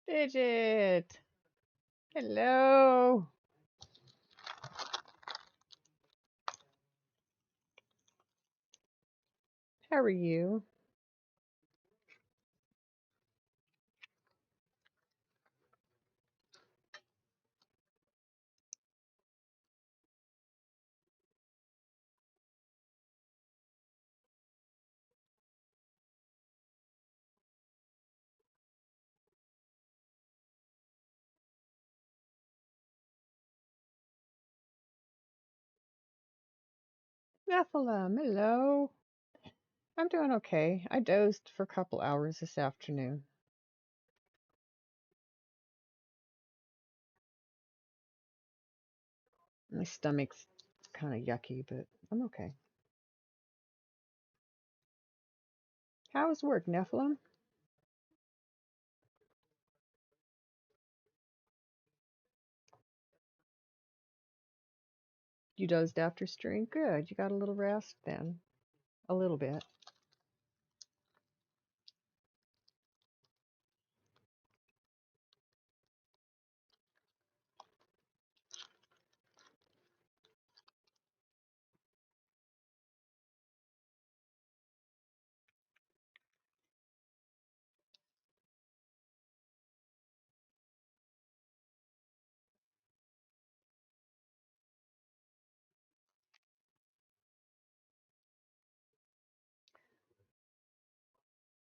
Digit. Hello. How are you? Nephilim. Hello. I'm doing okay. I dozed for a couple hours this afternoon. My stomach's kind of yucky, but I'm okay. How was work, Nephilim? You dozed after stream? Good. You got a little rest then. A little bit.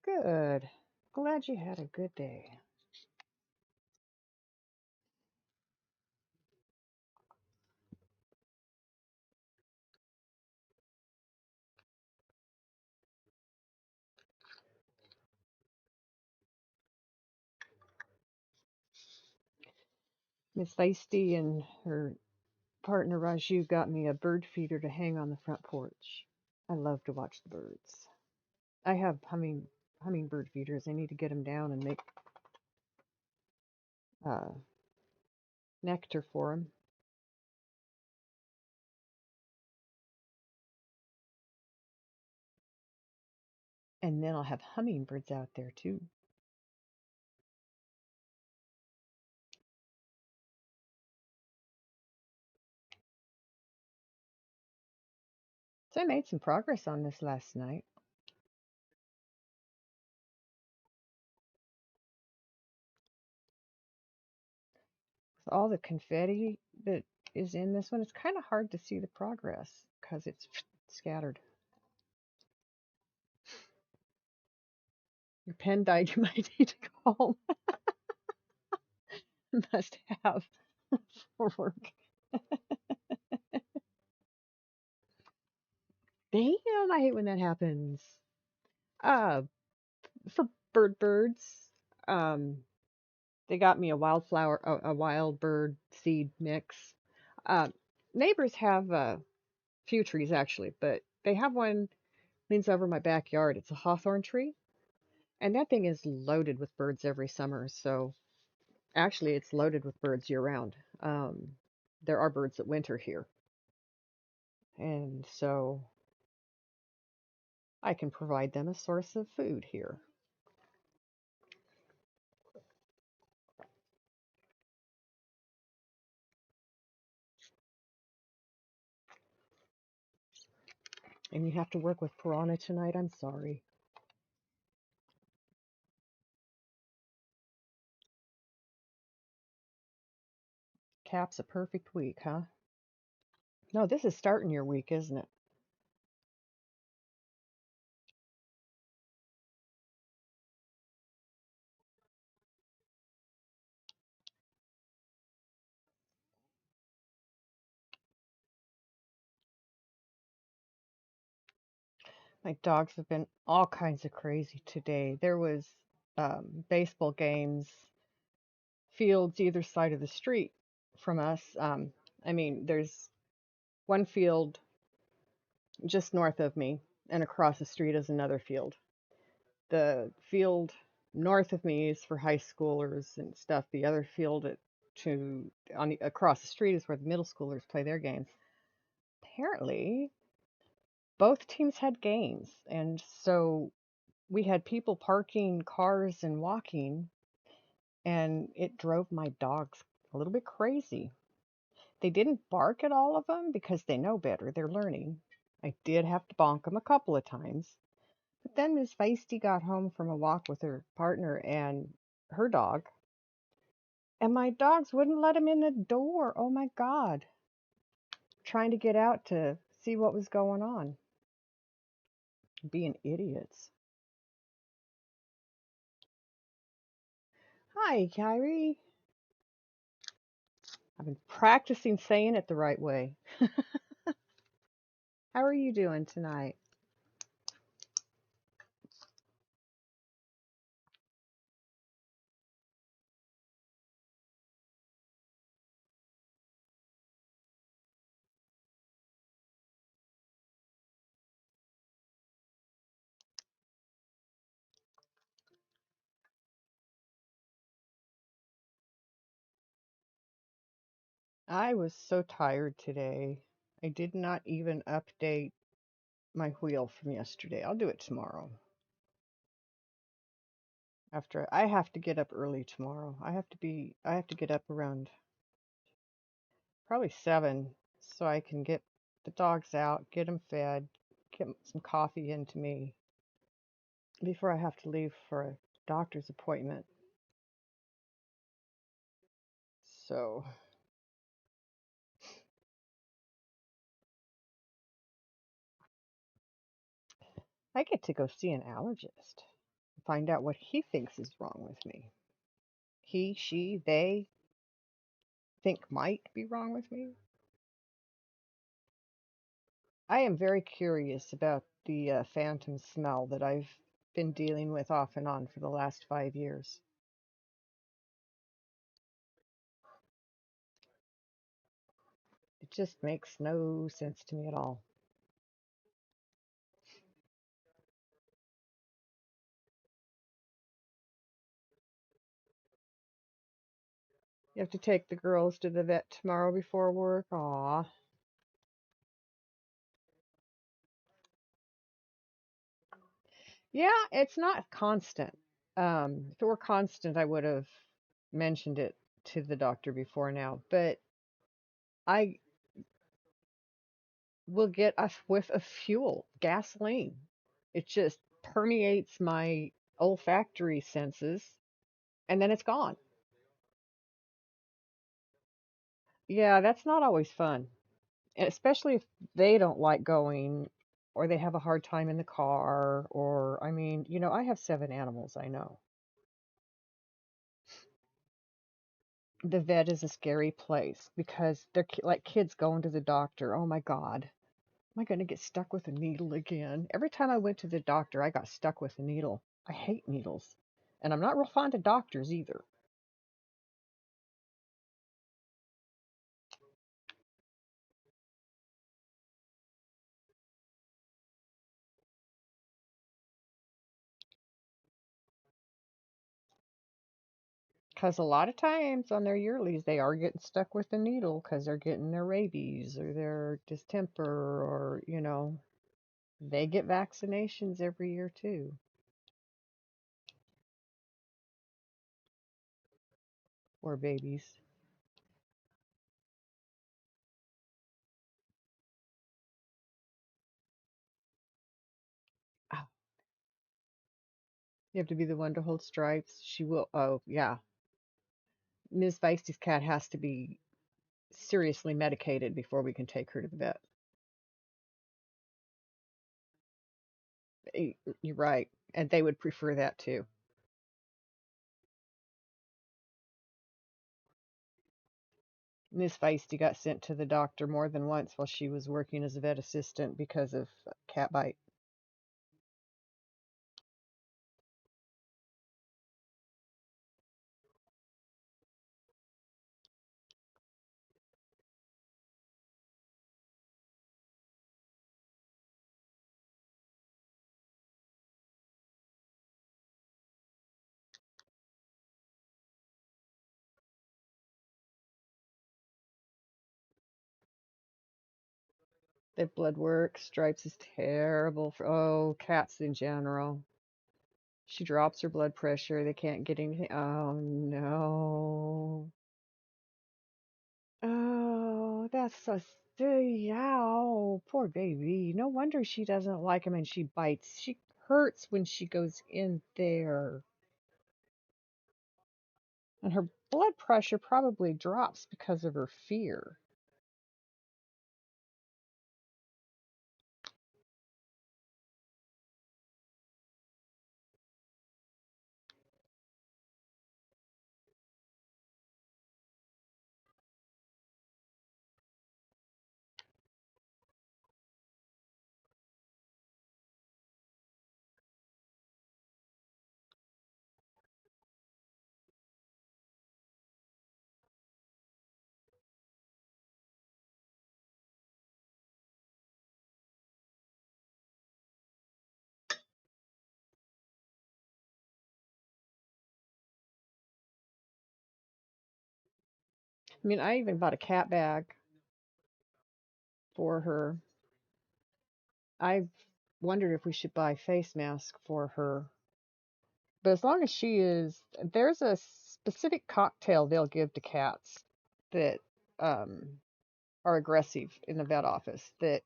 Good. Glad you had a good day. Miss Feisty and her partner Raju got me a bird feeder to hang on the front porch. I love to watch the birds. I have hummingbird feeders. I need to get them down and make uh, nectar for them. And then I'll have hummingbirds out there too. So I made some progress on this last night. With all the confetti that is in this one, it's kind of hard to see the progress because it's scattered. Your pen died, you might need to go home. Must have for work. Damn, I hate when that happens. Uh, for birds, um, they got me a wildflower, a wild bird seed mix. Uh, Neighbors have a few trees actually, but they have one leans over my backyard. It's a hawthorn tree, and that thing is loaded with birds every summer. So actually, it's loaded with birds year round. There are birds that winter here, and so I can provide them a source of food here. And you have to work with piranha tonight. I'm sorry. Cap's a perfect week, huh? No, this is starting your week, isn't it? My dogs have been all kinds of crazy today. There was baseball games, fields either side of the street from us. There's one field just north of me, and across the street is another field. The field north of me is for high schoolers and stuff. The other field across the street is where the middle schoolers play their games. Apparently, both teams had games, and so we had people parking cars and walking, and it drove my dogs a little bit crazy. They didn't bark at all of them because they know better. They're learning. I did have to bonk them a couple of times. But then Miss Feisty got home from a walk with her partner and her dog, and my dogs wouldn't let him in the door. Oh my God. Trying to get out to see what was going on. Being idiots. Hi, Kyrie. I've been practicing saying it the right way. How are you doing tonight? I was so tired today. I did not even update my wheel from yesterday. I'll do it tomorrow. After I have to get up early tomorrow. I have to get up around probably 7 so I can get the dogs out, get them fed, get some coffee into me before I have to leave for a doctor's appointment. So, I get to go see an allergist, find out what he thinks is wrong with me. He, she, they think might be wrong with me. I am very curious about the phantom smell that I've been dealing with off and on for the last 5 years. It just makes no sense to me at all. You have to take the girls to the vet tomorrow before work. Aw. Yeah, it's not constant. If it were constant, I would have mentioned it to the doctor before now. But I will get a whiff of fuel, gasoline. It just permeates my olfactory senses, and then it's gone. Yeah, that's not always fun. And especially if they don't like going or they have a hard time in the car or I mean, I have 7 animals, I know. The vet is a scary place because they're like kids going to the doctor. Oh my God. Am I going to get stuck with a needle again? Every time I went to the doctor, I got stuck with a needle. I hate needles. And I'm not real fond of doctors either. Because a lot of times on their yearlies, they are getting stuck with a needle because they're getting their rabies or their distemper or, they get vaccinations every year too. Or babies. Oh, you have to be the one to hold stripes. She will. Oh, yeah. Ms. Feisty's cat has to be seriously medicated before we can take her to the vet. You're right. And they would prefer that too. Miss Feisty got sent to the doctor more than once while she was working as a vet assistant because of cat bite. The blood work, stripes is terrible for, oh, cats in general. She drops her blood pressure. They can't get anything. Oh no. Oh, that's so ow, poor baby. No wonder she doesn't like him and she bites. She hurts when she goes in there. And her blood pressure probably drops because of her fear. I mean, I even bought a cat bag for her. I've wondered if we should buy face mask for her. But as long as there's a specific cocktail they'll give to cats that um, are aggressive in the vet office that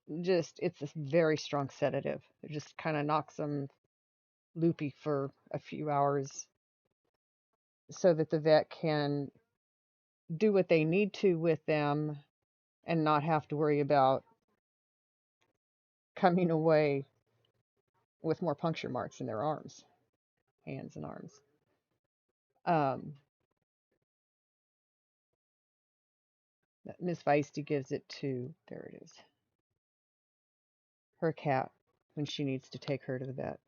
it's a very strong sedative. It just kind of knocks them loopy for a few hours so that the vet can do what they need to with them and not have to worry about coming away with more puncture marks in their hands and arms. Um, Miss Feisty gives it to, there it is, her cat when she needs to take her to the vet.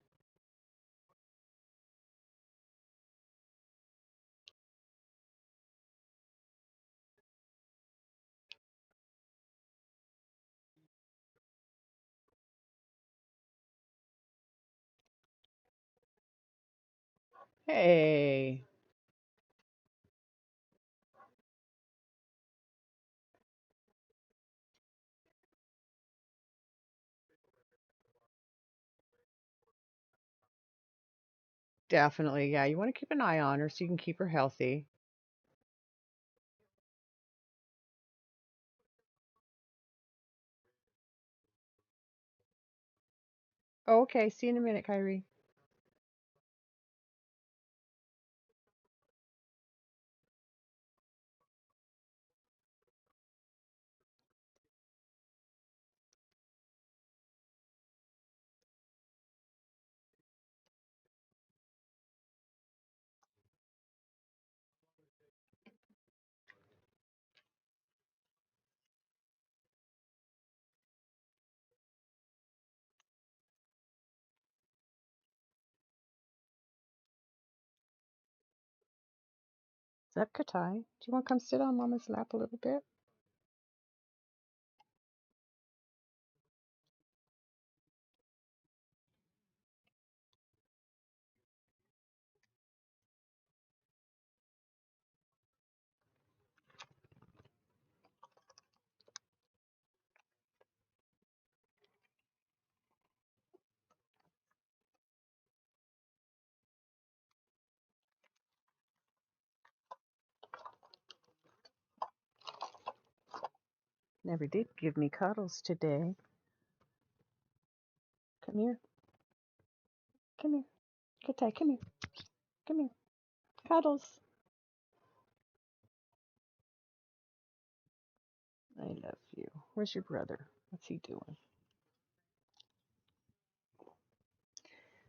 Hey, definitely. Yeah, you want to keep an eye on her so you can keep her healthy. Oh, okay. See you in a minute, Kyrie. What's up, Katai? Do you want to come sit on Mama's lap a little bit? Never did give me cuddles today. Come here. Come here. Katai, come here. Come here. Cuddles. I love you. Where's your brother? What's he doing?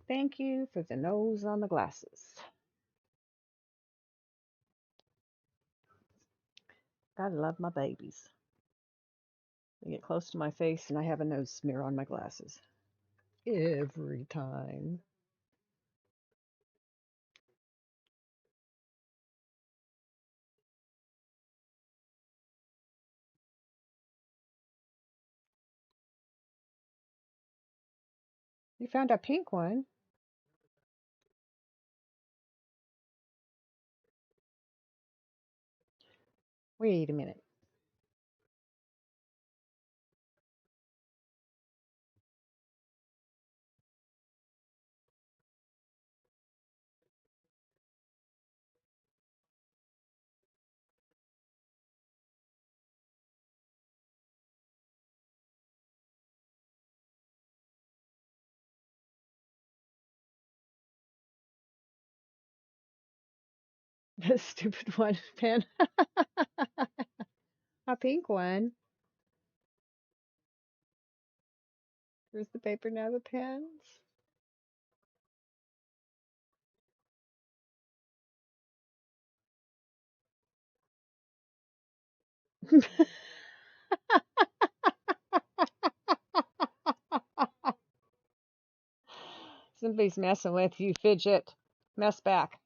Thank you for the nose on the glasses. Gotta love my babies. They get close to my face and I have a nose smear on my glasses. Every time. You found a pink one. Wait a minute. The stupid one pen. A pink one. Where's the paper now? The pens. Somebody's messing with you, fidget. Mess back.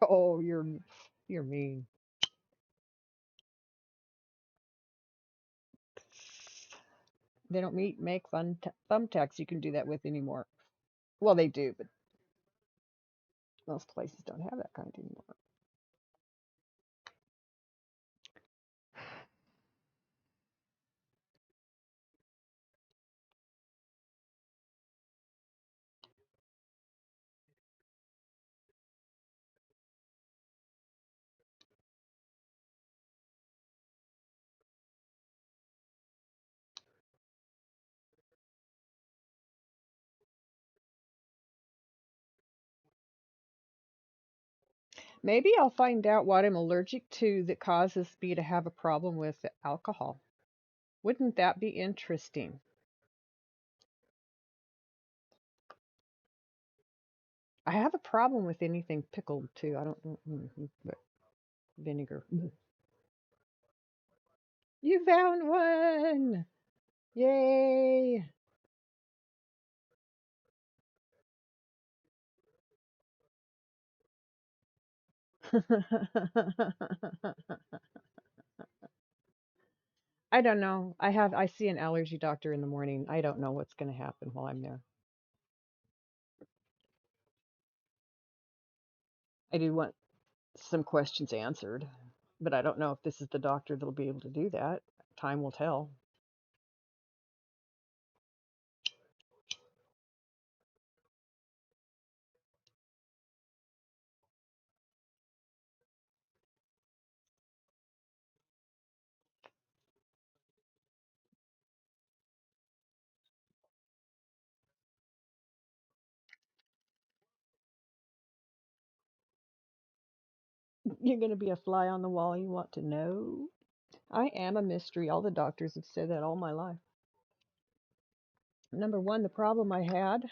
Oh, you're mean. They don't make fun thumbtacks you can do that with anymore. Well, they do, but most places don't have that kind anymore. Maybe I'll find out what I'm allergic to that causes me to have a problem with alcohol. Wouldn't that be interesting? I have a problem with anything pickled too. I don't, but vinegar. You found one! Yay! I don't know. I see an allergy doctor in the morning. I don't know what's going to happen while I'm there. I do want some questions answered, but I don't know if this is the doctor that'll be able to do that. Time will tell. You're going to be a fly on the wall you want to know. I am a mystery. All the doctors have said that all my life. Number one, the problem I had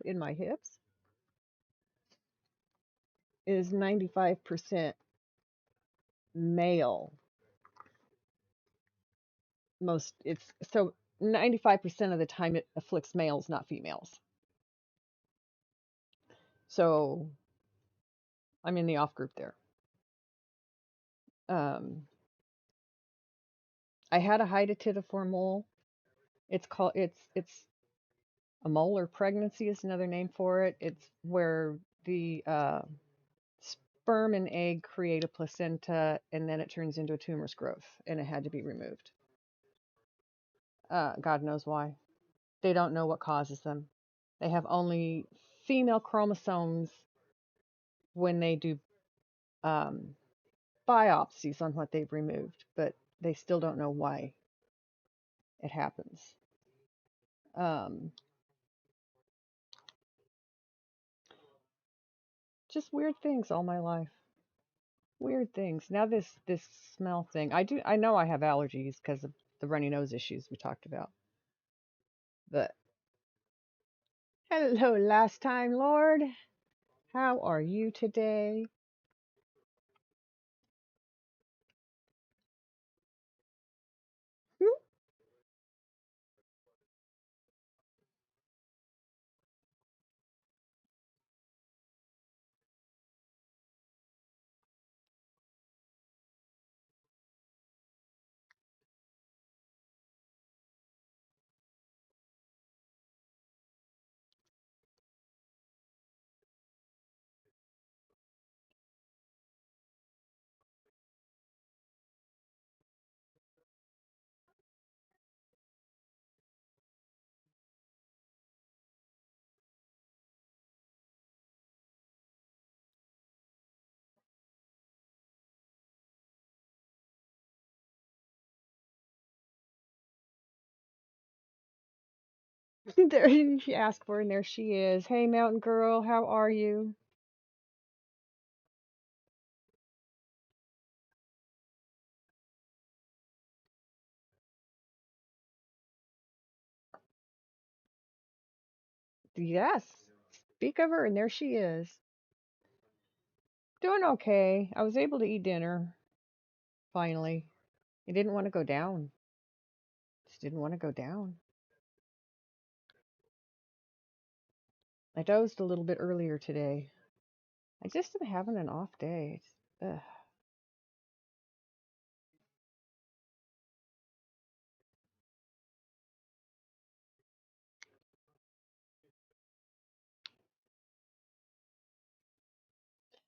in my hips is 95% male. Most it's so 95% of the time it afflicts males, not females. So I'm in the off group there. Um, I had a hydatidiform mole. It's a molar pregnancy is another name for it. It's where the sperm and egg create a placenta, and then it turns into a tumorous growth, and it had to be removed. God knows why. They don't know what causes them. They have only female chromosomes when they do um, biopsies on what they've removed, but they still don't know why it happens. Um, just weird things all my life. Weird things. Now this smell thing. I know I have allergies because of the runny nose issues we talked about. But hello, last time, Lord. How are you today? There she asked for, and there she is. Hey, mountain girl, how are you? Yes. Speak of her, and there she is. Doing okay. I was able to eat dinner, finally. I didn't want to go down. Just didn't want to go down. I dozed a little bit earlier today. I just am having an off day. Ugh.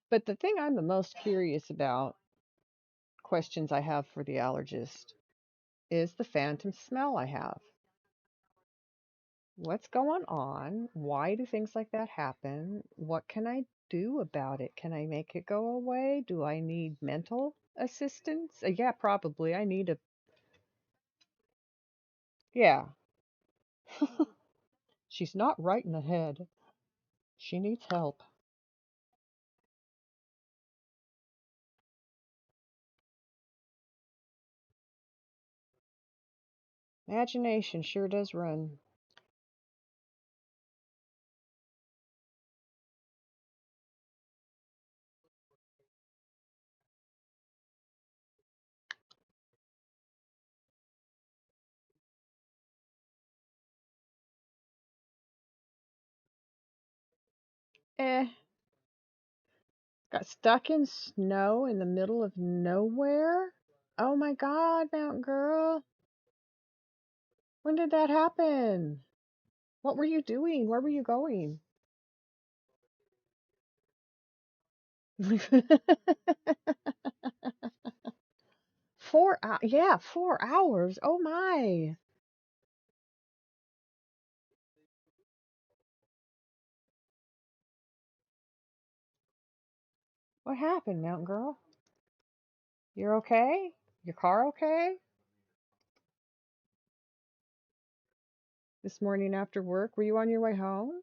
But the thing I'm the most curious about, questions I have for the allergist, is the phantom smell I have. What's going on? Why do things like that happen? What can I do about it? Can I make it go away? Do I need mental assistance? Yeah, probably. I need a, yeah. She's not right in the head. She needs help. Imagination sure does run. Eh, got stuck in snow in the middle of nowhere? Oh my God, Mountain Girl. When did that happen? What were you doing? Where were you going? 4 hours. Yeah, 4 hours. Oh my. What happened, Mountain Girl? You're okay? Your car okay? This morning after work, were you on your way home?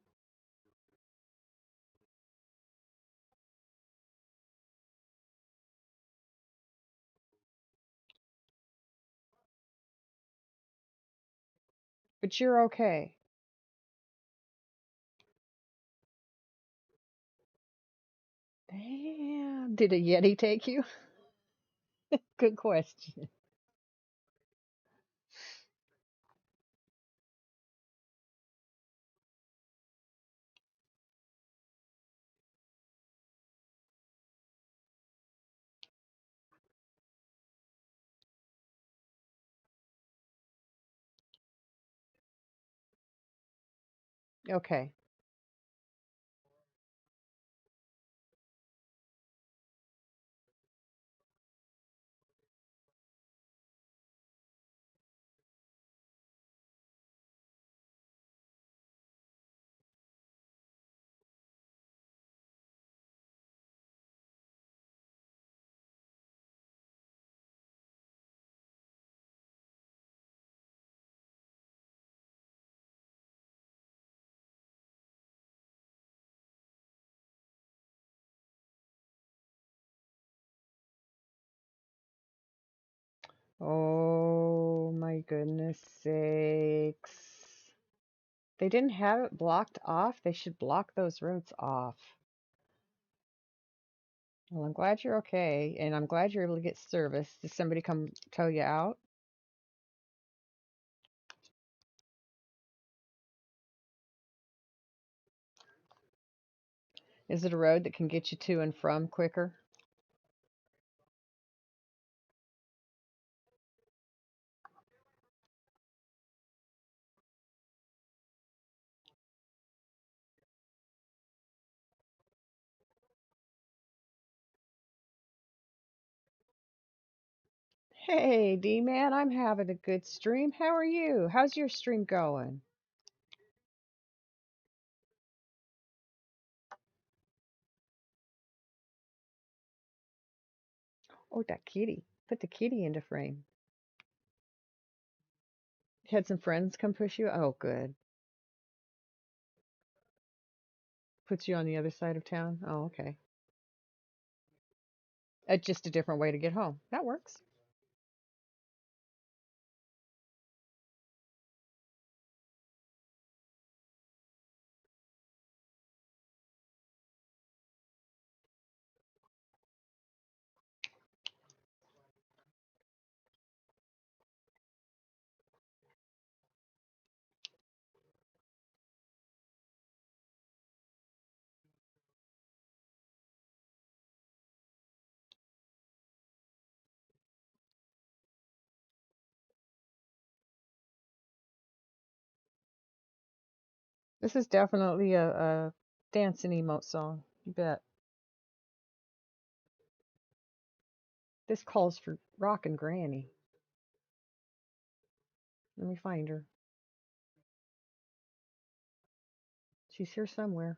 But you're okay. Damn. Did a Yeti take you? Good question. Okay. Oh my goodness sakes. They didn't have it blocked off. They should block those roads off. Well, I'm glad you're okay, and I'm glad you're able to get service. Did somebody come tow you out? Is it a road that can get you to and from quicker? Hey, D-Man, I'm having a good stream. How are you? How's your stream going? Oh, that kitty. Put the kitty into frame. Had some friends come push you? Oh, good. Puts you on the other side of town. Oh, okay. Just a different way to get home. That works. This is definitely a dance and emote song. You bet. This calls for rockin' Granny. Let me find her. She's here somewhere.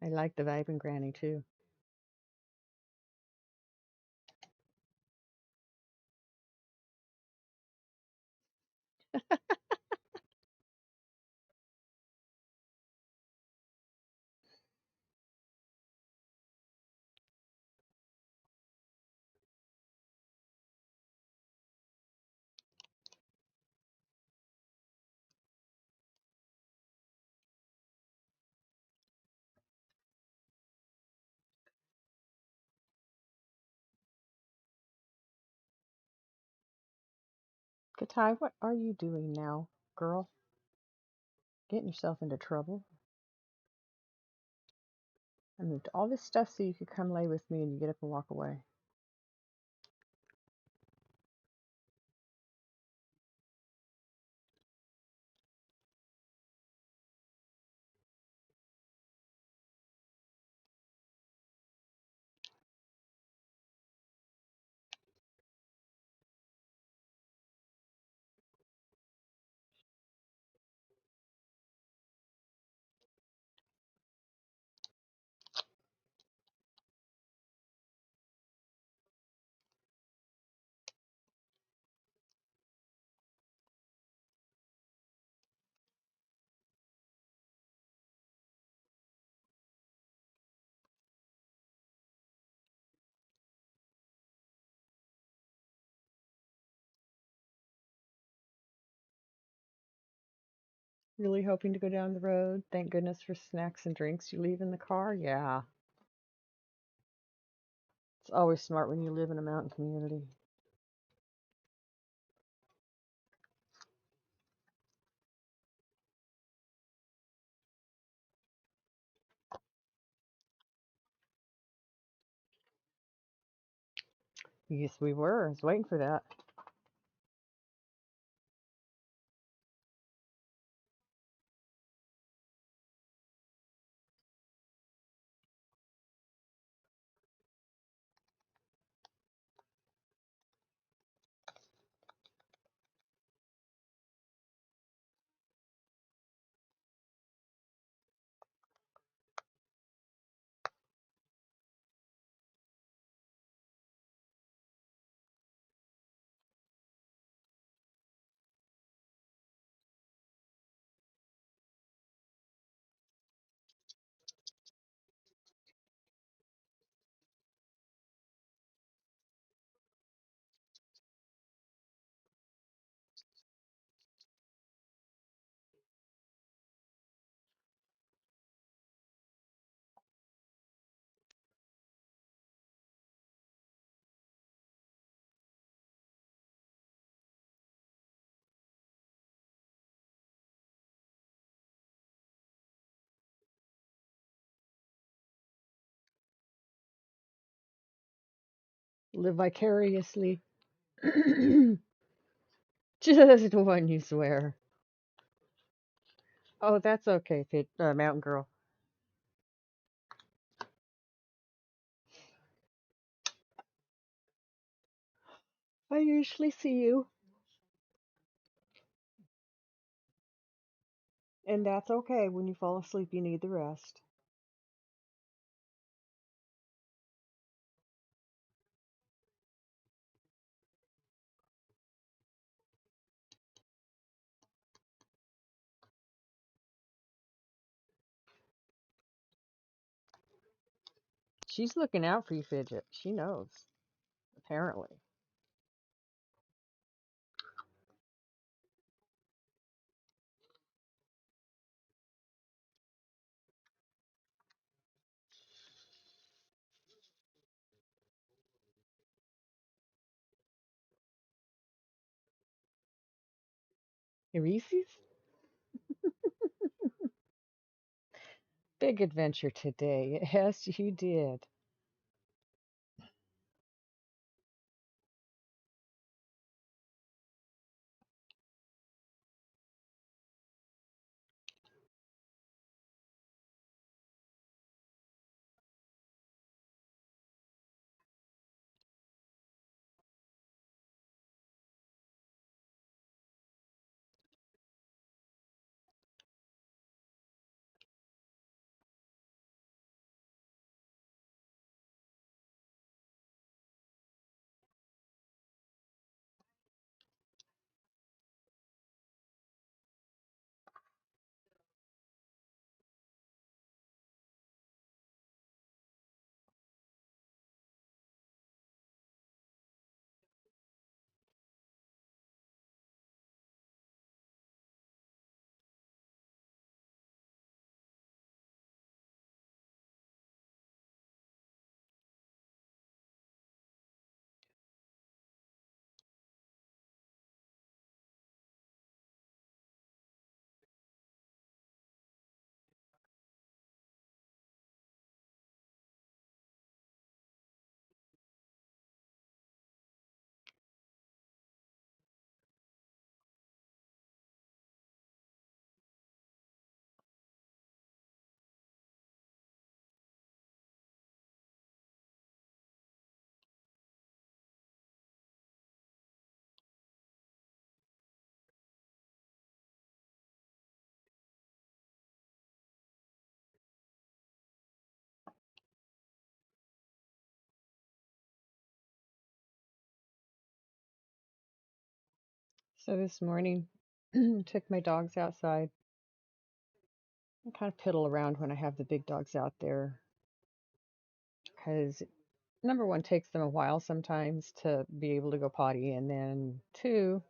I like the vibing Granny too. Katai, what are you doing now, girl? Getting yourself into trouble. I moved all this stuff so you could come lay with me and you get up and walk away. Really hoping to go down the road. Thank goodness for snacks and drinks you leave in the car. Yeah. It's always smart when you live in a mountain community. Yes, we were. I was waiting for that. Live vicariously. Just when you swear. Oh, that's okay, Mountain Girl. I usually see you, and that's okay. When you fall asleep, you need the rest. She's looking out for you, Fidget. She knows, apparently. Reese's? Big adventure today. Yes, you did. So this morning, took my dogs outside. I kind of piddle around when I have the big dogs out there because number one, takes them a while sometimes to be able to go potty, and then two,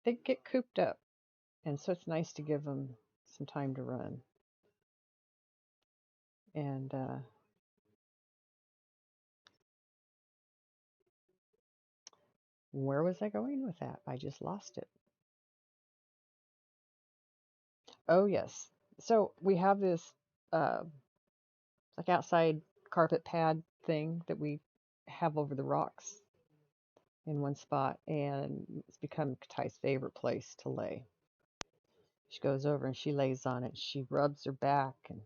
they get cooped up, and so it's nice to give them some time to run. And where was I going with that? I just lost it. Oh yes. So we have this uh, like outside carpet pad thing that we have over the rocks in one spot, and it's become Kai's favorite place to lay. She goes over and she lays on it. She rubs her back and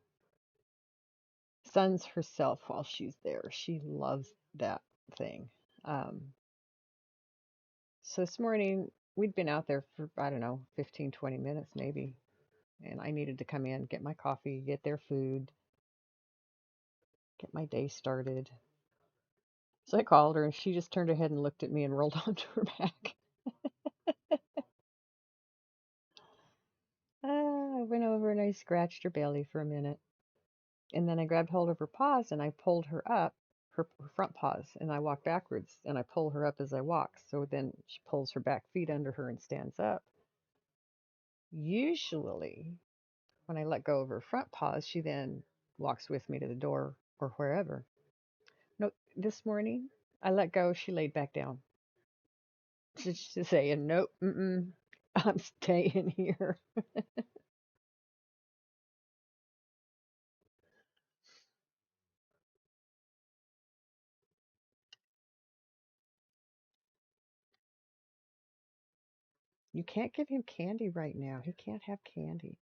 suns herself while she's there. She loves that thing. Um, so this morning we'd been out there for, I don't know, 15, 20 minutes maybe. And I needed to come in, get my coffee, get their food, get my day started. So I called her and she just turned her head and looked at me and rolled onto her back. I went over and I scratched her belly for a minute. And then I grabbed hold of her paws and I pulled her up, her front paws, and I walk backwards and I pull her up as I walk. So then she pulls her back feet under her and stands up. Usually, when I let go of her front paws, she then walks with me to the door or wherever. No, this morning I let go, she laid back down. She's just saying, nope, I'm staying here. You can't give him candy right now. He can't have candy.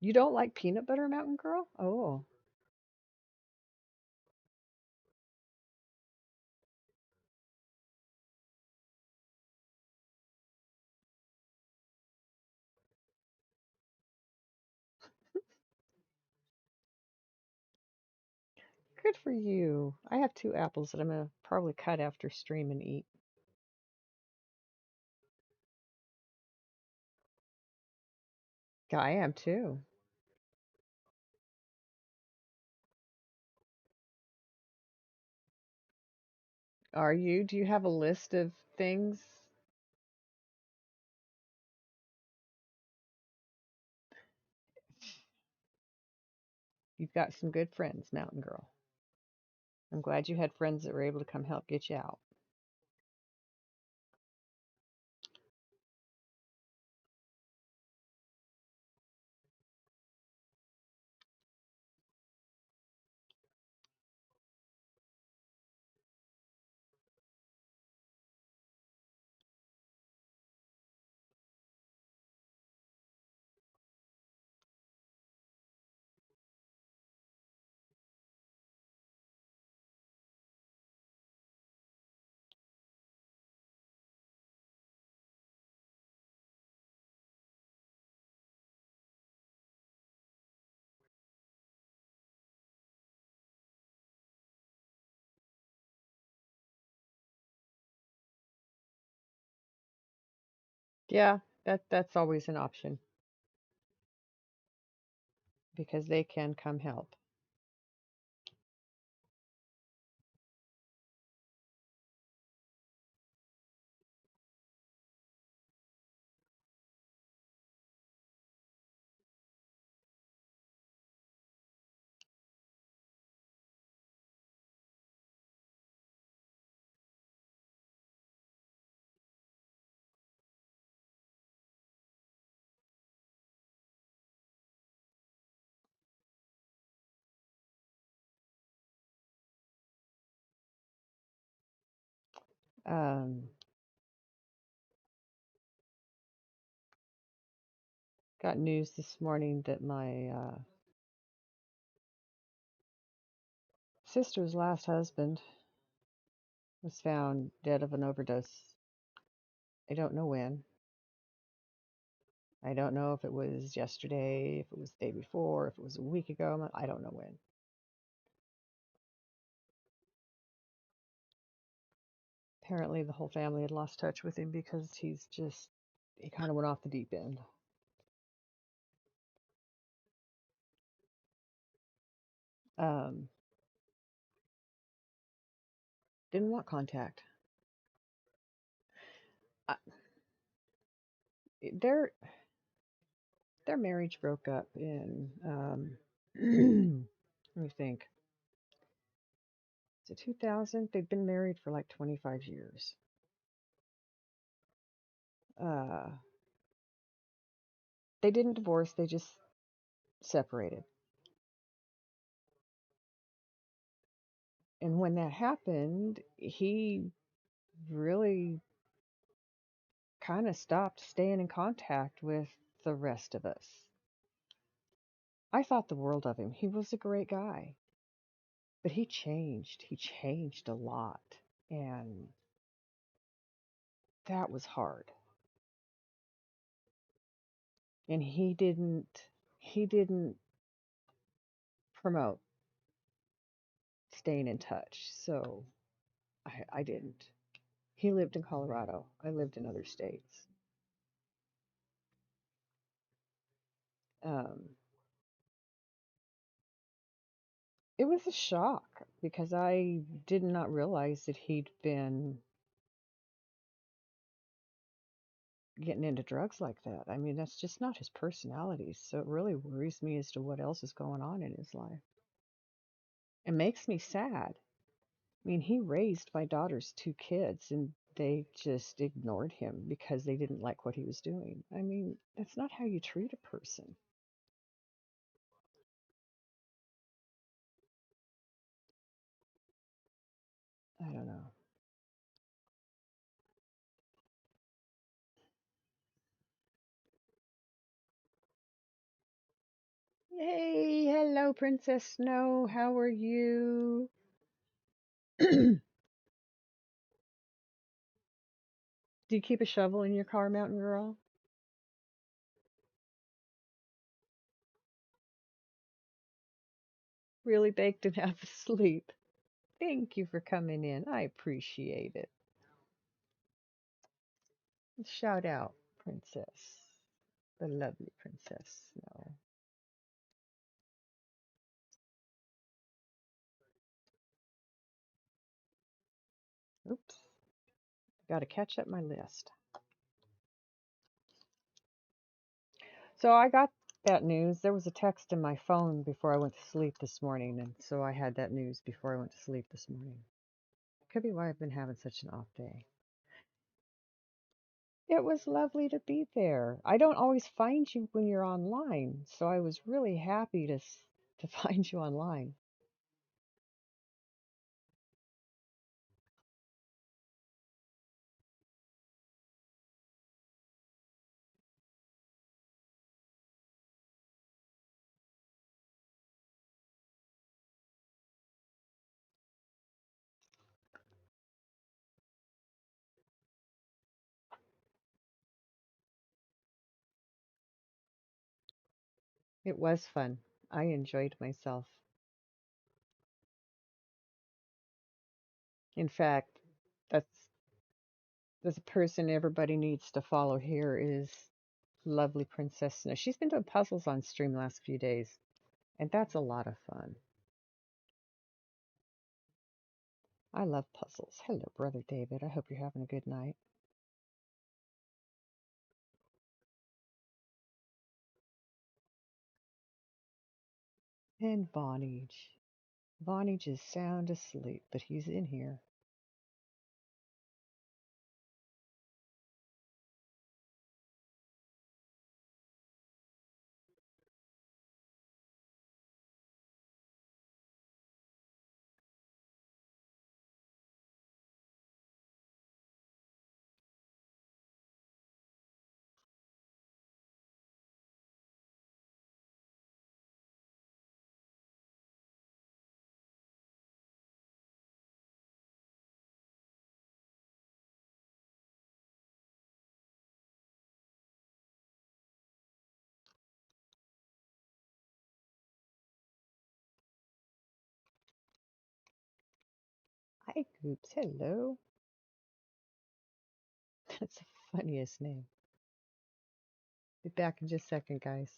You don't like peanut butter, Mountain Girl? Oh, Good for you. I have 2 apples that I'm gonna probably cut after stream and eat. Yeah, I am too. Are you? Do you have a list of things? You've got some good friends, Mountain Girl. I'm glad you had friends that were able to come help get you out. Yeah, that's always an option because they can come help. Um, got news this morning that my sister's last husband was found dead of an overdose. I don't know when. I don't know if it was yesterday, if it was the day before, if it was a week ago. I don't know when. Apparently, the whole family had lost touch with him because he kind of went off the deep end. Um, didn't want contact. I, their their marriage broke up in let me think. Is it 2000? They'd been married for like 25 years. Uh, they didn't divorce. They just separated. And when that happened, he really kind of stopped staying in contact with the rest of us. I thought the world of him. He was a great guy, but he changed. He changed a lot. And that was hard. And he didn't promote staying in touch. So I didn't. He lived in Colorado. I lived in other states. Um, it was a shock because I did not realize that he'd been getting into drugs like that. I mean, that's just not his personality. So it really worries me as to what else is going on in his life. It makes me sad. I mean, he raised my daughter's 2 kids and they just ignored him because they didn't like what he was doing. I mean, that's not how you treat a person. I don't know. Hey, hello, Princess Snow. How are you? Do you keep a shovel in your car, Mountain Girl? really baked and half asleep. Thank you for coming in. I appreciate it. Shout out, Princess. The lovely Princess. No. Oops. Got to catch up my list. So I got that news. There was a text in my phone before I went to sleep this morning, and so I had that news before I went to sleep this morning. Could be why I've been having such an off day. It was lovely to be there. I don't always find you when you're online, so I was really happy to find you online. It was fun. I enjoyed myself. In fact, that's a person everybody needs to follow here is lovely Princess Snow. She's been doing puzzles on stream last few days, and that's a lot of fun. I love puzzles. Hello, Brother David. I hope you're having a good night. And Vonage. Vonage is sound asleep, but he's in here. Hi, Goops. Hello. That's the funniest name. Be back in just a second, guys.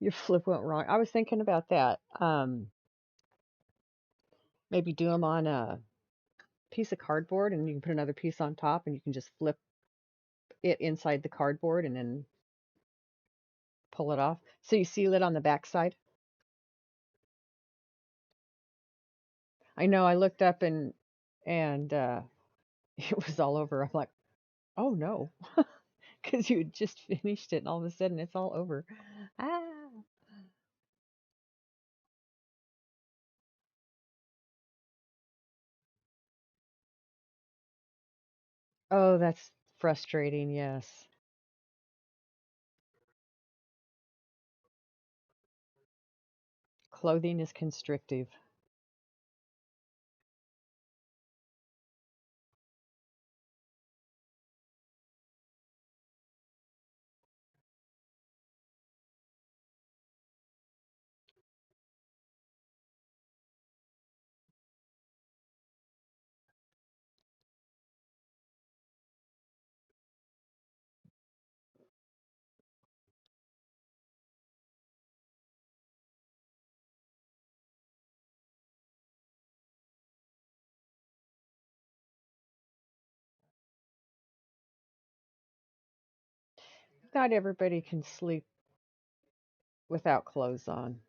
Your flip went wrong. I was thinking about that. Maybe do them on a piece of cardboard, and you can put another piece on top, and you can just flip it inside the cardboard and then pull it off. So you seal it on the back side. I know. I looked up and it was all over. I'm like, oh no, because you had just finished it, and all of a sudden it's all over. Ah. Oh, that's frustrating. Yes. Clothing is constrictive. Not everybody can sleep without clothes on.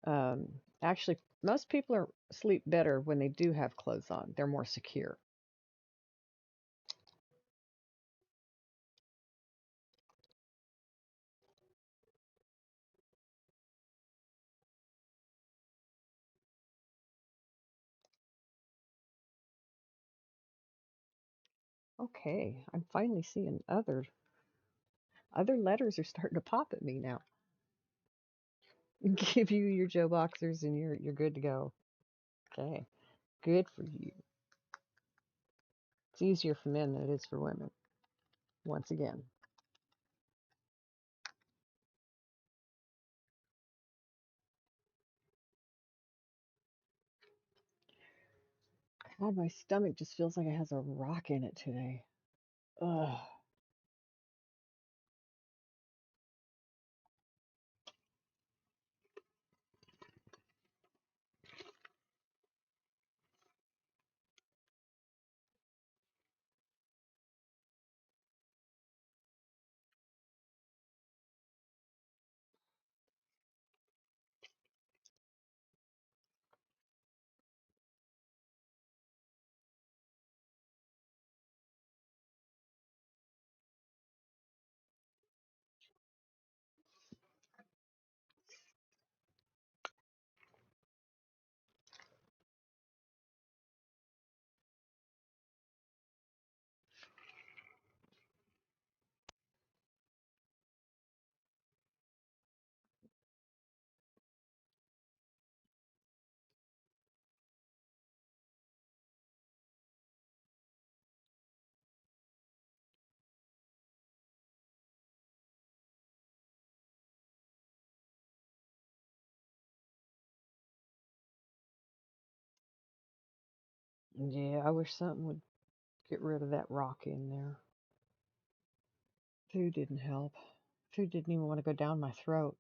Um, Actually, Most people are sleep better when they do have clothes on. They're more secure. Okay, I'm finally seeing other letters are starting to pop at me now. Give you your Joe boxers and you're good to go. Okay, good for you. It's easier for men than it is for women. Once again, God, my stomach just feels like it has a rock in it today. Ugh. Yeah, I wish something would get rid of that rock in there. Food didn't help. Food didn't even want to go down my throat.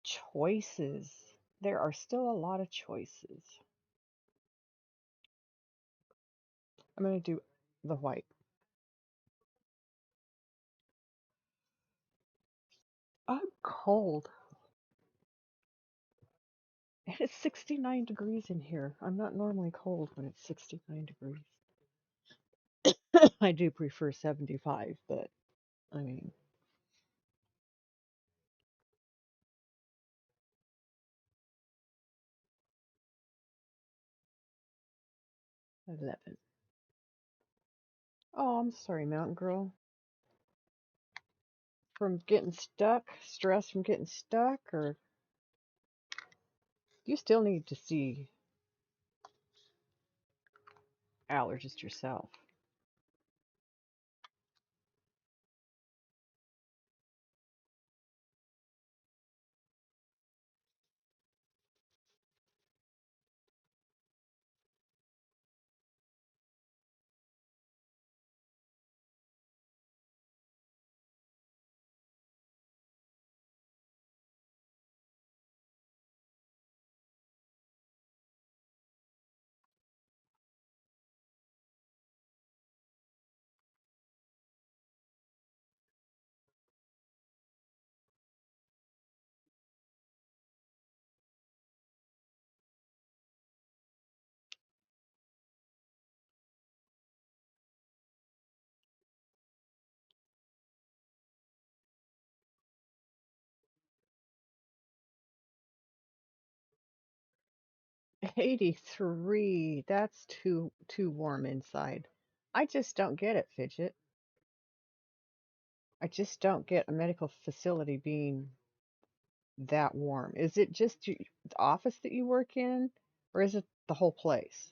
Choices. There are still a lot of choices. I'm going to do the white. I'm cold. And it's 69 degrees in here. I'm not normally cold when it's 69 degrees. I do prefer 75, but I mean, 11. Oh, I'm sorry, Mountain Girl. From getting stuck? Stress from getting stuck? Or you still need to see allergist yourself? 83. That's too warm inside. I just don't get it, Fidget. I just don't get a medical facility being that warm. Is it just the office that you work in, or is it the whole place?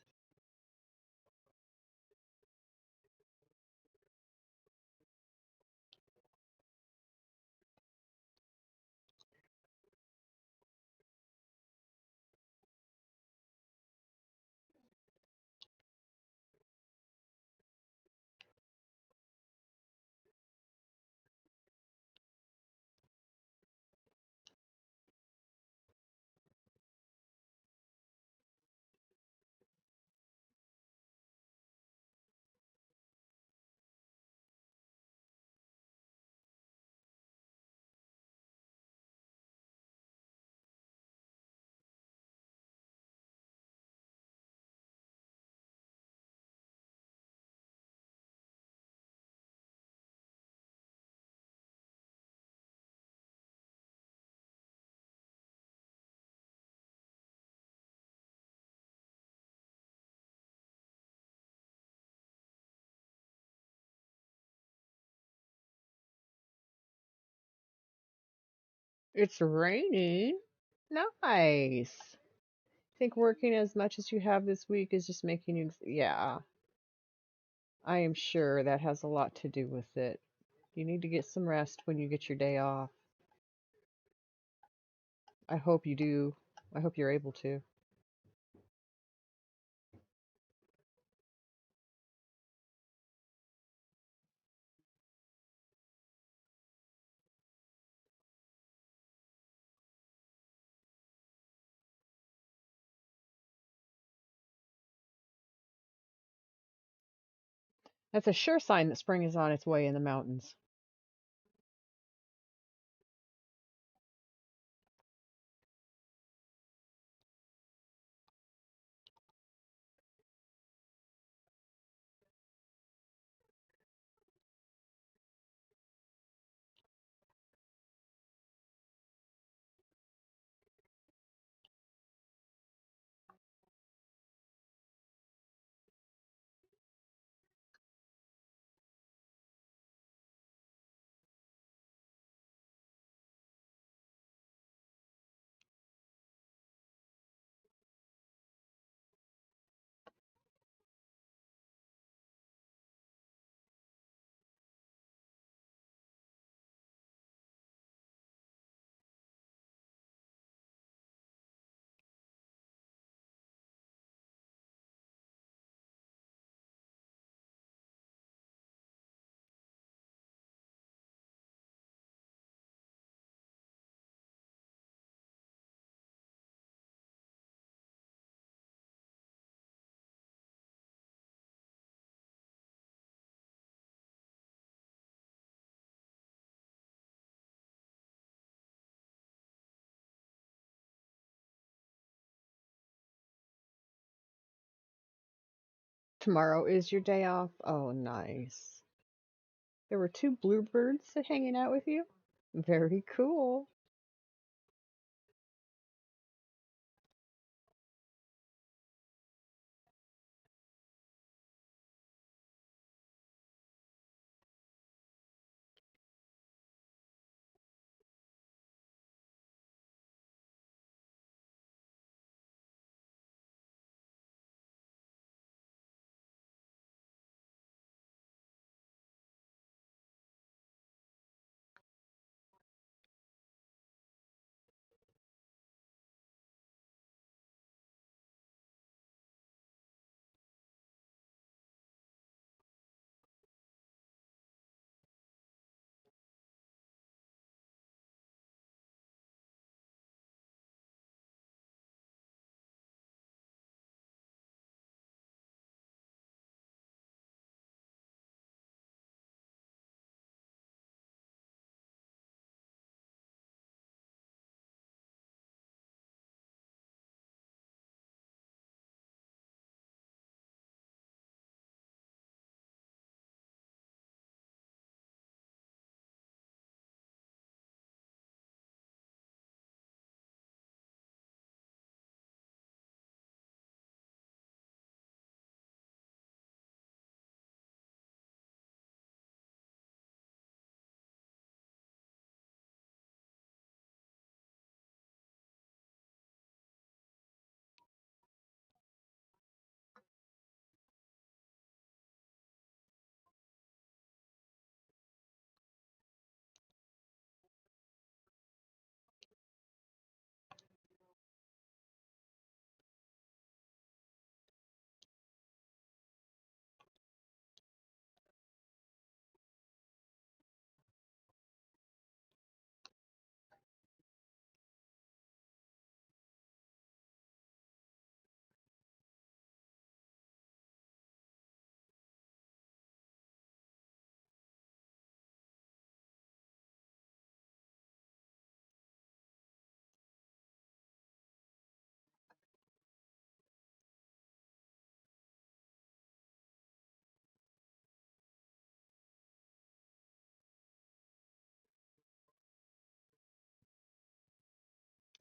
It's raining. Nice. Think working as much as you have this week is just making you, yeah, I am sure that has a lot to do with it. You need to get some rest when you get your day off. I hope you do. I hope you're able to. That's a sure sign that spring is on its way in the mountains. Tomorrow is your day off. Oh, nice. There were two bluebirds hanging out with you. Very cool.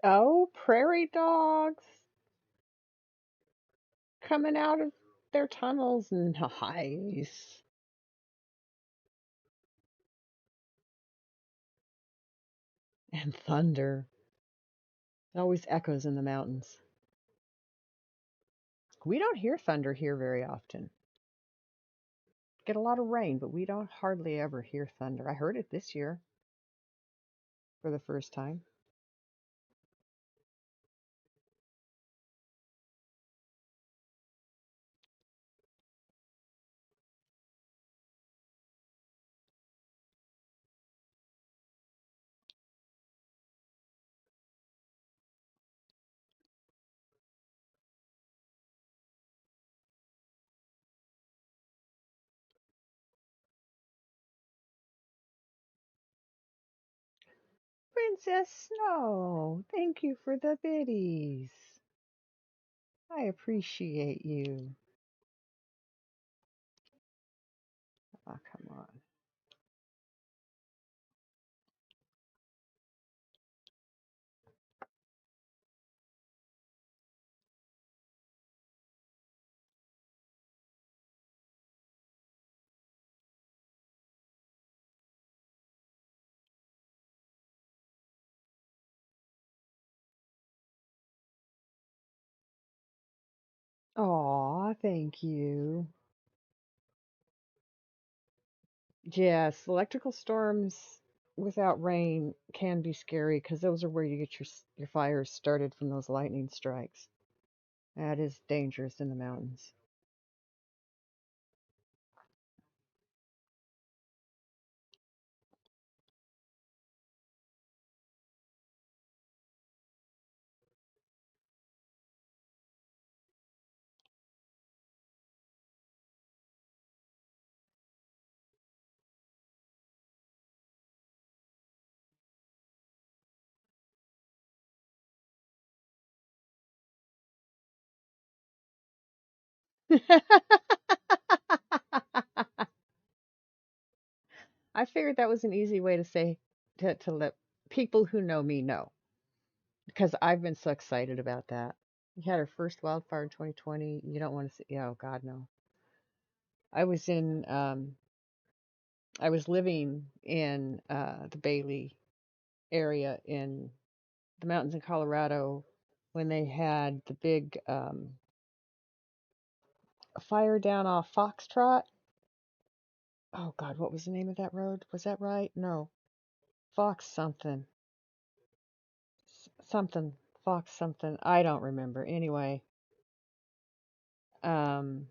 Oh, prairie dogs coming out of their tunnels. Nice. And thunder. It always echoes in the mountains. We don't hear thunder here very often. Get a lot of rain, but we don't hardly ever hear thunder. I heard it this year for the first time. Princess Snow, thank you for the biddies. I appreciate you. Oh, come on. Aw, thank you. Yes, electrical storms without rain can be scary because those are where you get your fires started from those lightning strikes. That is dangerous in the mountains. I figured that was an easy way to say to let people who know me know because I've been so excited about that. We had our first wildfire in 2020. You don't want to see, oh God, no. I was in, I was living in the Bailey area in the mountains in Colorado when they had the big fire down off Foxtrot. Oh God, what was the name of that road? Was that right? No, Fox something, something, Fox something. I don't remember. Anyway, um,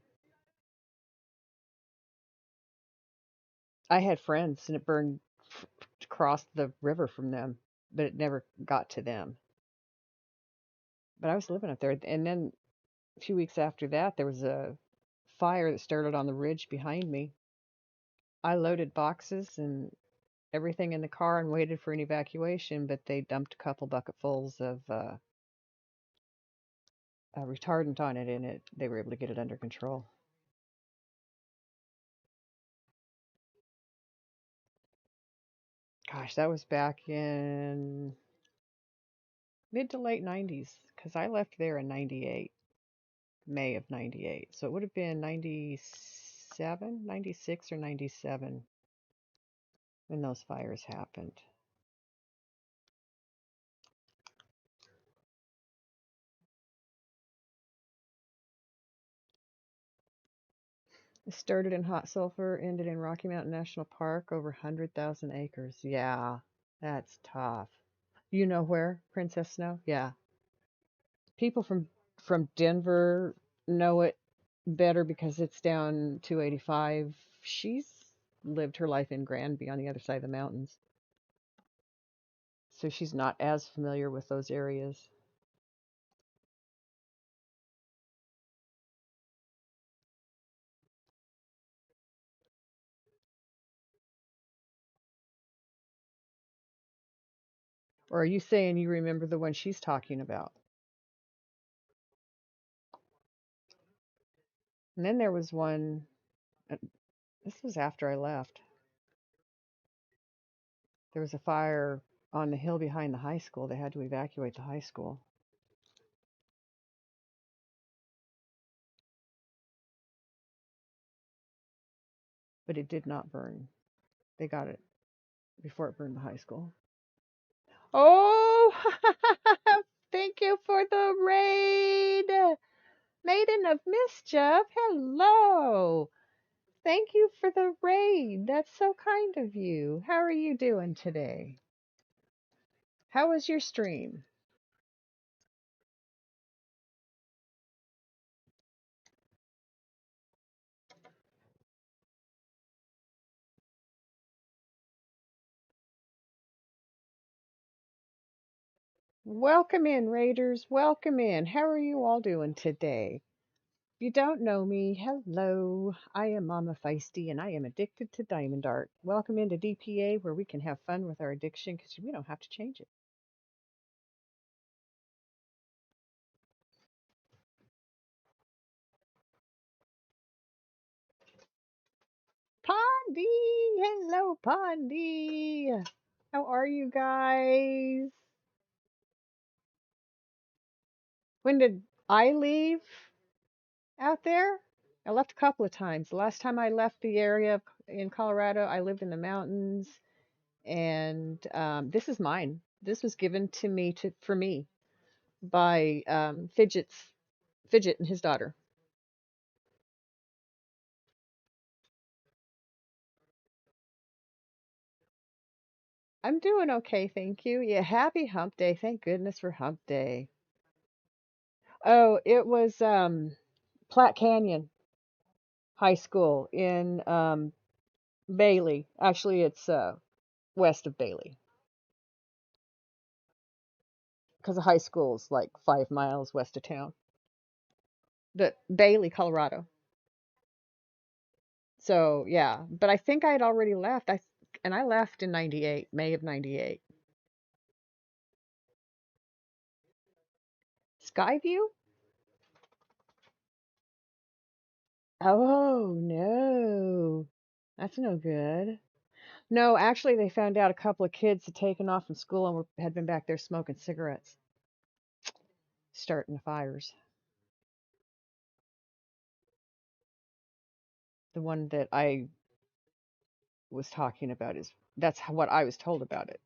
I had friends and it burned across the river from them, but it never got to them. But I was living up there, and then a few weeks after that, there was a fire that started on the ridge behind me. I loaded boxes and everything in the car and waited for an evacuation, but they dumped a couple bucketfuls of retardant on it, and they were able to get it under control. Gosh, that was back in mid to late 90s, because I left there in 98, May of 98. So it would have been 97, 96, or 97 when those fires happened. It started in hot sulfur, ended in Rocky Mountain National Park, over 100,000 acres. Yeah, that's tough. You know where, Princess Snow? Yeah. People from Denver know it better because it's down 285. She's lived her life in Granby on the other side of the mountains, so she's not as familiar with those areas. Or are you saying you remember the one she's talking about? And then there was one, uh, this was after I left. There was a fire on the hill behind the high school. They had to evacuate the high school, but it did not burn. They got it before it burned the high school. Oh, thank you for the raid. Maiden of Mischief, hello. Thank you for the raid. That's so kind of you. How are you doing today? How was your stream? Welcome in, Raiders. Welcome in. How are you all doing today? If you don't know me, hello. I am Mama Feisty and I am addicted to Diamond Art. Welcome into DPA where we can have fun with our addiction because we don't have to change it. Pondy! Hello, Pondy! How are you guys? When did I leave out there? I left a couple of times. The last time I left the area in Colorado, I lived in the mountains, and this is mine. This was given to me for me by Fidget and his daughter. I'm doing okay, thank you. Yeah, happy hump day. Thank goodness for hump day. Oh, it was Platte Canyon High School in Bailey. Actually, it's west of Bailey because the high school's like 5 miles west of town. The Bailey, Colorado. So yeah, but I think I had already left. I left in '98, May of '98. Skyview? Oh no, that's no good. No, actually, they found out a couple of kids had taken off from school and had been back there smoking cigarettes, starting fires. The one that I was talking about is that's what I was told about it.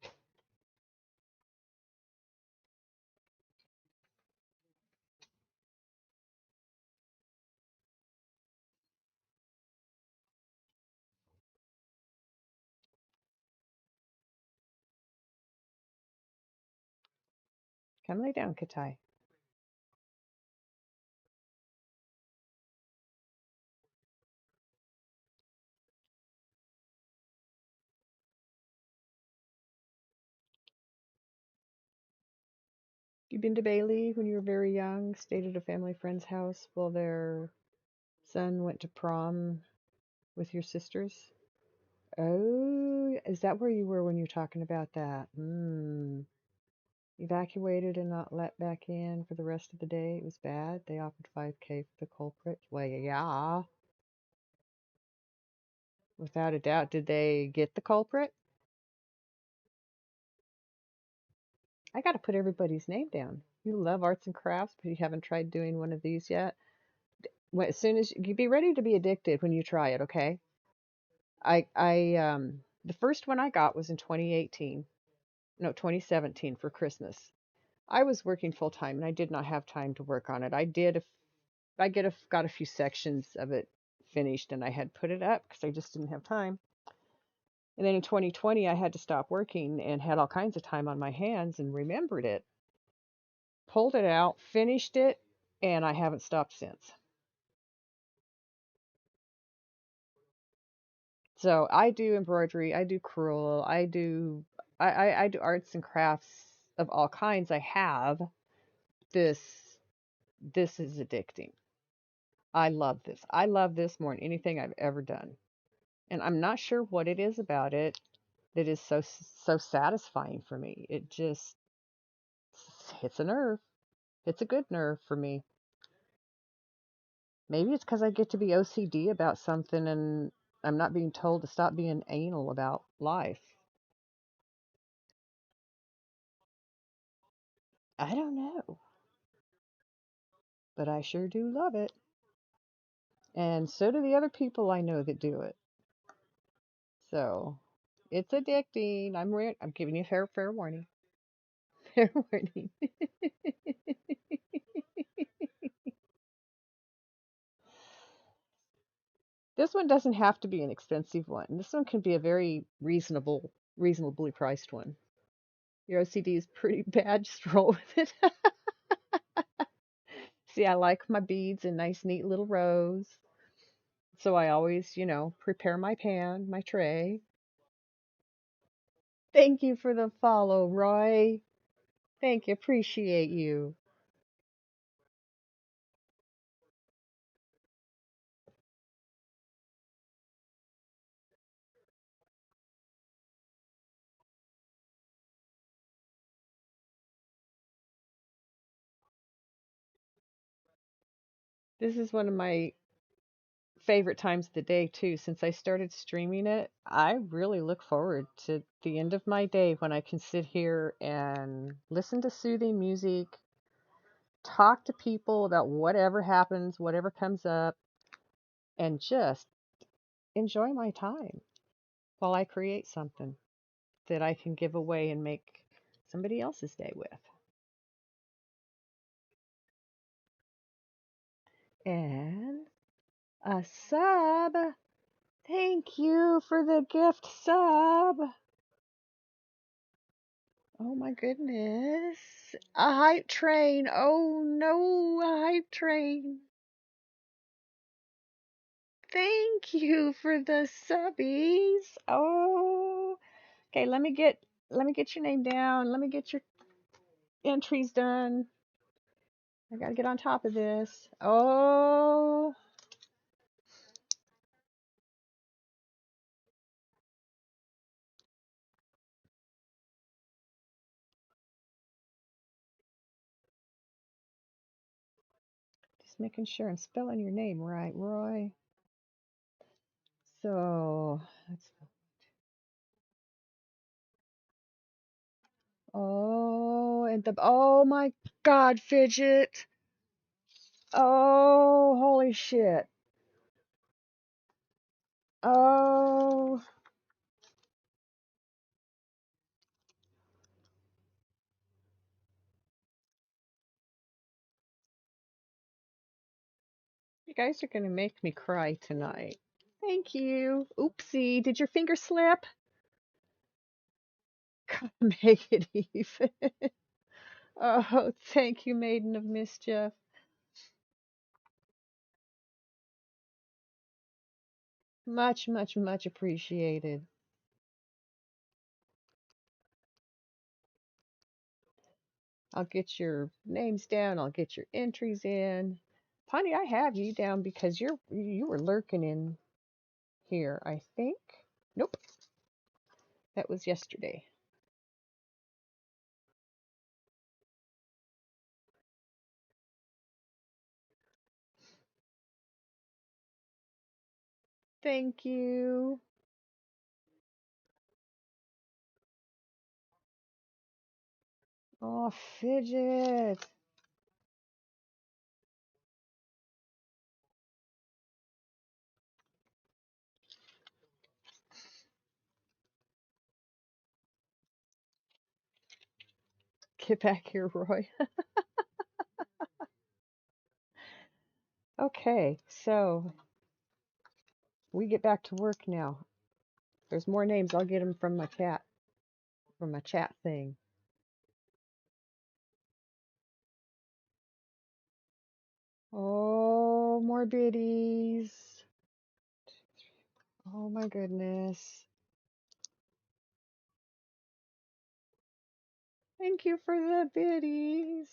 Come lay down, Katai. You been to Bailey when you were very young? Stayed at a family friend's house while their son went to prom with your sisters? Oh, is that where you were when you were talking about that? Hmm. Evacuated and not let back in for the rest of the day. It was bad. They offered 5K for the culprit. Well, yeah, without a doubt. Did they get the culprit? I got to put everybody's name down. You love arts and crafts, but you haven't tried doing one of these yet. As soon as you be ready to be addicted when you try it, okay? The first one I got was in 2018. No, 2017 for Christmas. I was working full time and I did not have time to work on it. Got a few sections of it finished and I had put it up because I just didn't have time. And then in 2020 I had to stop working and had all kinds of time on my hands and remembered it, pulled it out, finished it, and I haven't stopped since. So I do embroidery, I do crewel, I do arts and crafts of all kinds. I have this this is addicting. I love this. I love this more than anything I've ever done. And I'm not sure what it is about it that is so satisfying for me. It just hits a nerve. It's a good nerve for me. Maybe it's because I get to be OCD about something and I'm not being told to stop being anal about life. I don't know, but I sure do love it. And so do the other people I know that do it. So it's addicting. I'm giving you fair warning. Fair warning. This one doesn't have to be an expensive one. This one can be a very reasonably priced one. Your OCD is pretty bad. Just roll with it. See, I like my beads in nice, neat little rows. So I always, prepare my pan, my tray. Thank you for the follow, Roy. Thank you. Appreciate you. This is one of my favorite times of the day, too. Since I started streaming it, I really look forward to the end of my day when I can sit here and listen to soothing music, talk to people about whatever happens, whatever comes up, and just enjoy my time while I create something that I can give away and make somebody else's day with. And a sub. Thank you for the gift sub. Oh my goodness. A hype train. Oh no, a hype train. Thank you for the subbies. Oh. Okay, let me get your name down. Let me get your entries done. I gotta get on top of this. Oh, just making sure I'm spelling your name right, Roy. So, let's, oh my God, Fidget. Oh, holy shit. Oh, you guys are gonna make me cry tonight. Thank you. Oopsie, did your finger slip? Make it even. Oh, thank you, Maiden of Mischief. Much, much, much appreciated. I'll get your names down. I'll get your entries in. Pawnee, I have you down because you were lurking in here, I think. Nope, that was yesterday. Thank you. Oh, Fidget. Get back here, Roy. Okay, so we get back to work now. There's more names. I'll get them from my chat thing. Oh, more biddies. Oh my goodness. Thank you for the biddies.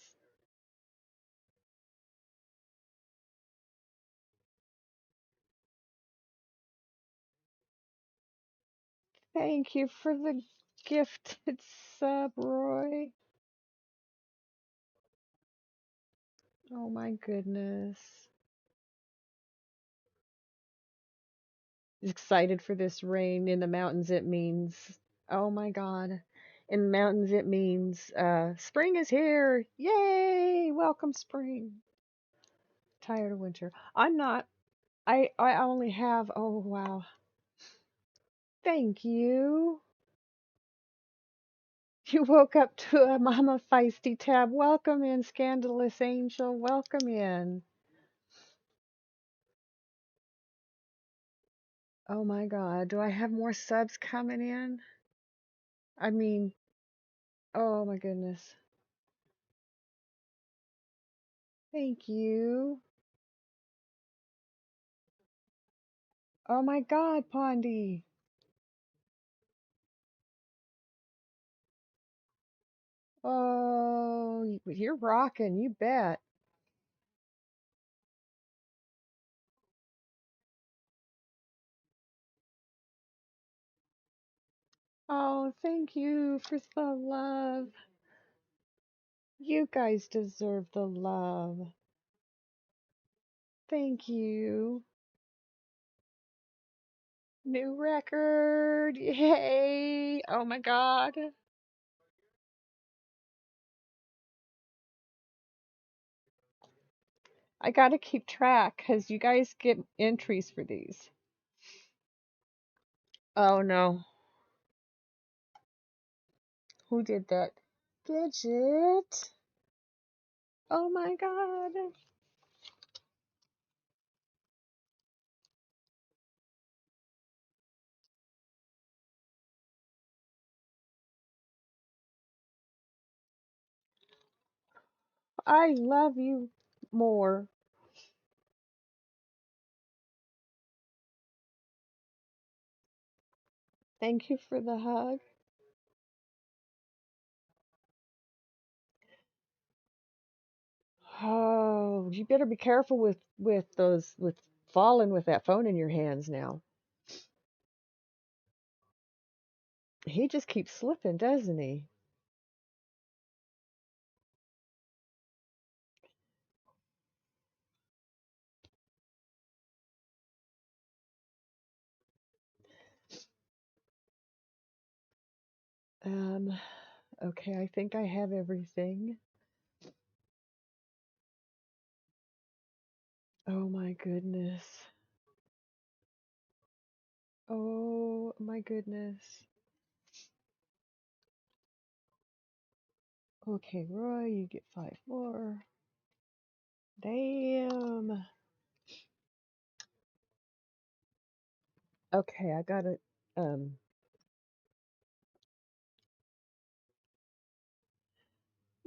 Thank you for the gifted sub, Roy. Oh my goodness. Excited for this rain. In the mountains, it means, oh my God. In the mountains, it means spring is here. Yay! Welcome, spring. Tired of winter. I'm not. I only have, oh wow. Thank you. You woke up to a Mama Feisty tab. Welcome in, Scandalous Angel. Welcome in. Oh my God. Do I have more subs coming in? I mean, oh my goodness. Thank you. Oh my God, Pondy. Oh, you're rocking. You bet. Oh, thank you for the love. You guys deserve the love. Thank you. New record. Yay. Oh my God. I gotta keep track because you guys get entries for these. Oh no. Who did that? Gidget. Oh my God. I love you more. Thank you for the hug. Oh, you better be careful with falling with that phone in your hands now. He just keeps slipping, doesn't he? Um, okay, I think I have everything. Oh my goodness. Oh my goodness. Okay, Roy, you get 5 more. Damn. Okay, I got it.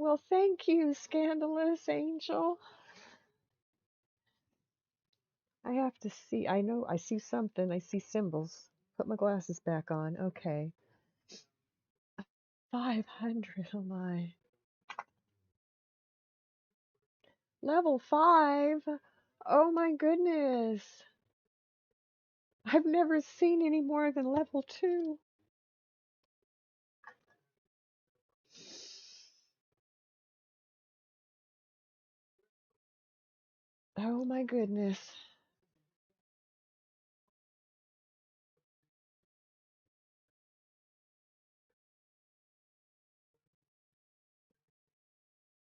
Well, thank you, Scandalous Angel. I have to see. I know I see something. I see symbols. Put my glasses back on. Okay. 500. Oh my. Level 5. Oh my goodness. I've never seen any more than level 2. Oh my goodness.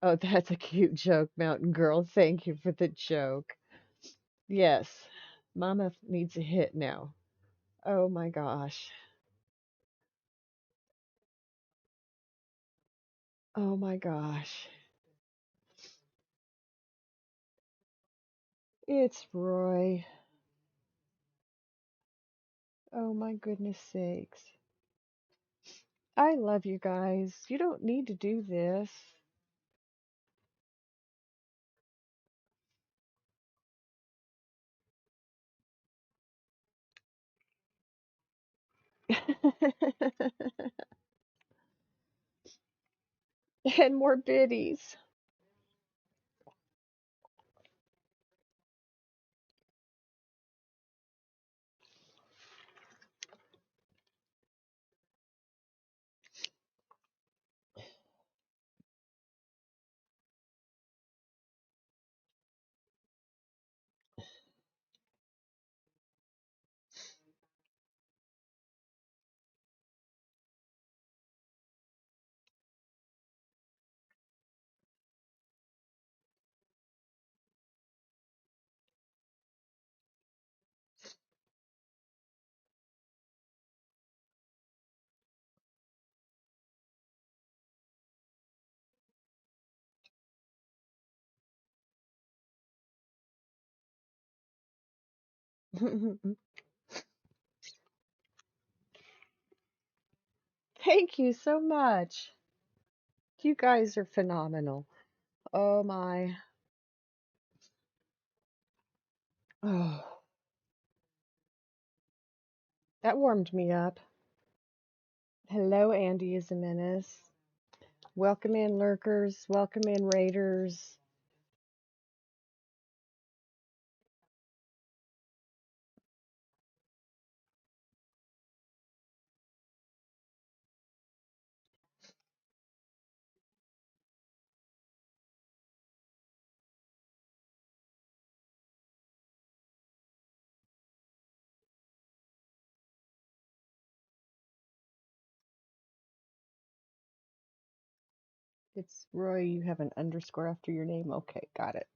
Oh, that's a cute joke, Mountain Girl. Thank you for the joke. Yes. Mama needs a hit now. Oh my gosh. Oh my gosh. It's Roy. Oh my goodness sakes. I love you guys. You don't need to do this. And more biddies. Thank you so much. You guys are phenomenal. Oh my. Oh, that warmed me up. Hello, Andy is a menace. Welcome in, lurkers. Welcome in, raiders. It's Roy. You have an underscore after your name. Okay, got it.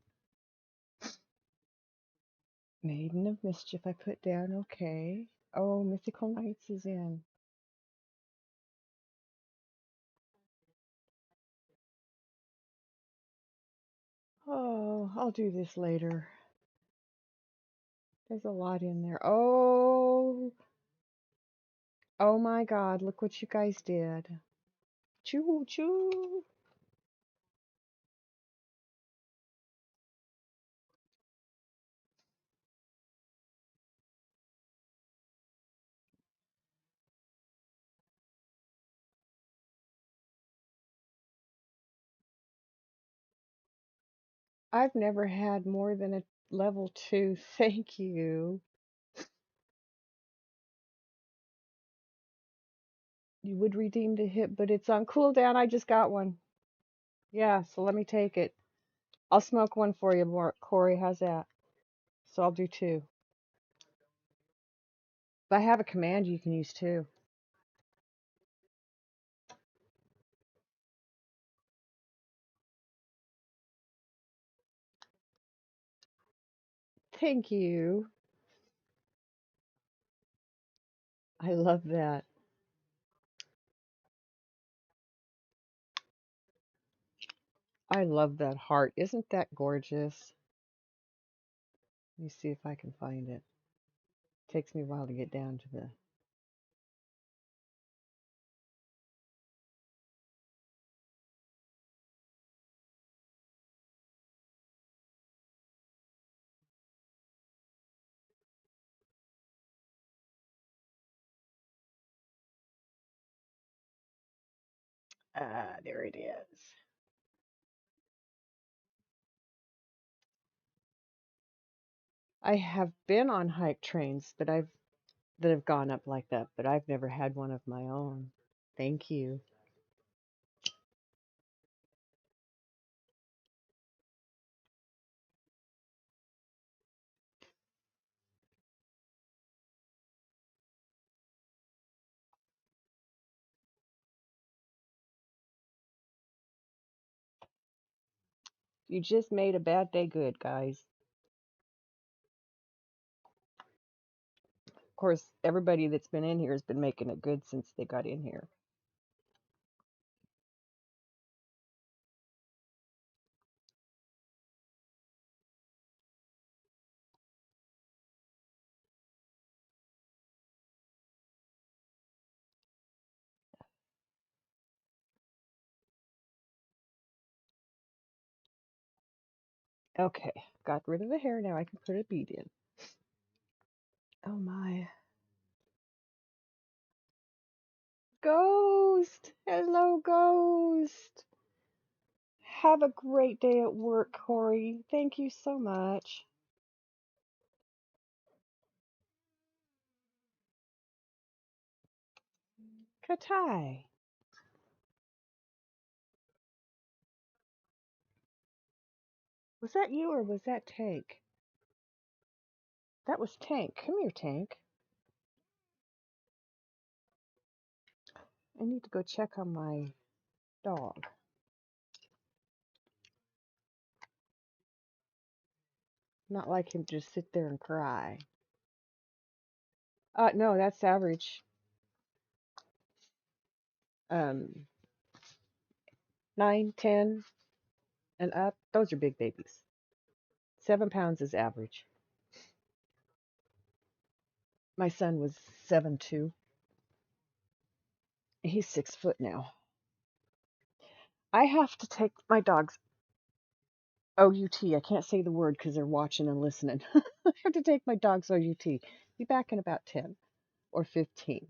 Maiden of Mischief, I put down. Okay. Oh, Mythical Knights is in. Oh, I'll do this later. There's a lot in there. Oh, oh my God, look what you guys did. Choo choo. I've never had more than a level 2. Thank you. You would redeem the hit, but it's on cooldown. I just got one. Yeah, so let me take it. I'll smoke one for you, Corey. How's that? So I'll do 2. If I have a command, you can use 2. Thank you. I love that. I love that heart. Isn't that gorgeous? Let me see if I can find it. Takes me a while to get down to the. Ah, there it is. I have been on hype trains that have gone up like that, but I've never had one of my own. Thank you. You just made a bad day good, guys. Of course, everybody that's been in here has been making it good since they got in here. Okay, got rid of the hair. Now I can put a bead in. Oh my. Ghost! Hello, Ghost! Have a great day at work, Corey. Thank you so much. Katai. Was that you or was that Tank? That was Tank. Come here, Tank. I need to go check on my dog. Not like him to just sit there and cry. No, that's average. 9, 10, and up. Those are big babies. 7 pounds is average. My son was 7'2". He's 6 foot now. I have to take my dogs OUT. I can't say the word because they're watching and listening. I have to take my dogs OUT. Be back in about 10 or 15.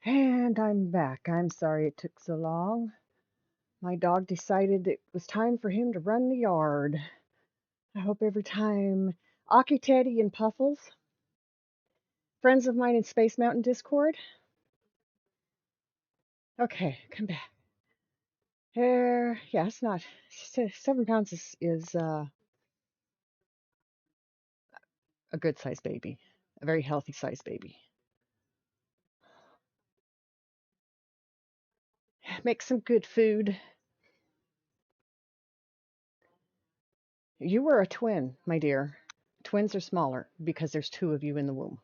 And I'm back. I'm sorry it took so long. My dog decided it was time for him to run the yard. I hope every time Aki Teddy and Puffles, friends of mine in Space Mountain Discord. Okay, come back. There, yeah, it's not 7 pounds is a good sized baby, a very healthy sized baby. Make some good food. You were a twin, my dear. Twins are smaller because there's two of you in the womb.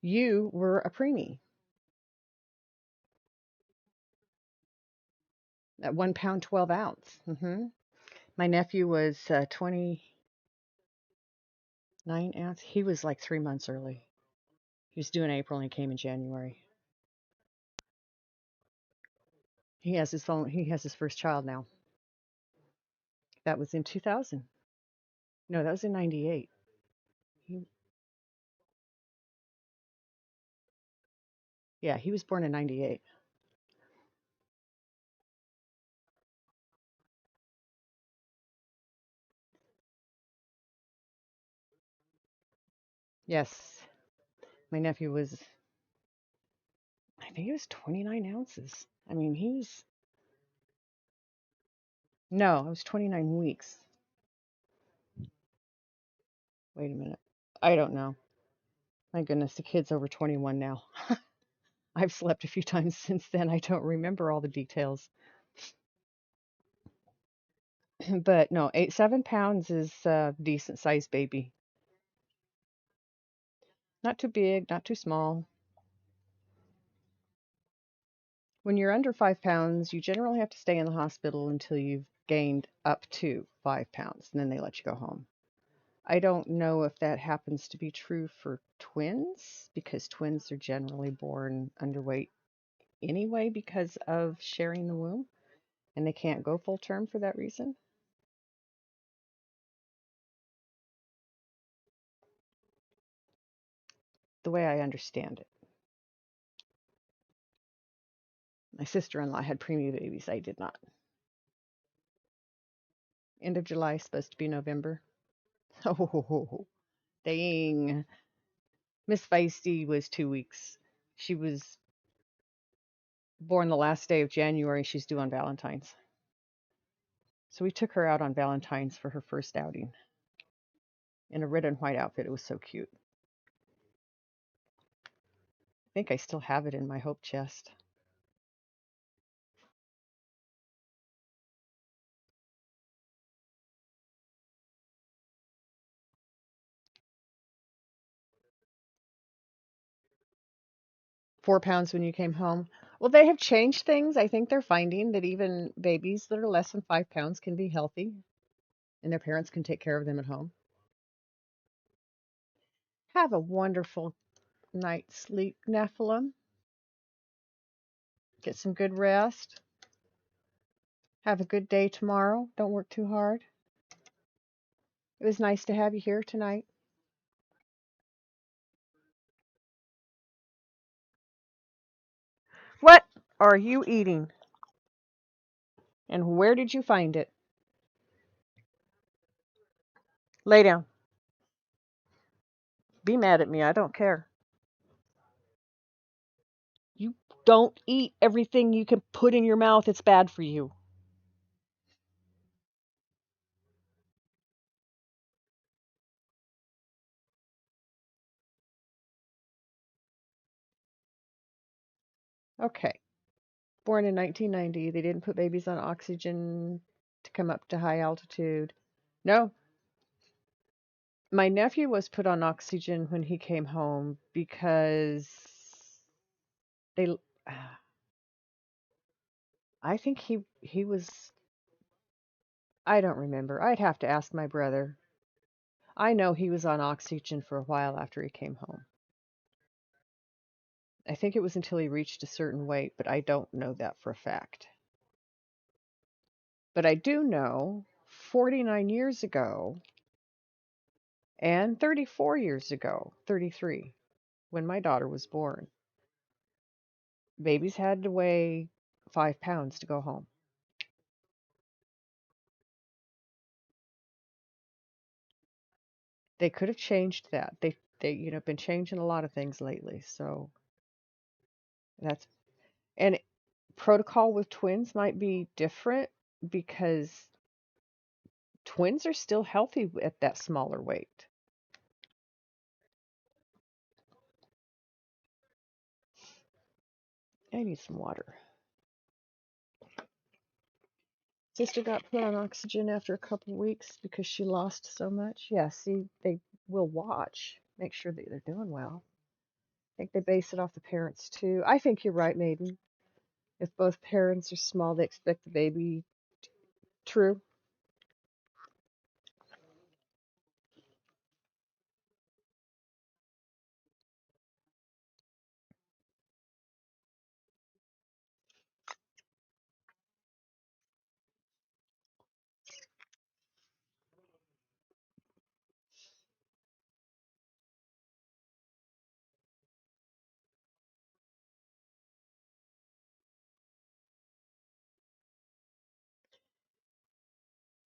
You were a preemie at 1 pound 12 ounce. My nephew was 29 ounce. He was like 3 months early. He was due in April and he came in January. He has his phone. He has his first child now. That was in 2000. No, that was in 98. He, yeah, he was born in 98. Yes, my nephew was, I think he was 29 ounces. I mean, he was, no, I was 29 weeks. Wait a minute. I don't know. My goodness, the kid's over 21 now. I've slept a few times since then. I don't remember all the details. But no, 7 pounds is a decent sized baby. Not too big, not too small. When you're under 5 pounds, you generally have to stay in the hospital until you've gained up to 5 pounds, and then they let you go home. I don't know if that happens to be true for twins, because twins are generally born underweight anyway because of sharing the womb, and they can't go full term for that reason. The way I understand it. My sister-in-law had preemie babies. I did not. End of July, supposed to be November. Oh, dang. Miss Feisty was 2 weeks. She was born the last day of January. She's due on Valentine's. So we took her out on Valentine's for her first outing in a red and white outfit. It was so cute. I think I still have it in my hope chest. £4 when you came home. Well, they have changed things. I think they're finding that even babies that are less than 5 pounds can be healthy and their parents can take care of them at home. Have a wonderful night's sleep, Nephilim. Get some good rest. Have a good day tomorrow. Don't work too hard. It was nice to have you here tonight. What are you eating? And where did you find it? Lay down. Be mad at me. I don't care. You don't eat everything you can put in your mouth. It's bad for you. Okay. Born in 1990. They didn't put babies on oxygen to come up to high altitude. No. My nephew was put on oxygen when he came home because they I think he was, I don't remember. I'd have to ask my brother. I know he was on oxygen for a while after he came home. I think it was until he reached a certain weight, but I don't know that for a fact. But I do know 49 years ago and 34 years ago, 33, when my daughter was born. Babies had to weigh 5 pounds to go home. They could have changed that. They been changing a lot of things lately. So that's and protocol with twins might be different because twins are still healthy at that smaller weight. I need some water. Sister got put on oxygen after a couple weeks because she lost so much. Yeah, see, they will watch, make sure that they're doing well. I think they base it off the parents too. I think you're right, Maiden. If both parents are small, they expect the baby. True.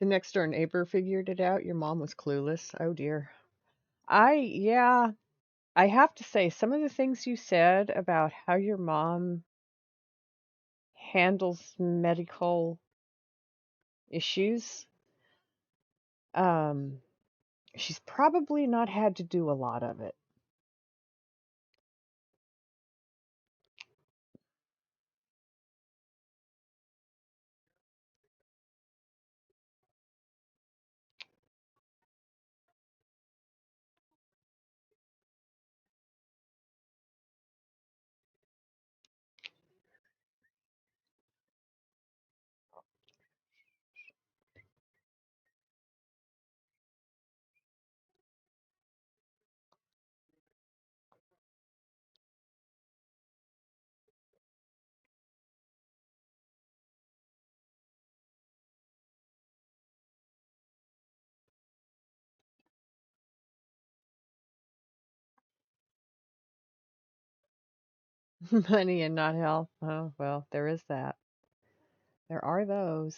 The next door neighbor figured it out. Your mom was clueless. Oh dear. Yeah, I have to say, some of the things you said about how your mom handles medical issues, um, she's probably not had to do a lot of it. Money and not health. Oh, well, there is that. There are those.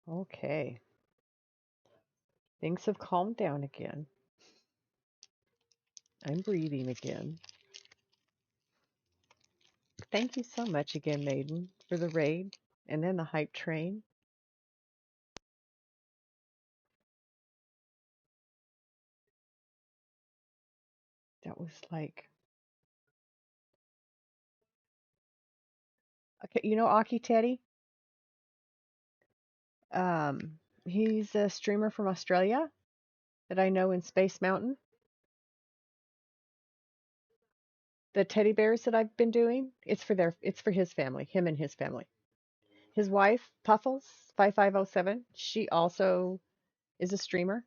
Okay. Things have calmed down again. I'm breathing again. Thank you so much again, Maiden, for the raid and then the hype train. That was like, okay, you know Aki Teddy? He's a streamer from Australia that I know in Space Mountain. The teddy bears that I've been doing, it's for his family, him and his family. His wife, Puffles 5507, she also is a streamer.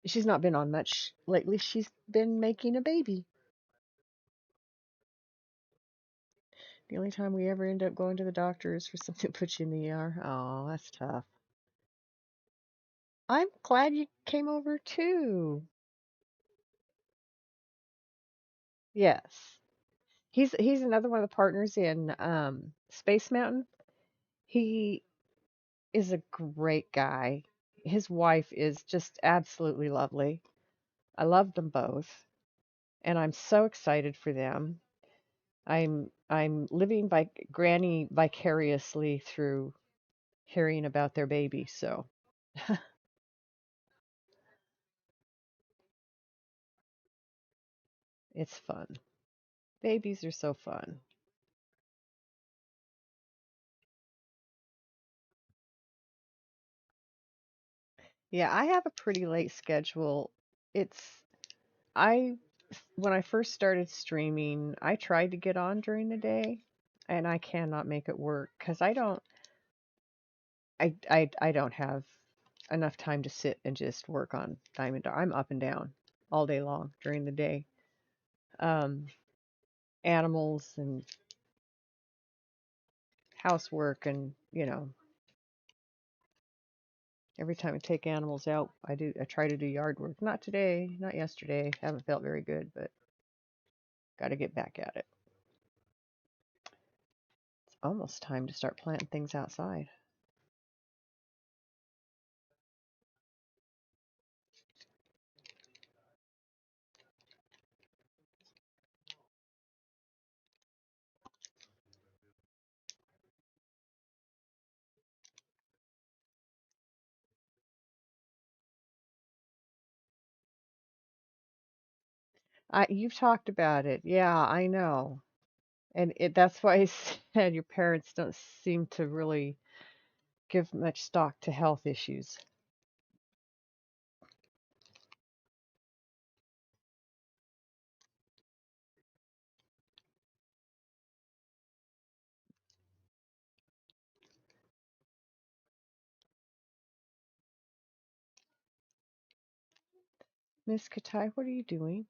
She's not been on much lately. She's been making a baby. The only time we ever end up going to the doctor is for something to put you in the ER. Oh, that's tough. I'm glad you came over too. Yes. He's another one of the partners in Space Mountain. He is a great guy. His wife is just absolutely lovely. I love them both, and I'm so excited for them. I'm living by Granny vicariously through hearing about their baby, so it's fun. Babies are so fun. Yeah, I have a pretty late schedule. It's I when I first started streaming, I tried to get on during the day, and I cannot make it work because I don't. I don't have enough time to sit and just work on Diamond Dog. I'm up and down all day long during the day. Um, Animals and housework and every time I take animals out, I try to do yard work. Not today, not yesterday. Haven't felt very good, but got to get back at it. It's almost time to start planting things outside. You've talked about it. Yeah, I know. And that's why I said your parents don't seem to really give much stock to health issues. Miss Katai, what are you doing?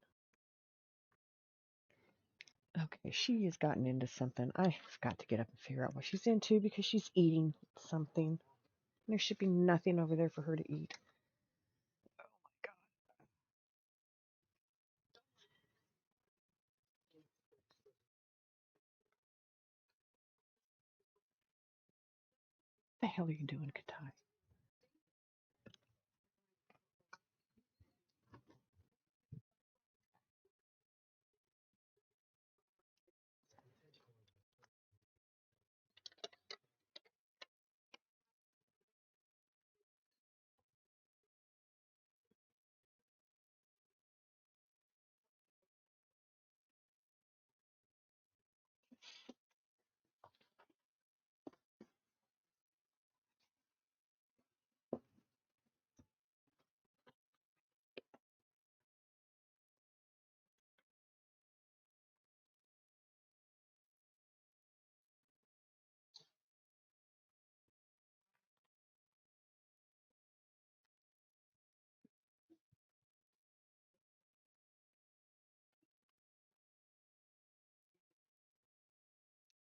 Okay, she has gotten into something. I've got to get up and figure out what she's into because she's eating something. There should be nothing over there for her to eat. What the hell are you doing, Katai?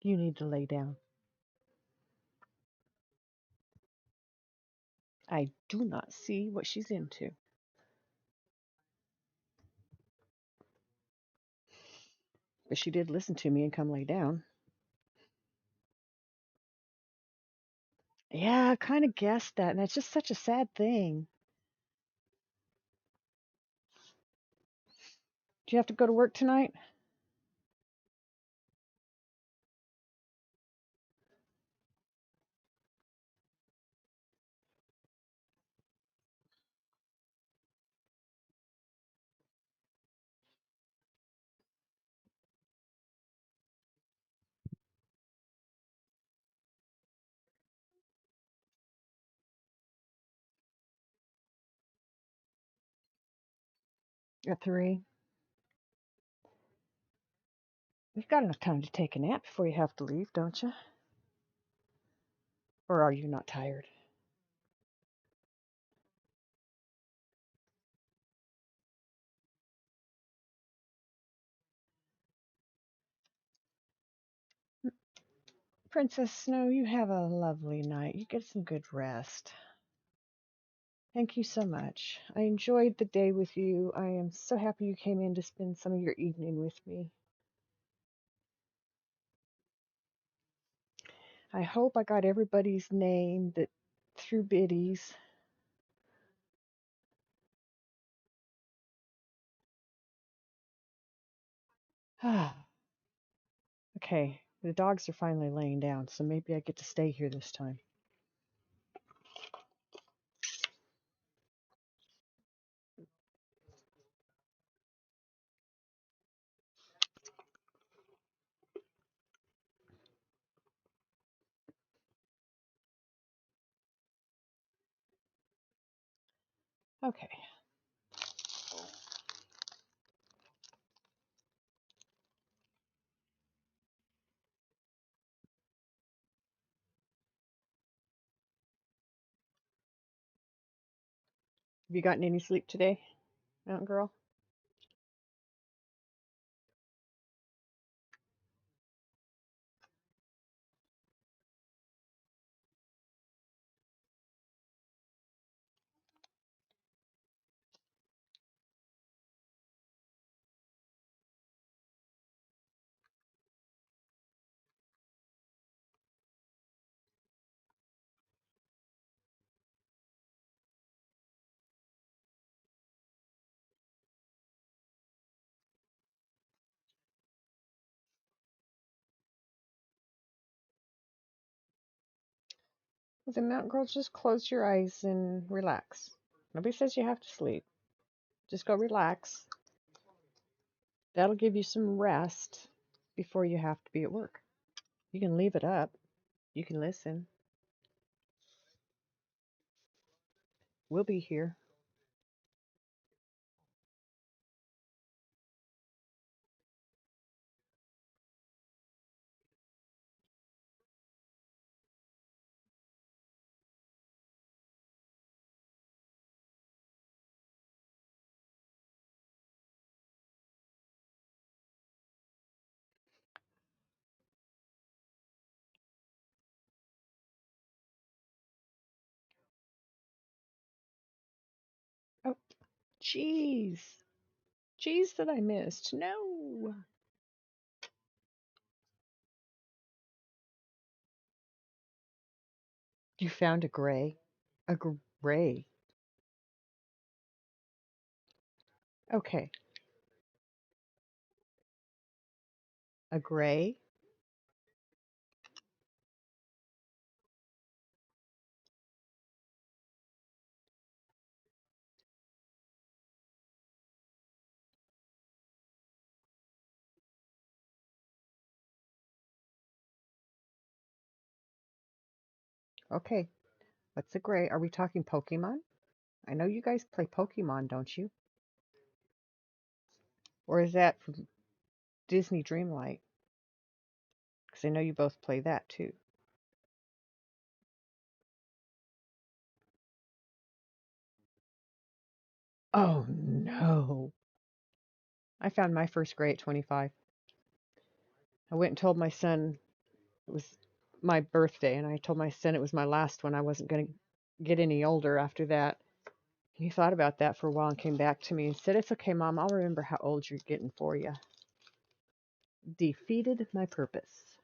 You need to lay down. I do not see what she's into. But she did listen to me and come lay down. Yeah, I kind of guessed that, and it's just such a sad thing. Do you have to go to work tonight? At 3? You've got enough time to take a nap before you have to leave, don't you? Or are you not tired? Princess Snow, you have a lovely night. You get some good rest. Thank you so much. I enjoyed the day with you. I am so happy you came in to spend some of your evening with me. I hope I got everybody's name that threw biddies. Okay, the dogs are finally laying down, so maybe I get to stay here this time. Okay. Have you gotten any sleep today, Mountain Girl? Well, then, Mountain Girl, just close your eyes and relax. Nobody says you have to sleep. Just go relax. That'll give you some rest before you have to be at work. You can leave it up. You can listen. We'll be here. Oh, jeez. Jeez that I missed. No. You found a gray. A gray. Okay. A gray. Okay. What's a gray? Are we talking Pokemon? I know you guys play Pokemon, don't you? Or is that from Disney Dreamlight? Because I know you both play that too. Oh no. I found my first gray at 25. I went and told my son it was my birthday, and I told my son it was my last one. I wasn't going to get any older after that. He thought about that for a while and came back to me and said, "It's okay, Mom. I'll remember how old you're getting for you." Defeated my purpose.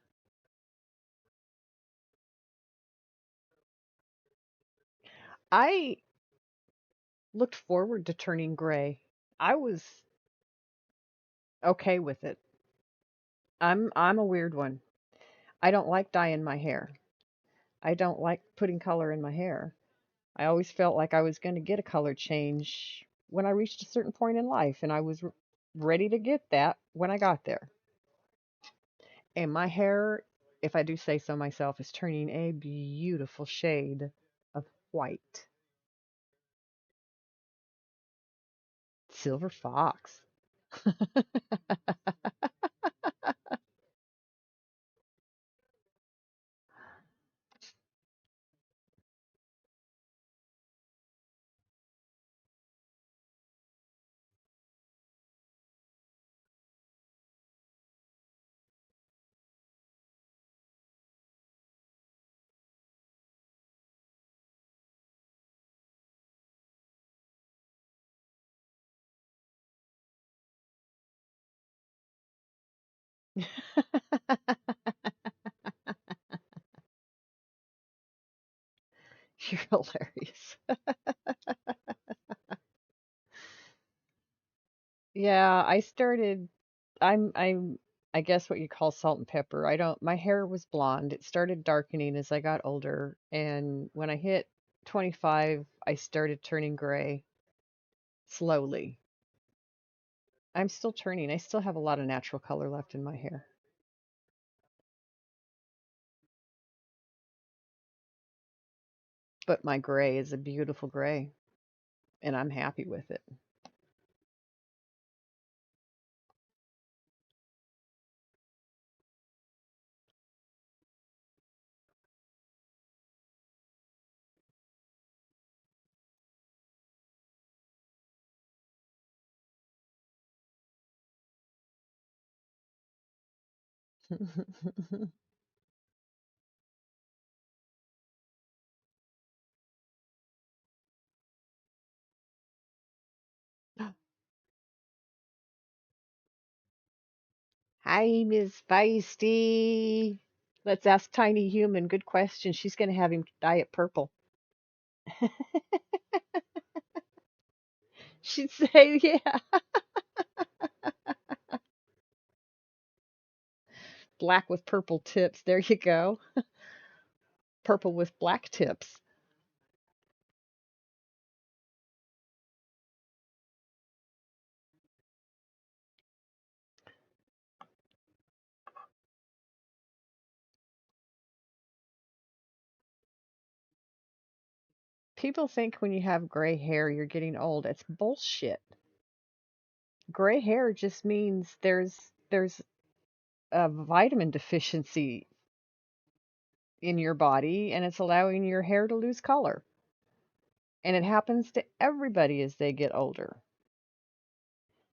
I looked forward to turning gray. I was okay with it. I'm a weird one. I don't like dyeing my hair. I don't like putting color in my hair. I always felt like I was going to get a color change when I reached a certain point in life, and I was ready to get that when I got there. And my hair, if I do say so myself, is turning a beautiful shade of white. Silver fox. You're hilarious. Yeah, I started I'm I guess what you call salt and pepper. I don't My hair was blonde. It started darkening as I got older, and when I hit 25, I started turning gray slowly. I'm still turning. I still have a lot of natural color left in my hair, but my gray is a beautiful gray, and I'm happy with it. Hi, Miss Feisty. Let's ask Tiny Human. Good question. She's going to have him dye it purple. She'd say, yeah, black with purple tips. There you go. Purple with black tips. People think when you have gray hair, you're getting old. It's bullshit. Gray hair just means there's a vitamin deficiency in your body and it's allowing your hair to lose color. And it happens to everybody as they get older.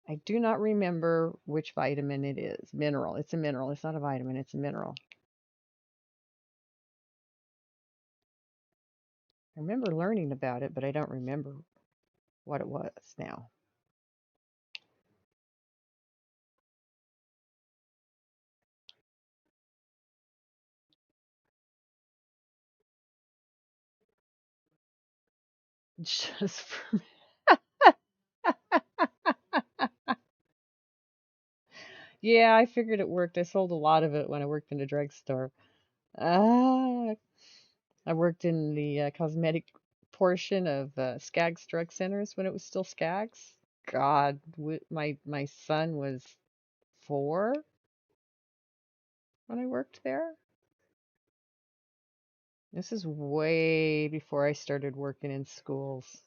I do not remember which vitamin it is. Mineral. It's a mineral. It's not a vitamin, it's a mineral. I remember learning about it, but I don't remember what it was now. Just for Yeah, I figured it worked. I sold a lot of it when I worked in a drugstore. Ah, I worked in the cosmetic portion of Skaggs Drug Centers when it was still Skaggs. God, my son was 4 when I worked there. This is way before I started working in schools.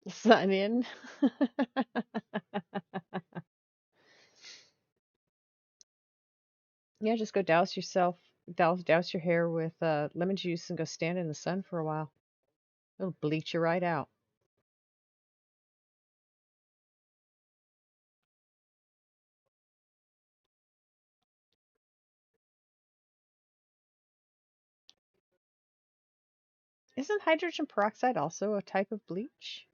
Sun in. Yeah, just go douse your hair with lemon juice and go stand in the sun for a while. It'll bleach you right out. Isn't hydrogen peroxide also a type of bleach?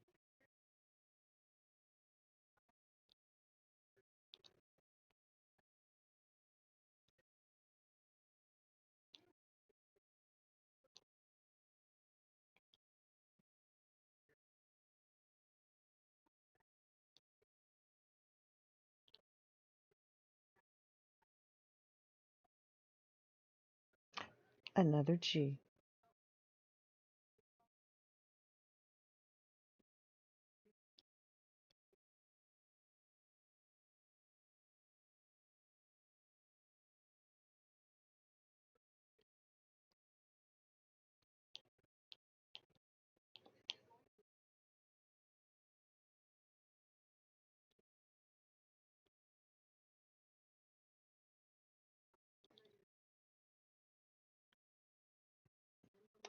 Another G.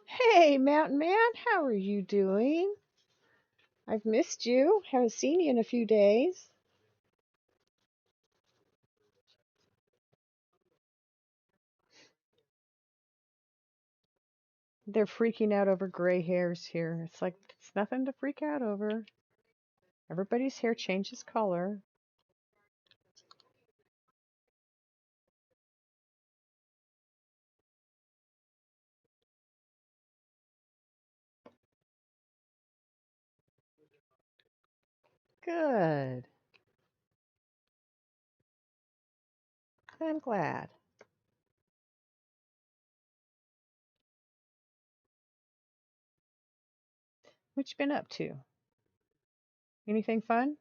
Hey, Mountain Man, how are you doing? I've missed you. Haven't seen you in a few days. They're freaking out over gray hairs here. It's like it's nothing to freak out over. Everybody's hair changes color. Good. I'm glad. What you been up to? Anything fun?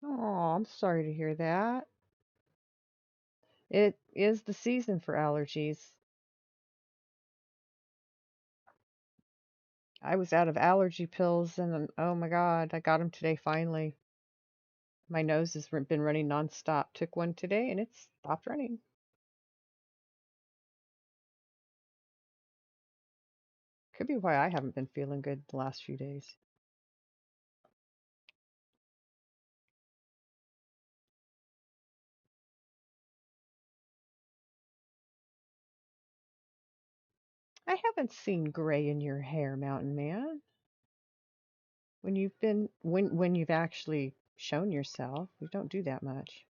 Oh, I'm sorry to hear that. It is the season for allergies. I was out of allergy pills and oh my God, I got them today finally. My nose has been running nonstop. Took one today and it's stopped running. Could be why I haven't been feeling good the last few days. I haven't seen gray in your hair, Mountain Man. When you've actually shown yourself, you don't do that much.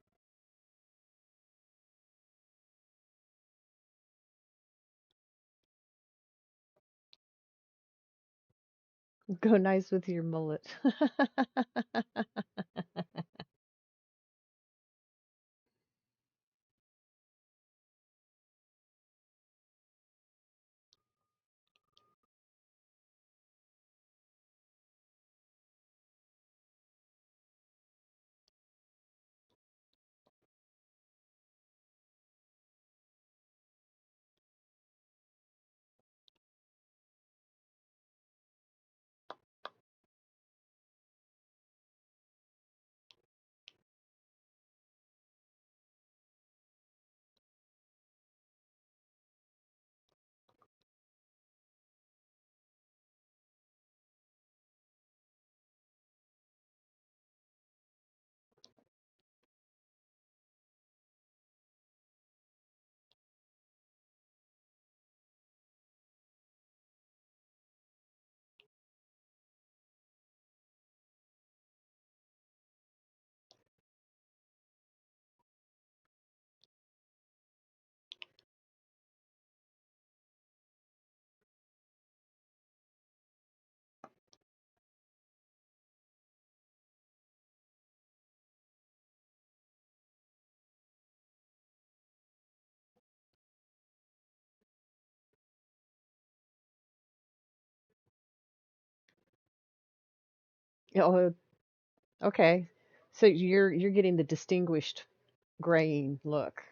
Go nice with your mullet. Oh, okay. So you're getting the distinguished graying look.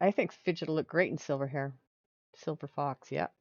I think Fidget will look great in silver hair. Silver fox, yep.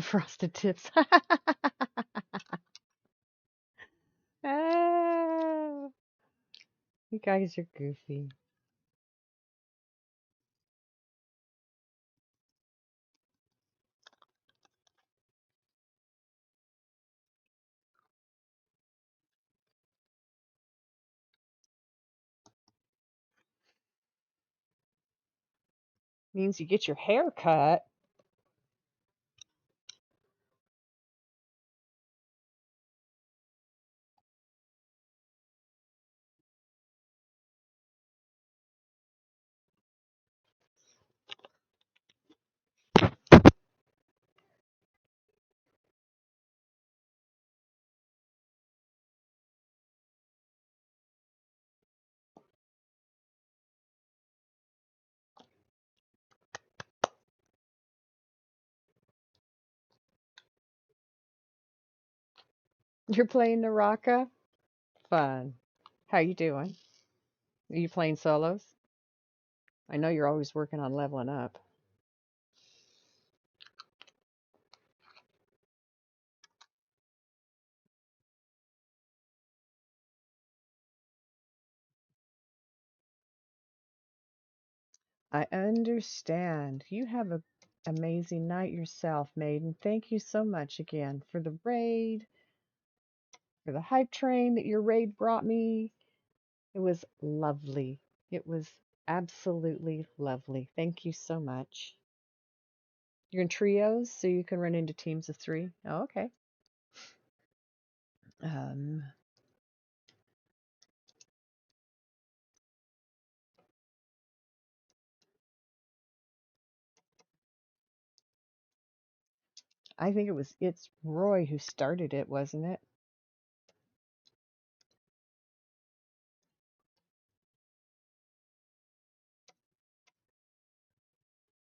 Frosted tips. Ah, you guys are goofy. Means you get your hair cut. You're playing Naraka? Fun. How you doing? Are you playing solos? I know you're always working on leveling up. I understand. You have a amazing night yourself, maiden. Thank you so much again for the raid, for the hype train that your raid brought me. It was lovely. It was absolutely lovely. Thank you so much. You're in trios, so you can run into teams of three. Oh, okay. Um, I think it's Roy who started it, wasn't it?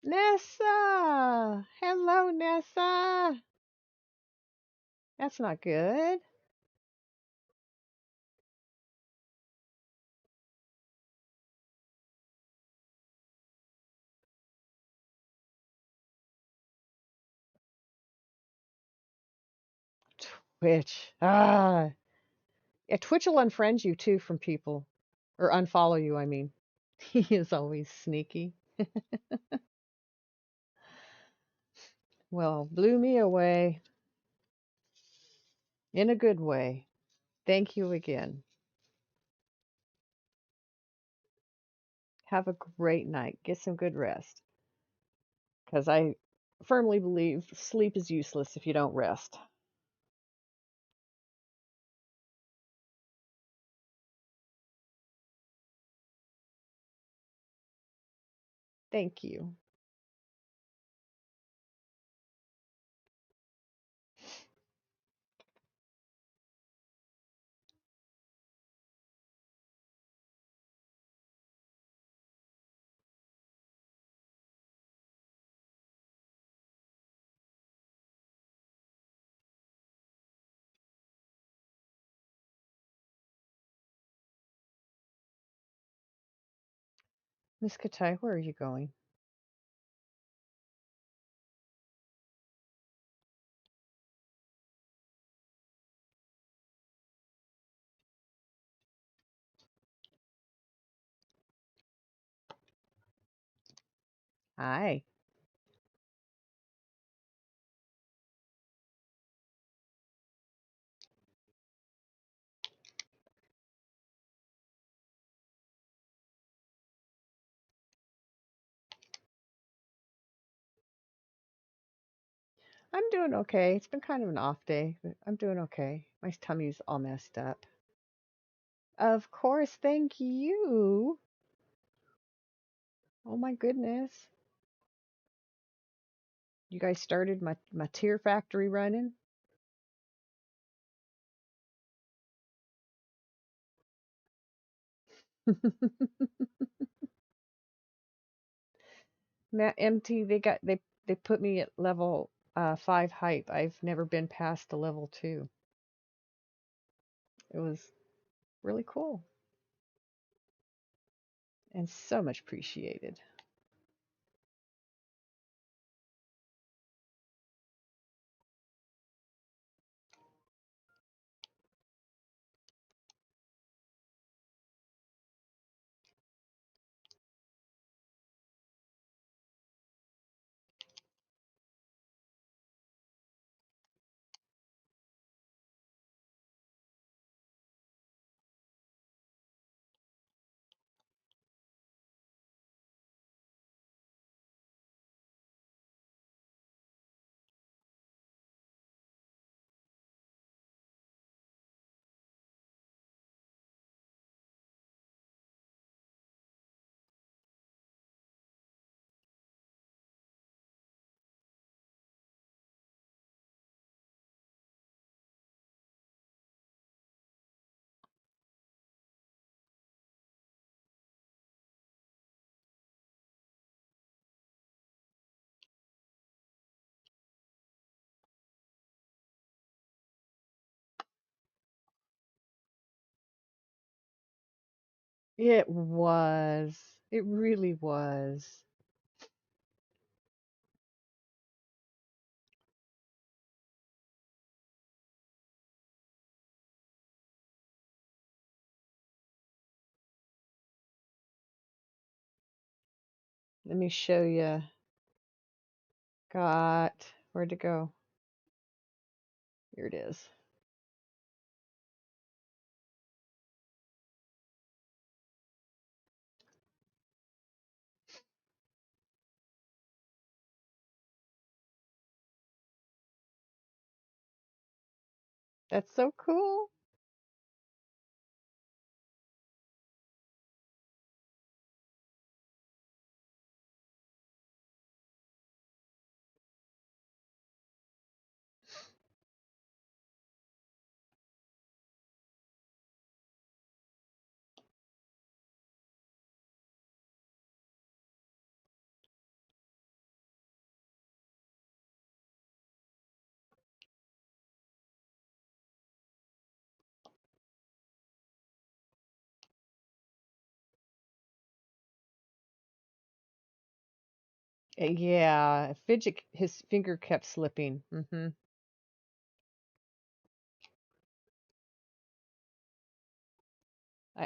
Nessa! Hello, Nessa! That's not good. Twitch. Ah, Yeah, Twitch will unfriend you too from people, or unfollow you, I mean. He is always sneaky. Well, blew me away in a good way. Thank you again. Have a great night. Get some good rest. Because I firmly believe sleep is useless if you don't rest. Thank you. Miss Katai, where are you going? Hi. I'm doing okay. It's been kind of an off day, but I'm doing okay. My tummy's all messed up. Of course, thank you. Oh my goodness. You guys started my tear factory running? Matt MT, they put me at level 5 hype. I've never been past the level 2. It was really cool and so much appreciated. It was. It really was. Let me show you. Got where'd it go? Here it is. That's so cool. Yeah, Fidget, his finger kept slipping.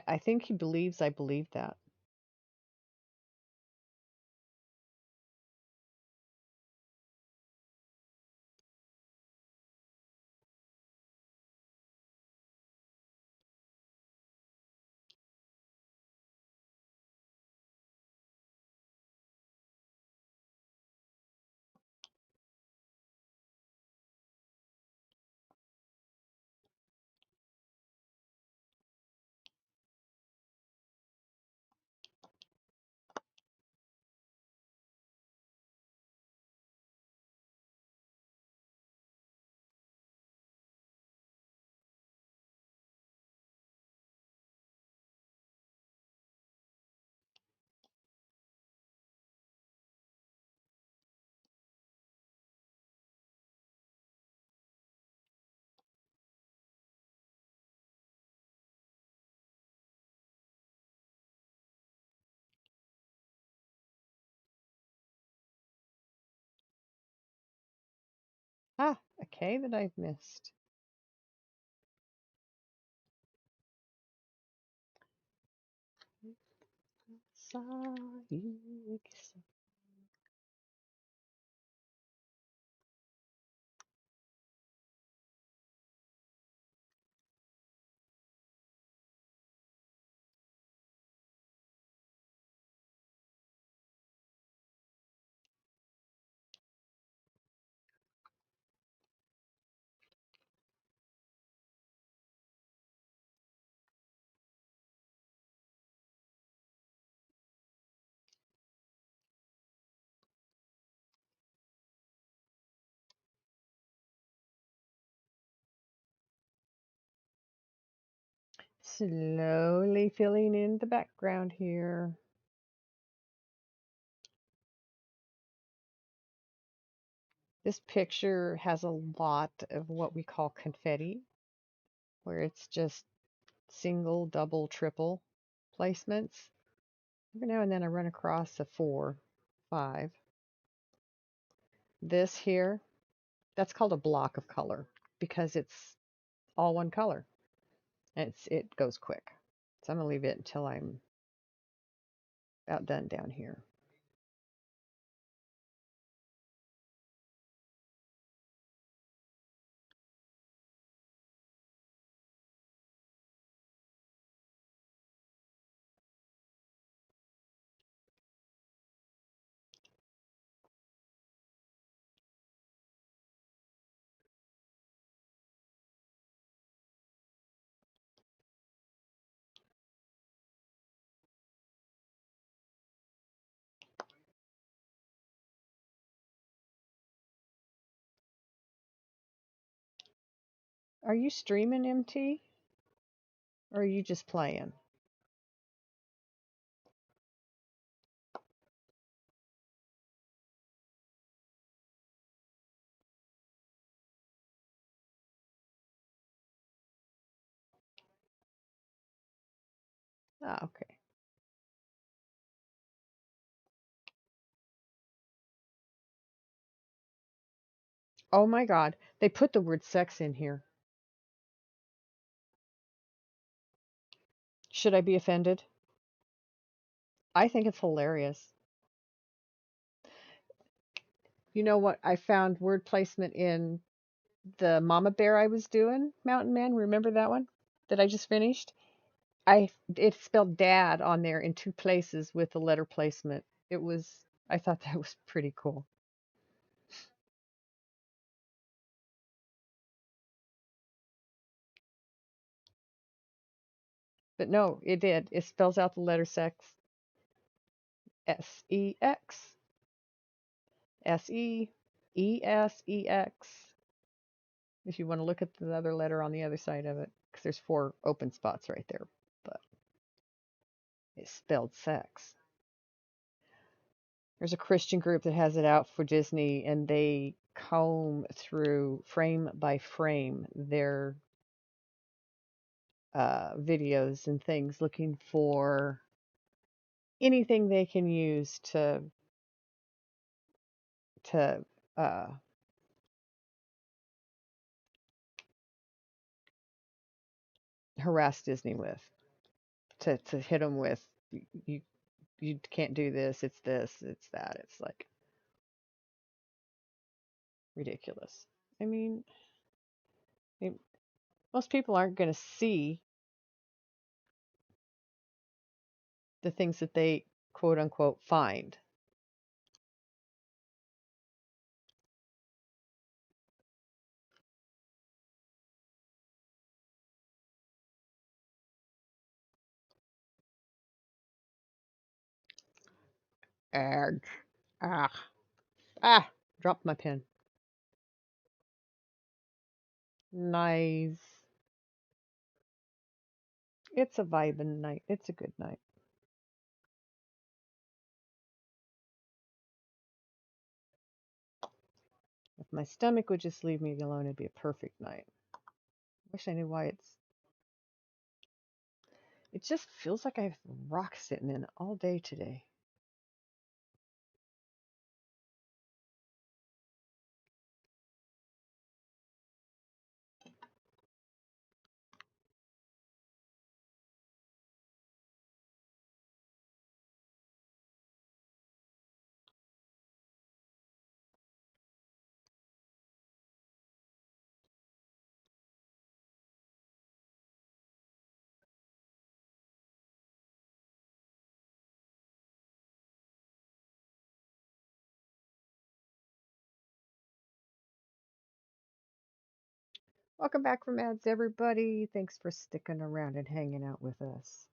I think he believes I believe that. Ah, a K that I've missed. Slowly filling in the background here. This picture has a lot of what we call confetti, where it's just single, double, triple placements. Every now and then I run across a 4, 5. This here, that's called a block of color because it's all one color. And it goes quick. So I'm going to leave it until I'm about done down here. Are you streaming, MT? Or are you just playing? Ah, okay. Oh my God. They put the word sex in here. Should I be offended? I think it's hilarious. You know what? I found word placement in the mama bear I was doing, Mountain Man. Remember that one that I just finished? It spelled dad on there in 2 places with the letter placement. I thought that was pretty cool. But no, it did. It spells out the letter sex. S-E-X. S-E-E-S-E-X. If you want to look at the other letter on the other side of it, because there's 4 open spots right there. But it spelled sex. There's a Christian group that has it out for Disney, and they comb through frame by frame their videos and things looking for anything they can use to uh, harass Disney with. to hit them with you you can't do this, it's that. It's like ridiculous. I mean, I- most people aren't going to see the things that they quote unquote find. And ah ah dropped my pen. Nice. It's a vibing night. It's a good night. If my stomach would just leave me alone, it'd be a perfect night. Wish I knew why it just feels like I have rocks sitting in it all day today. Welcome back from ads, everybody. Thanks for sticking around and hanging out with us.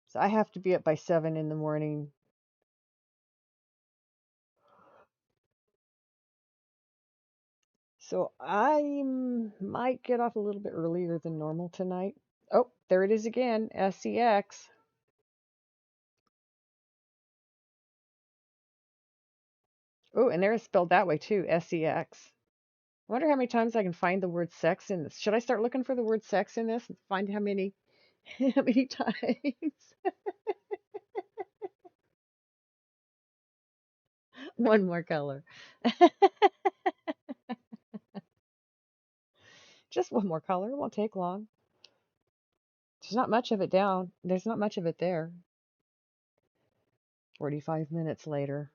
So I have to be up by 7 in the morning. So I might get off a little bit earlier than normal tonight. Oh, there it is again, SEX. Oh, and there it's spelled that way too, SEX. I wonder how many times I can find the word sex in this. Should I start looking for the word sex in this and find how many how many times? One more color. Just one more color. It won't take long. There's not much of it down. There's not much of it there. 45 minutes later.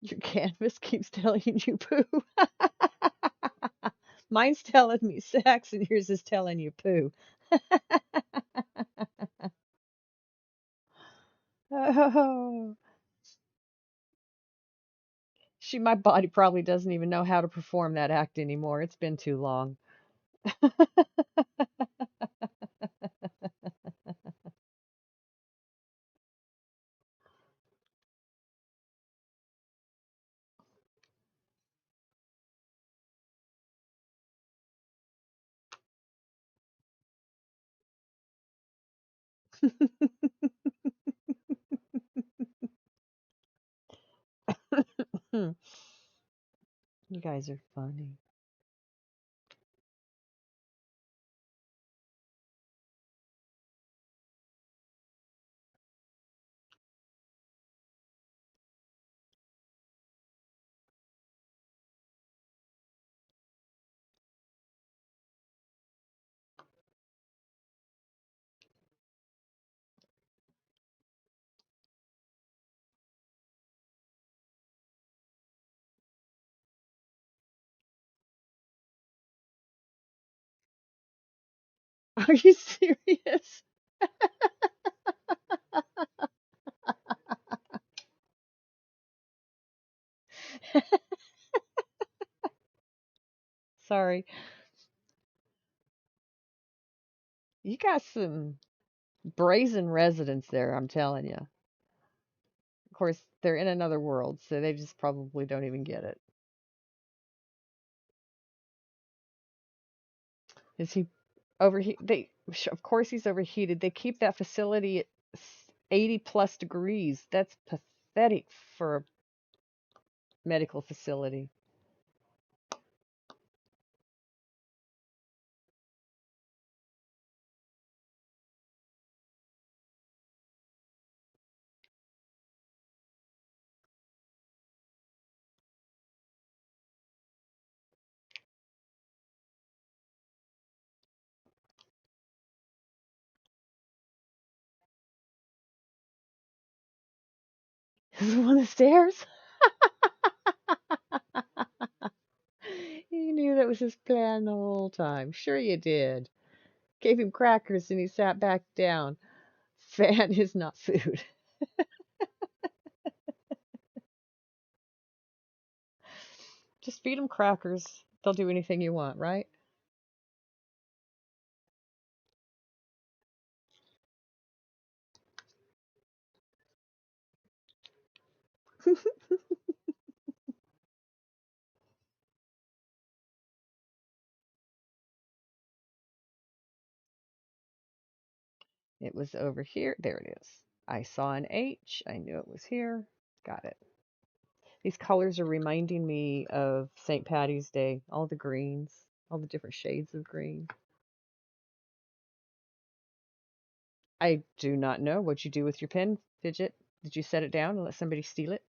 Your canvas keeps telling you poo. Mine's telling me sex and yours is telling you poo. Oh, my body probably doesn't even know how to perform that act anymore. It's been too long. You guys are funny. Are you serious? Sorry. You got some brazen residents there, I'm telling you. Of course, they're in another world, so they just probably don't even get it. Is he? Overheat. Of course, he's overheated. They keep that facility at 80 plus degrees. That's pathetic for a medical facility. On the stairs. You knew that was his plan the whole time. Sure you did. Gave him crackers and he sat back down. Fan is not food. Just feed them crackers. They'll do anything you want, right? It was over here. There it is. I saw an H. I knew it was here. Got it. These colors are reminding me of St. Patty's Day. All the greens, all the different shades of green. I do not know what you do with your pen, Fidget. Did you set it down and let somebody steal it?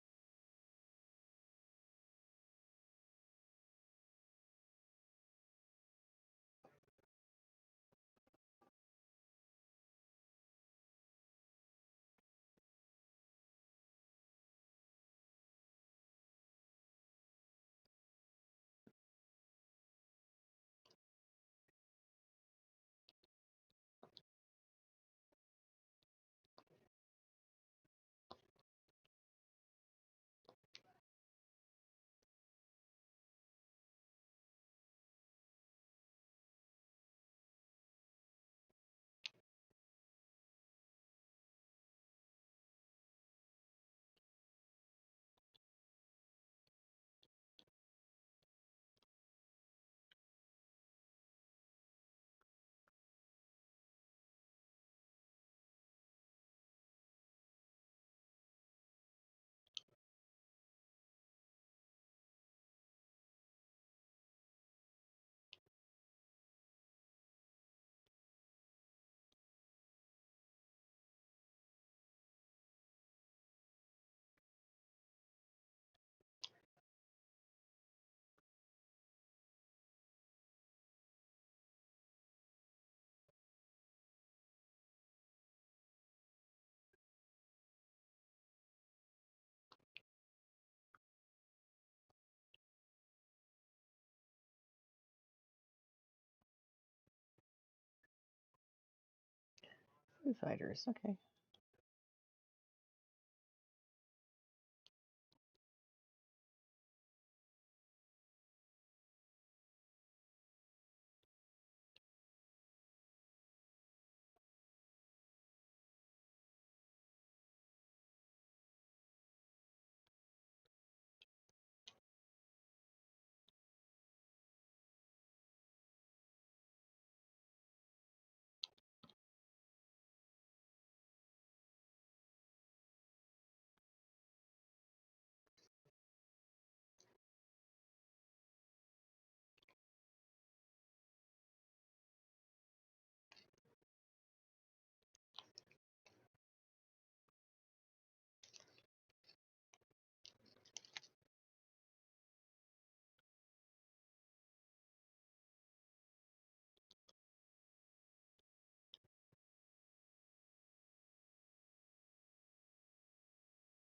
Foo Fighters. Okay.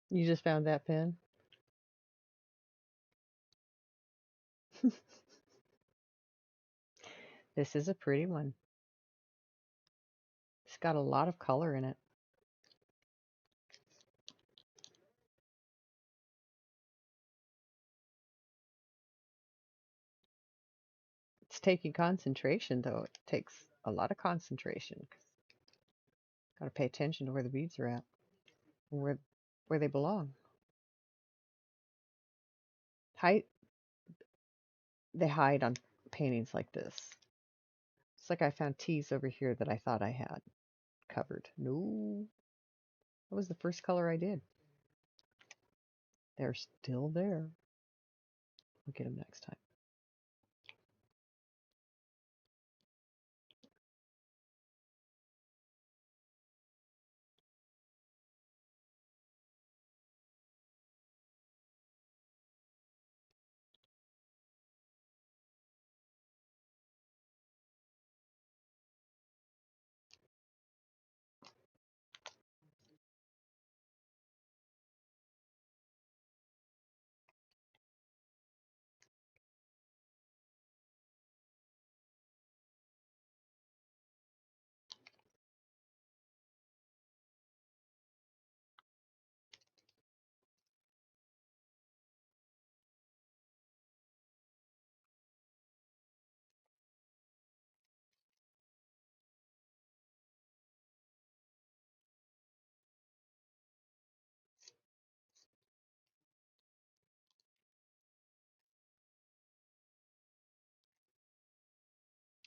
You just found that pen? This is a pretty one. It's got a lot of color in it. It's taking concentration, though. It takes a lot of concentration. Got to pay attention to where the beads are at, and where they belong. Hide, they hide on paintings like this. It's like I found teas over here that I thought I had covered. No, that was the first color I did. They're still there. We'll get them next time.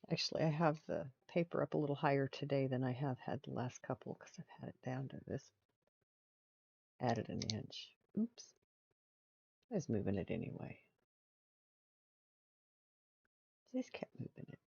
Actually, I have the paper up a little higher today than I have had the last couple because I've had it down to this. Added an inch. Oops. I was moving it anyway. Just kept moving it.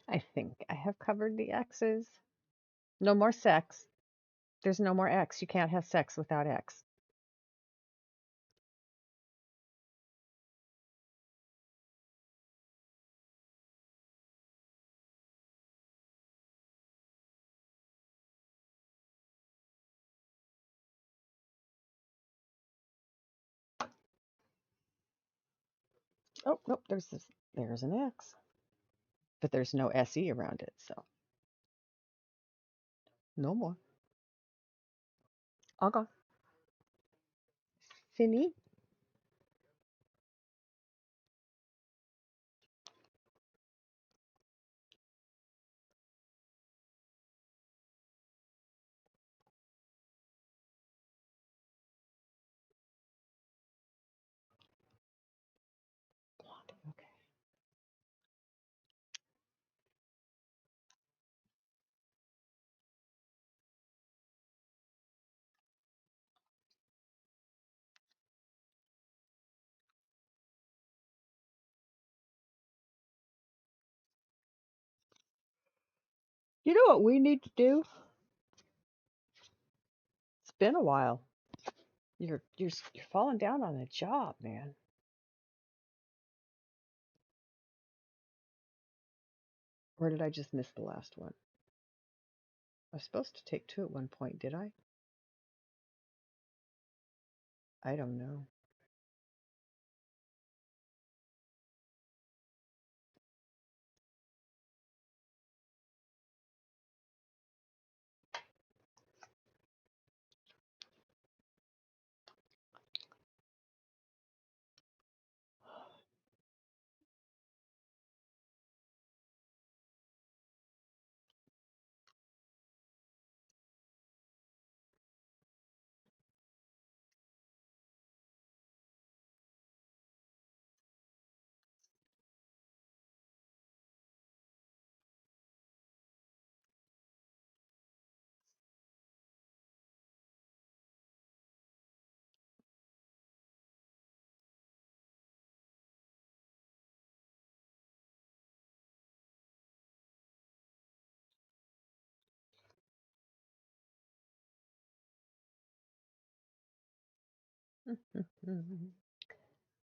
I think I have covered the X's. No more sex. There's no more X. You can't have sex without X. Oh, nope, there's an X. But there's no SE around it, so no more. Okay. Fini. Okay. You know what we need to do? been a while. You're falling down on the job, man. Or did I just miss the last one? I was supposed to take two at one point, did I? I don't know.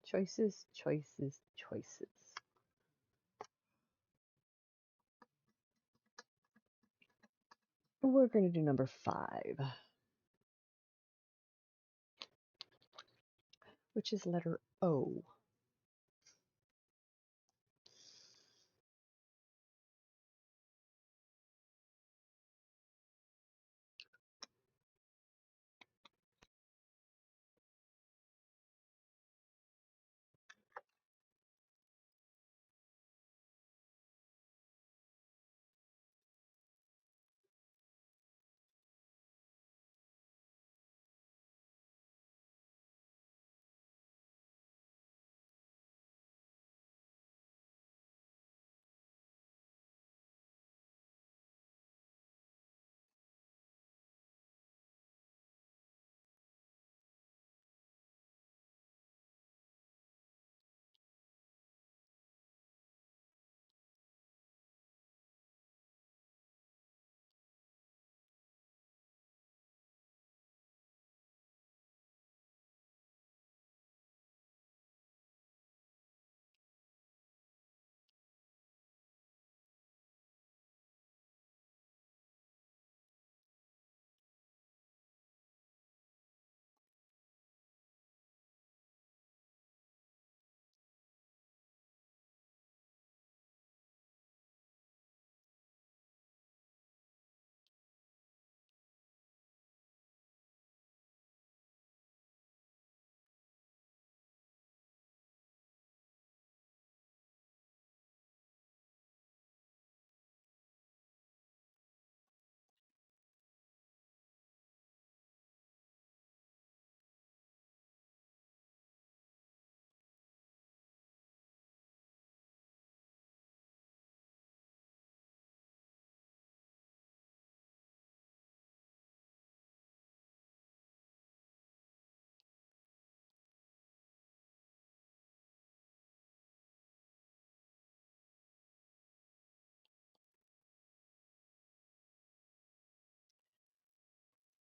Choices, choices, choices. We're going to do number 5, which is letter O.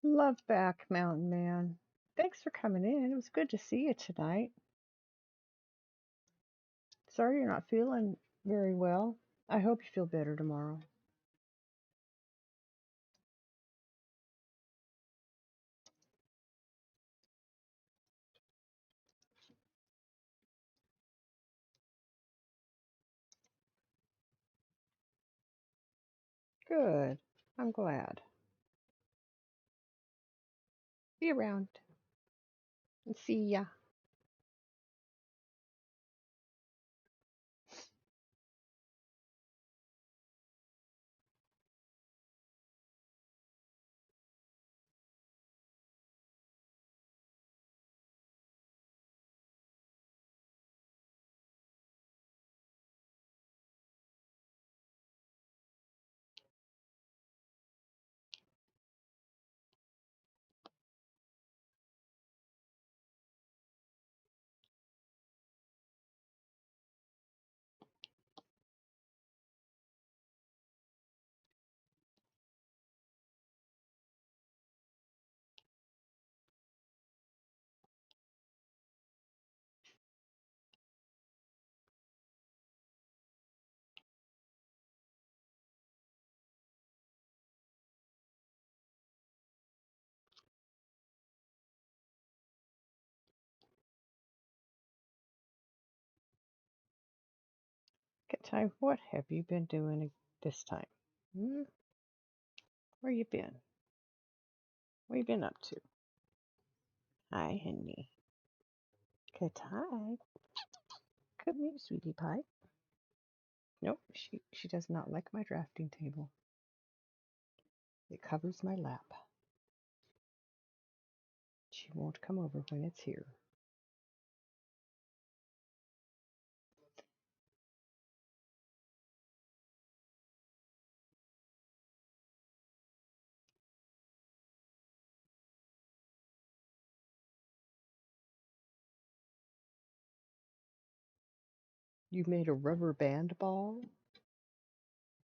Love back, Mountain Man. Thanks for coming in. It was good to see you tonight. Sorry you're not feeling very well. I hope you feel better tomorrow. Good. I'm glad. Be around and see ya. Good time. What have you been doing this time? Hmm? Where you been? What you been up to? Hi, honey. Good time. Come here, sweetie pie. Nope, she does not like my drafting table. It covers my lap. She won't come over when it's here. You made a rubber band ball?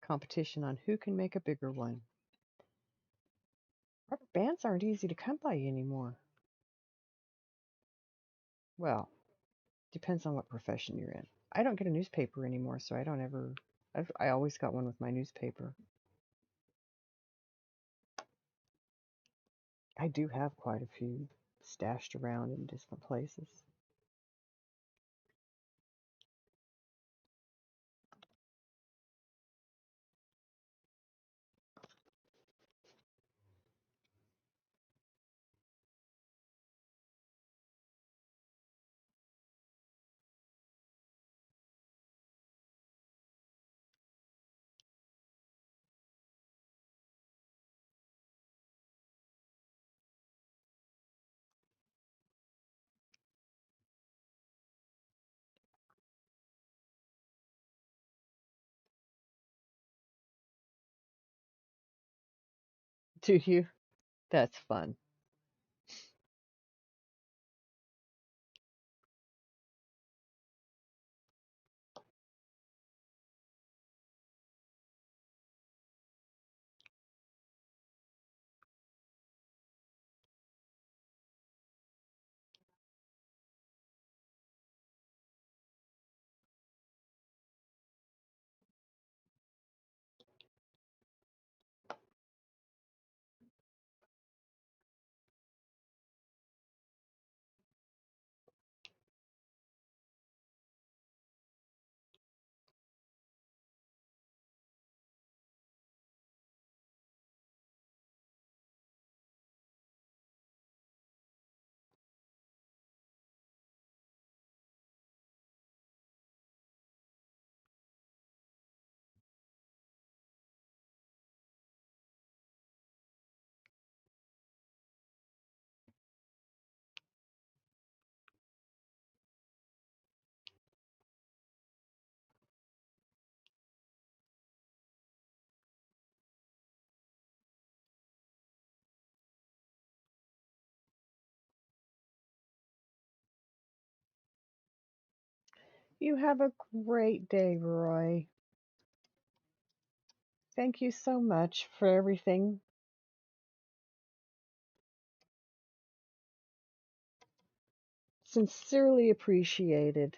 Competition on who can make a bigger one. Rubber bands aren't easy to come by anymore. Well, depends on what profession you're in. I don't get a newspaper anymore, so I don't ever. I always got one with my newspaper. I do have quite a few stashed around in different places. Do you? That's fun. You have a great day, Roy. Thank you so much for everything. Sincerely appreciated.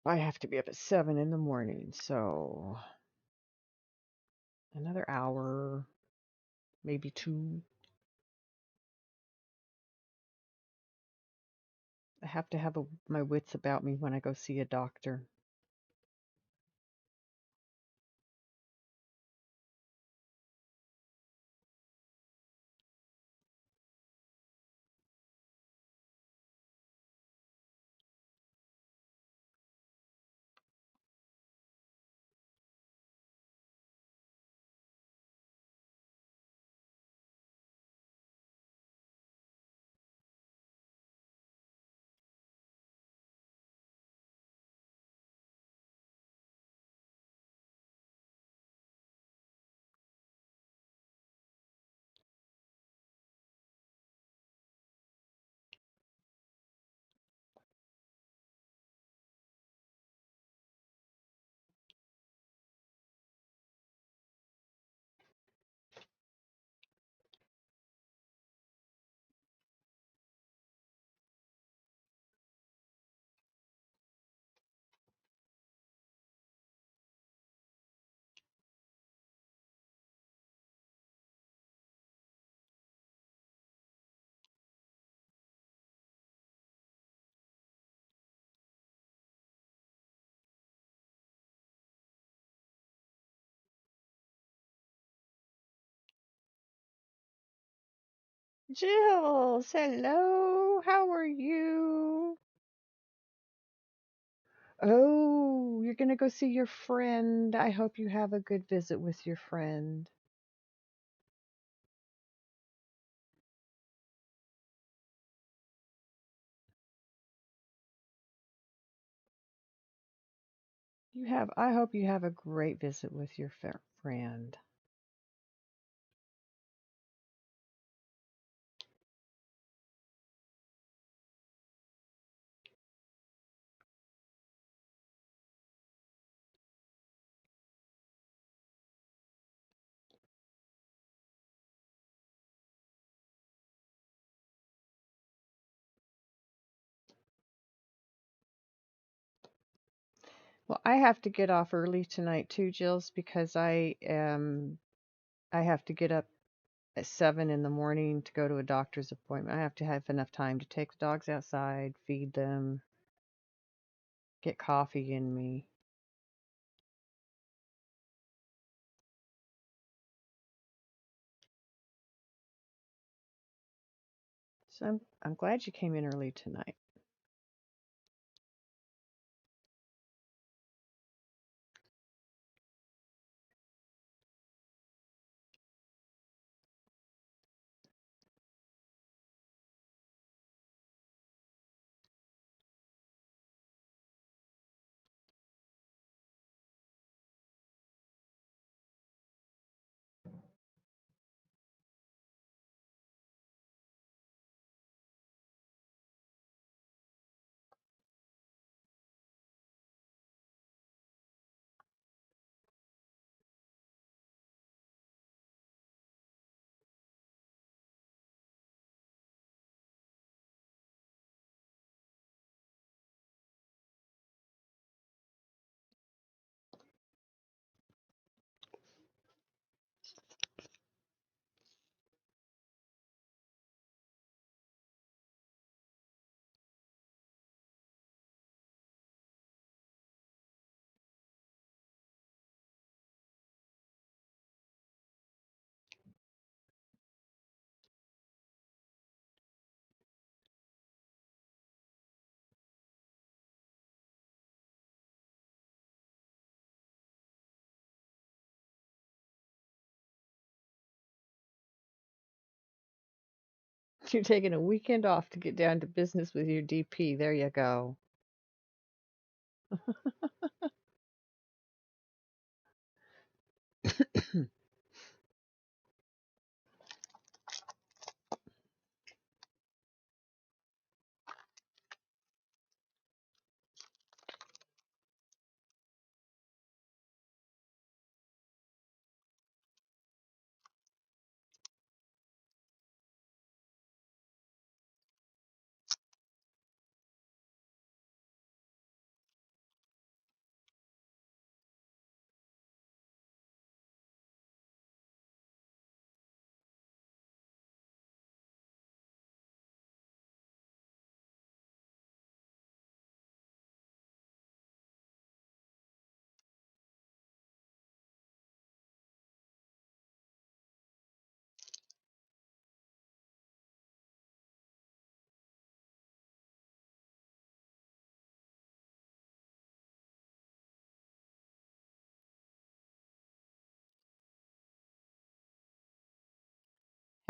I have to be up at 7 in the morning, so another hour, maybe two. I have to have my wits about me when I go see a doctor. Jills, hello. How are you? Oh, you're gonna go see your friend. I hope you have a good visit with your friend. I hope you have a great visit with your friend. Well, I have to get off early tonight too, Jills, because I have to get up at 7 in the morning to go to a doctor's appointment. I have to have enough time to take the dogs outside, feed them, get coffee in me. So I'm glad you came in early tonight. You're taking a weekend off to get down to business with your DP. There you go.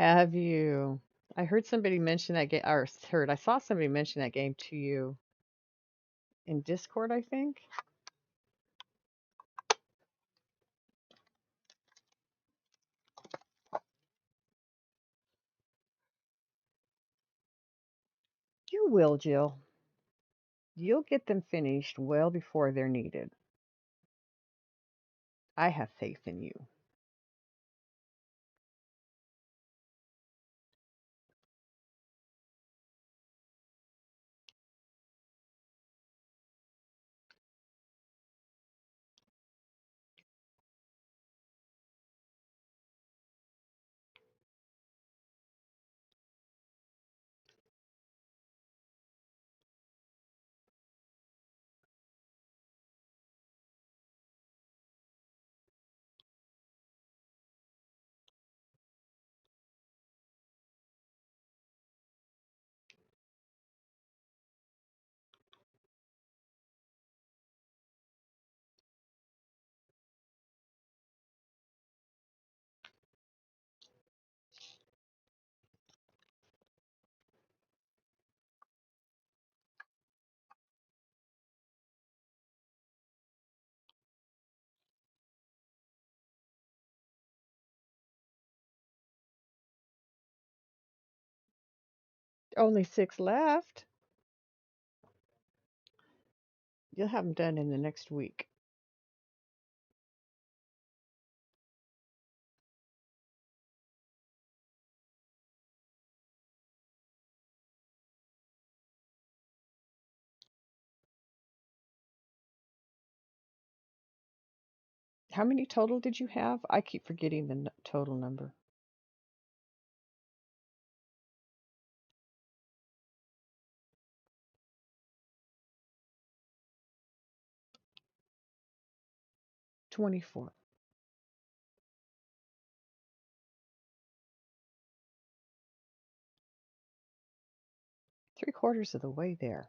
Have you? I heard somebody mention that game, or I saw somebody mention that game to you in Discord, I think. You will, Jill. You'll get them finished well before they're needed. I have faith in you. Only 6 left. You'll have them done in the next week. How many total did you have? I keep forgetting the total number. $24. 3/4 of the way there.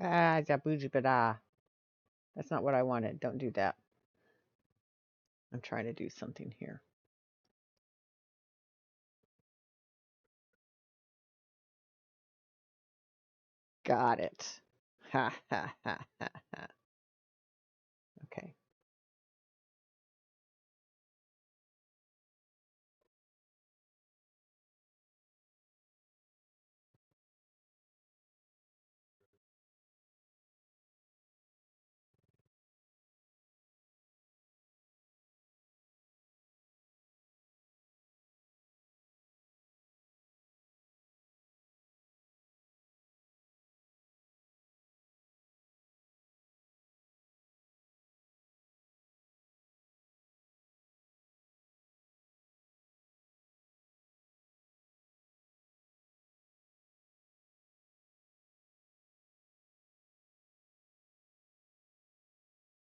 Ah, jabujibada. That's not what I wanted. Don't do that. I'm trying to do something here. Got it. Ha ha ha ha ha. Okay.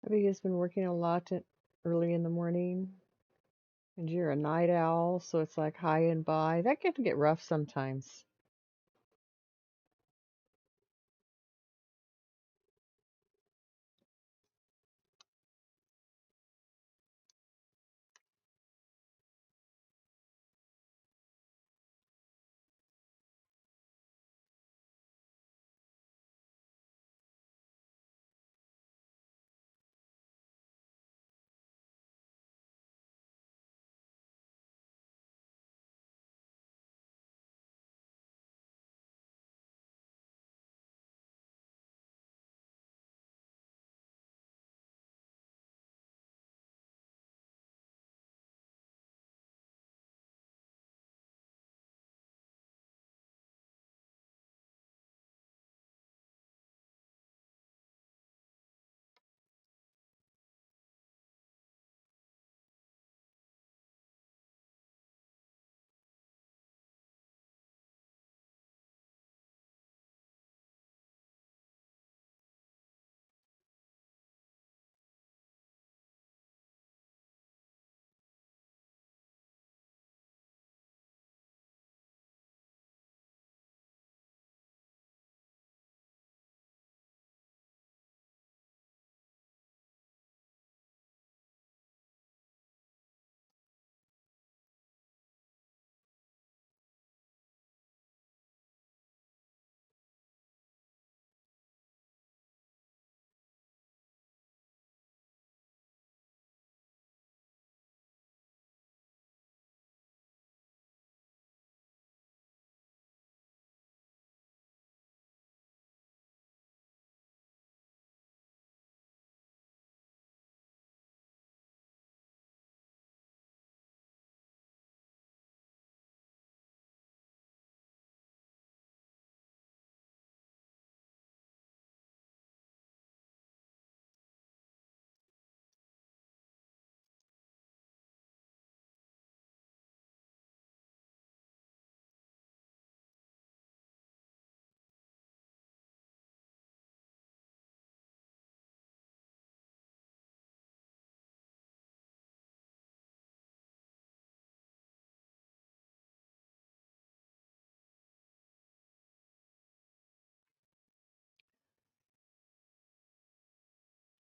Have you guys been working a lot early in the morning? And you're a night owl, so it's like high and by. That can get rough sometimes.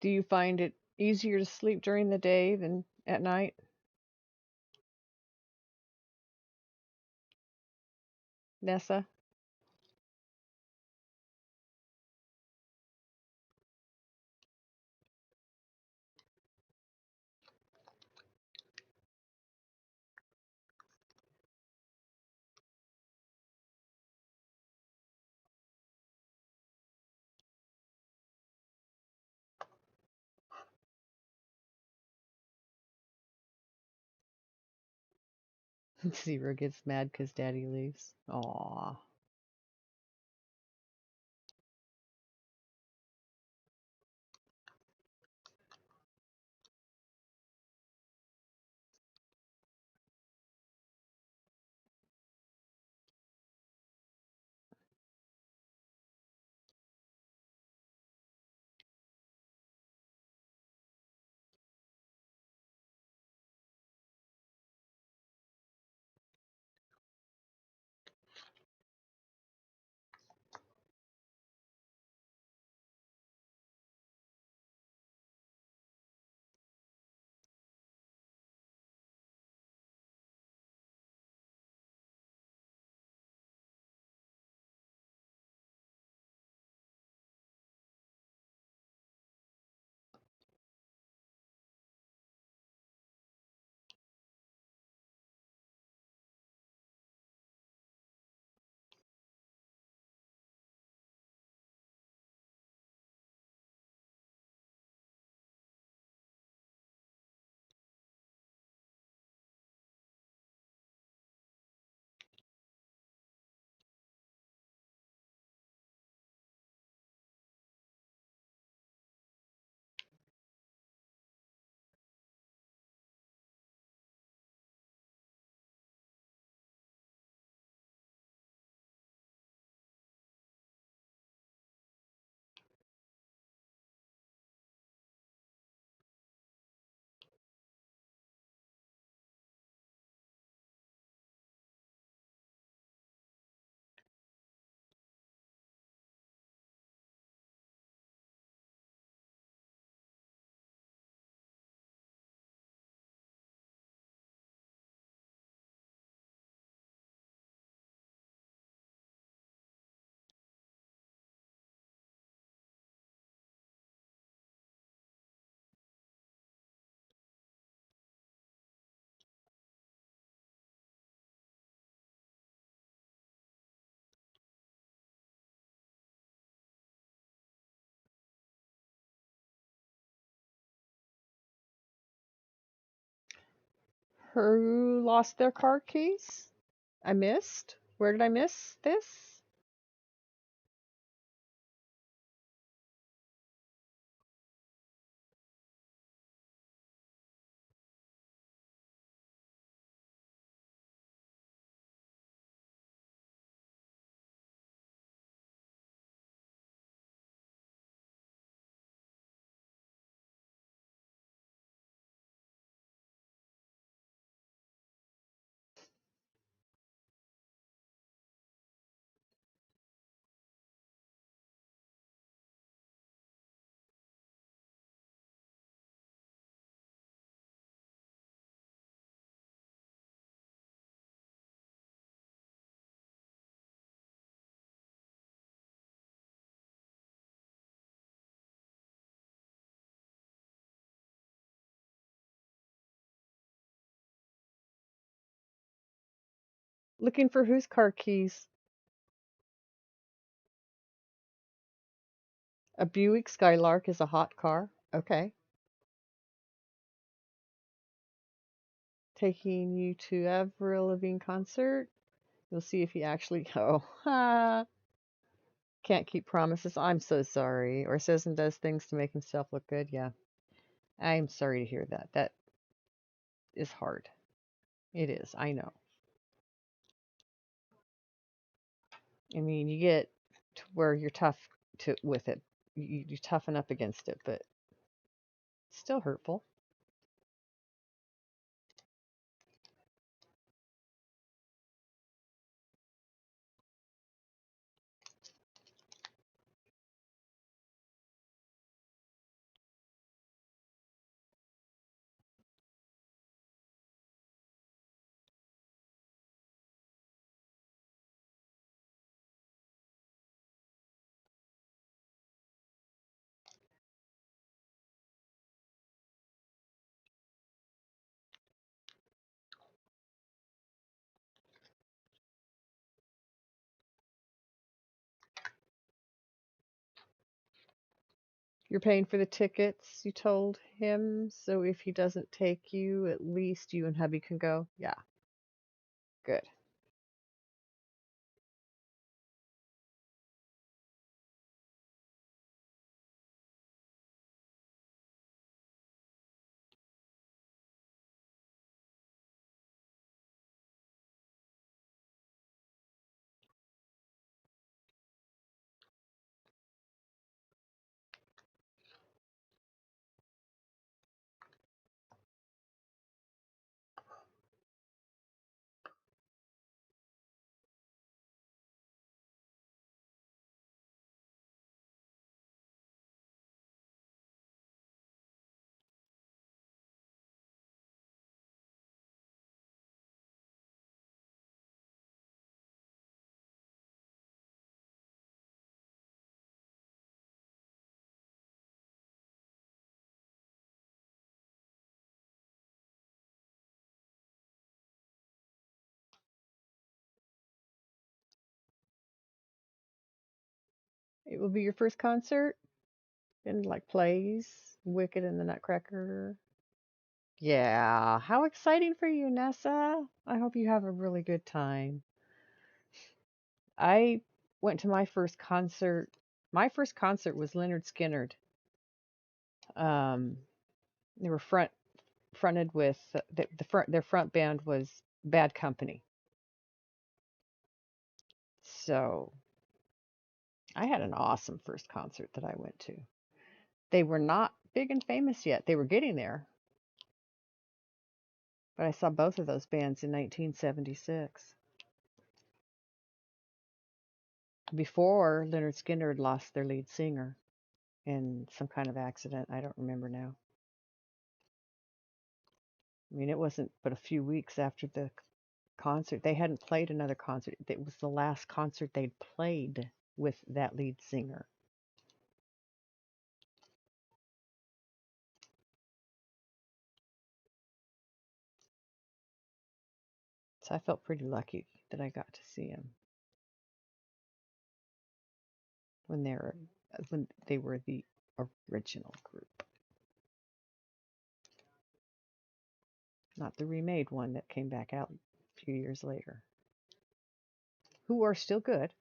Do you find it easier to sleep during the day than at night, Nessa? Zero gets mad because Daddy leaves. Aw. Who lost their car keys? I missed. Where did I miss this? Looking for whose car keys? A Buick Skylark is a hot car. Okay. Taking you to Avril Lavigne concert. You'll see if he actually. Oh, ha. Can't keep promises. I'm so sorry. Or says and does things to make himself look good. Yeah. I'm sorry to hear that. That is hard. It is. I know. I mean, you get to where you're tough to with it. You toughen up against it, but it's still hurtful. You're paying for the tickets, you told him. So if he doesn't take you, at least you and hubby can go. Yeah, good. It will be your first concert in like plays, Wicked and the Nutcracker. Yeah, how exciting for you, Nessa. I hope you have a really good time. I went to my first concert. My first concert was Leonard Skinnerd. Um, they were fronted with the front. Their front band was Bad Company. So I had an awesome first concert that I went to. They were not big and famous yet. They were getting there, but I saw both of those bands in 1976 before Leonard Skinner lost their lead singer in some kind of accident. I don't remember now. I mean, it wasn't but a few weeks after the concert. They hadn't played another concert. It was the last concert they'd played with that lead singer. So I felt pretty lucky that I got to see him when they were the original group, not the remade one that came back out a few years later, who are still good.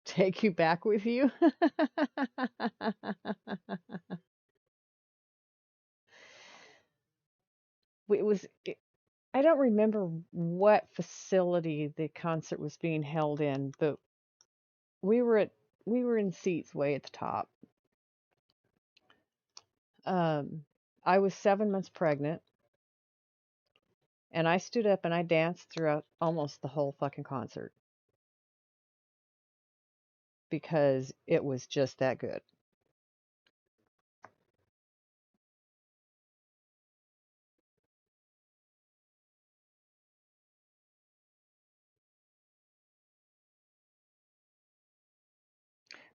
Take you back with you. it was I don't remember what facility the concert was being held in, but we were at we were in seats way at the top. Um, I was 7 months pregnant, and I stood up and I danced throughout almost the whole fucking concert because it was just that good.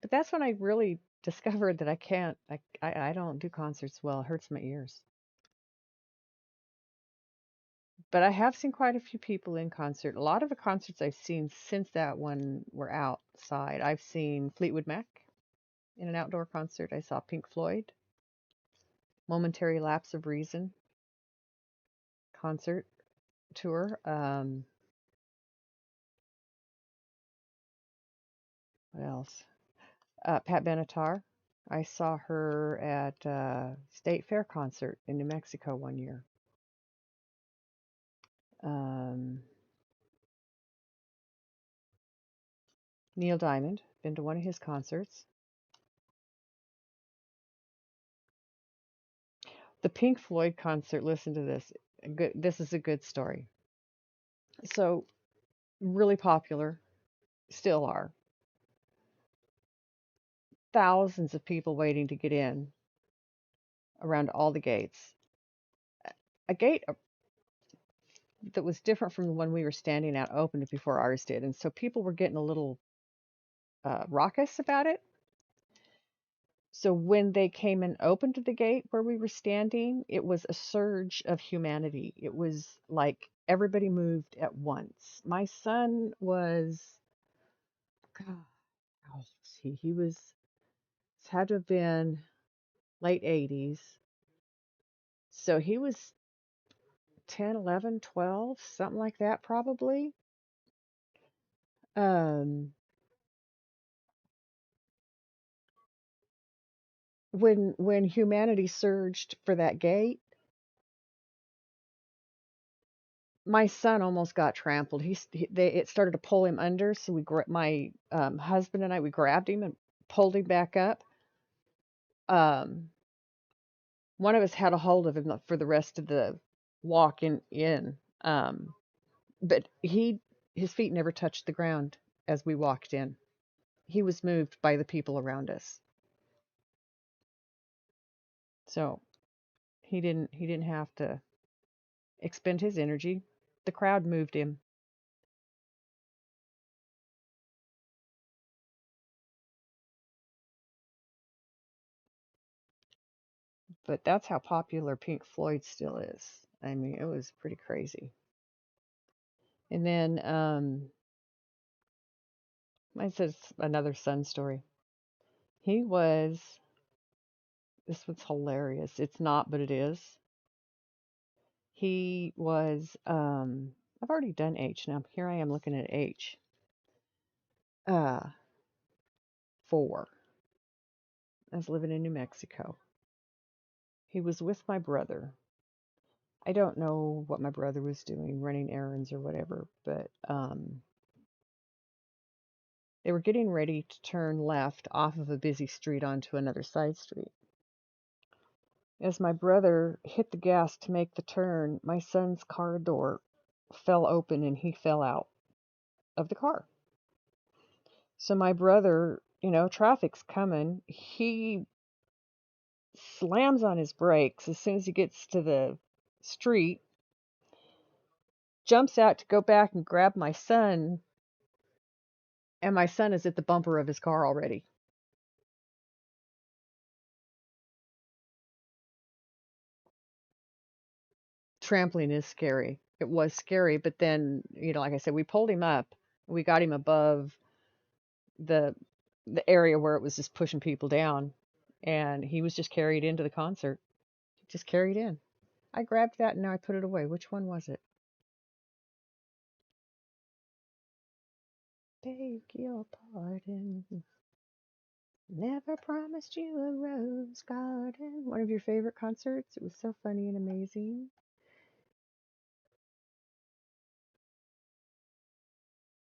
But that's when I really discovered that I can't. I don't do concerts well. It hurts my ears. But I have seen quite a few people in concert. A lot of the concerts I've seen since that one were outside. I've seen Fleetwood Mac in an outdoor concert. I saw Pink Floyd, Momentary Lapse of Reason concert tour. What else? Pat Benatar. I saw her at State Fair concert in New Mexico one year. Um, Neil Diamond, been to one of his concerts. The Pink Floyd concert, listen to this. This is a good story. So, really popular, still are. Thousands of people waiting to get in around all the gates. A gate that was different from the one we were standing at opened before ours did. And so people were getting a little raucous about it. So when they came and opened the gate where we were standing, it was a surge of humanity. It was like everybody moved at once. My son was, God, how old was he? He was, had to have been late 80s. So he was 10, 11, 12, something like that, probably. Um, when humanity surged for that gate, my son almost got trampled. It started to pull him under, so my husband and I, we grabbed him and pulled him back up. Um, one of us had a hold of him for the rest of the walk in. But his feet never touched the ground as we walked in. He was moved by the people around us. So he didn't have to expend his energy. The crowd moved him. But that's how popular Pink Floyd still is. I mean, it was pretty crazy. And then mine says another son story. He was, this was hilarious. It's not, but it is. He was, I've already done H now. Here I am looking at H. 4. I was living in New Mexico. He was with my brother. I don't know what my brother was doing, running errands or whatever, but they were getting ready to turn left off of a busy street onto another side street. As my brother hit the gas to make the turn, my son's car door fell open and he fell out of the car. So my brother, traffic's coming. He slams on his brakes as soon as he gets to the street, jumps out to go back and grab my son, and my son is at the bumper of his car already. Trampling is scary. It was scary, but then, like I said, we pulled him up. We got him above the the area where it was just pushing people down, and he was just carried into the concert. Just carried in. I grabbed that and now I put it away. Which one was it? Beg your pardon. Never promised you a rose garden. One of your favorite concerts. It was so funny and amazing.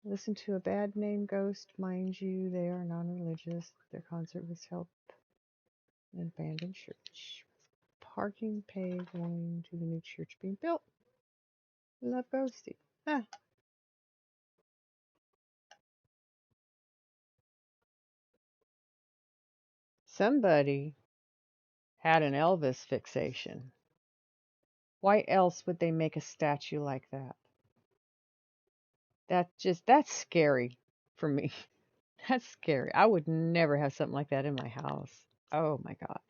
Listen to a bad name Ghost. Mind you, they are non-religious. Their concert was held in an abandoned church. Parking pay going to the new church being built. Love Ghosty. Ah. Somebody had an Elvis fixation. Why else would they make a statue like that? That's scary for me. That's scary. I would never have something like that in my house. Oh my God.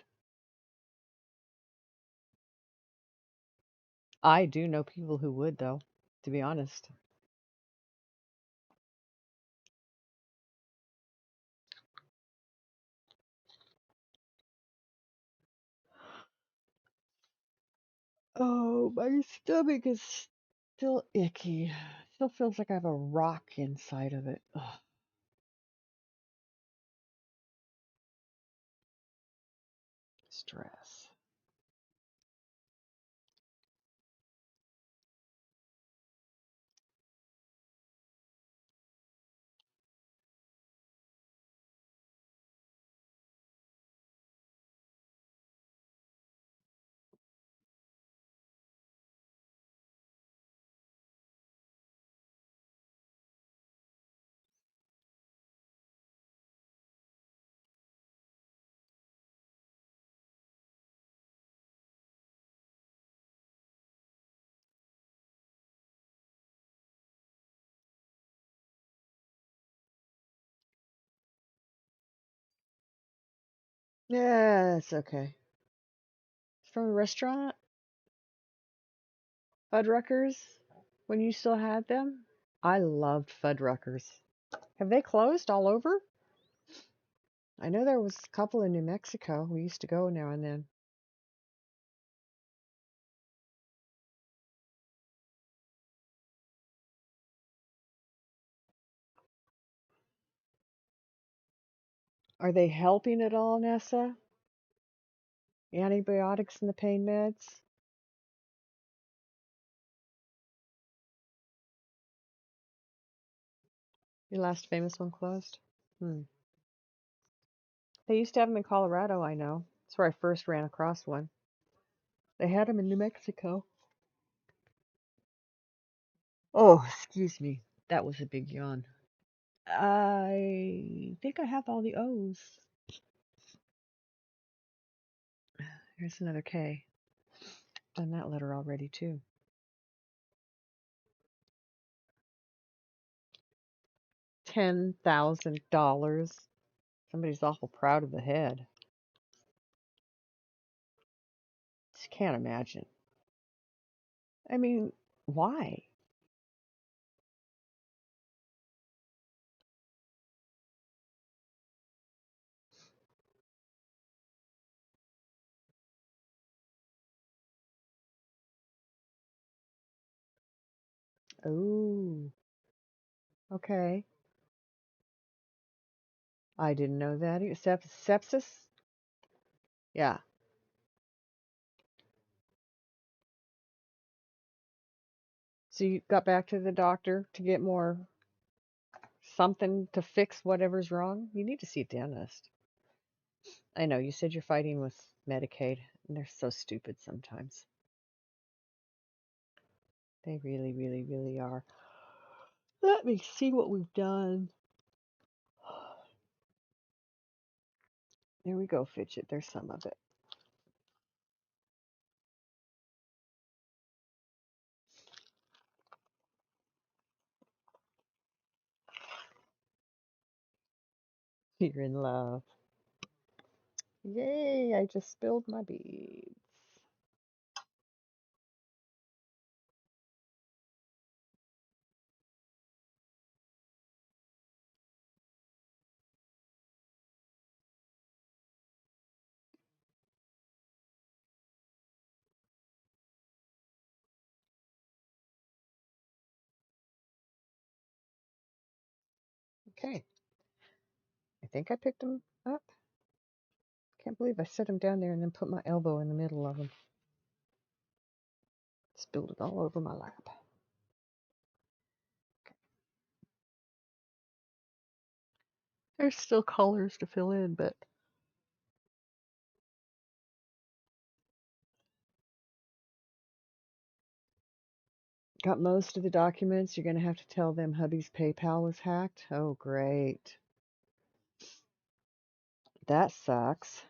I do know people who would, though, to be honest. Oh, my stomach is still icky. Still feels like I have a rock inside of it. Ugh, stress. Yeah, it's okay. It's from a restaurant, Fuddruckers, when you still had them. I loved Fuddruckers. Have they closed all over? I know there was a couple in New Mexico. We used to go now and then. Are they helping at all, Nessa? Antibiotics and the pain meds? Your last famous one closed? Hmm. They used to have them in Colorado, I know. That's where I first ran across one. They had them in New Mexico. Oh, excuse me. That was a big yawn. I think I have all the O's. Here's another K. Done that letter already, too. $10,000. Somebody's awful proud of the head. Just can't imagine. I mean, why? Oh, okay. I didn't know that. Sepsis? Yeah. So you got back to the doctor to get more something to fix whatever's wrong? You need to see a dentist. I know you said you're fighting with Medicaid, and they're so stupid sometimes. They really, really, really are. Let me see what we've done. There we go, Fidget. There's some of it. You're in love. Yay, I just spilled my beads. Okay, I think I picked them up. Can't believe I set them down there and then put my elbow in the middle of them. Spilled it all over my lap. There's still colors to fill in, but got most of the documents. You're going to have to tell them hubby's PayPal was hacked. Oh, great. That sucks.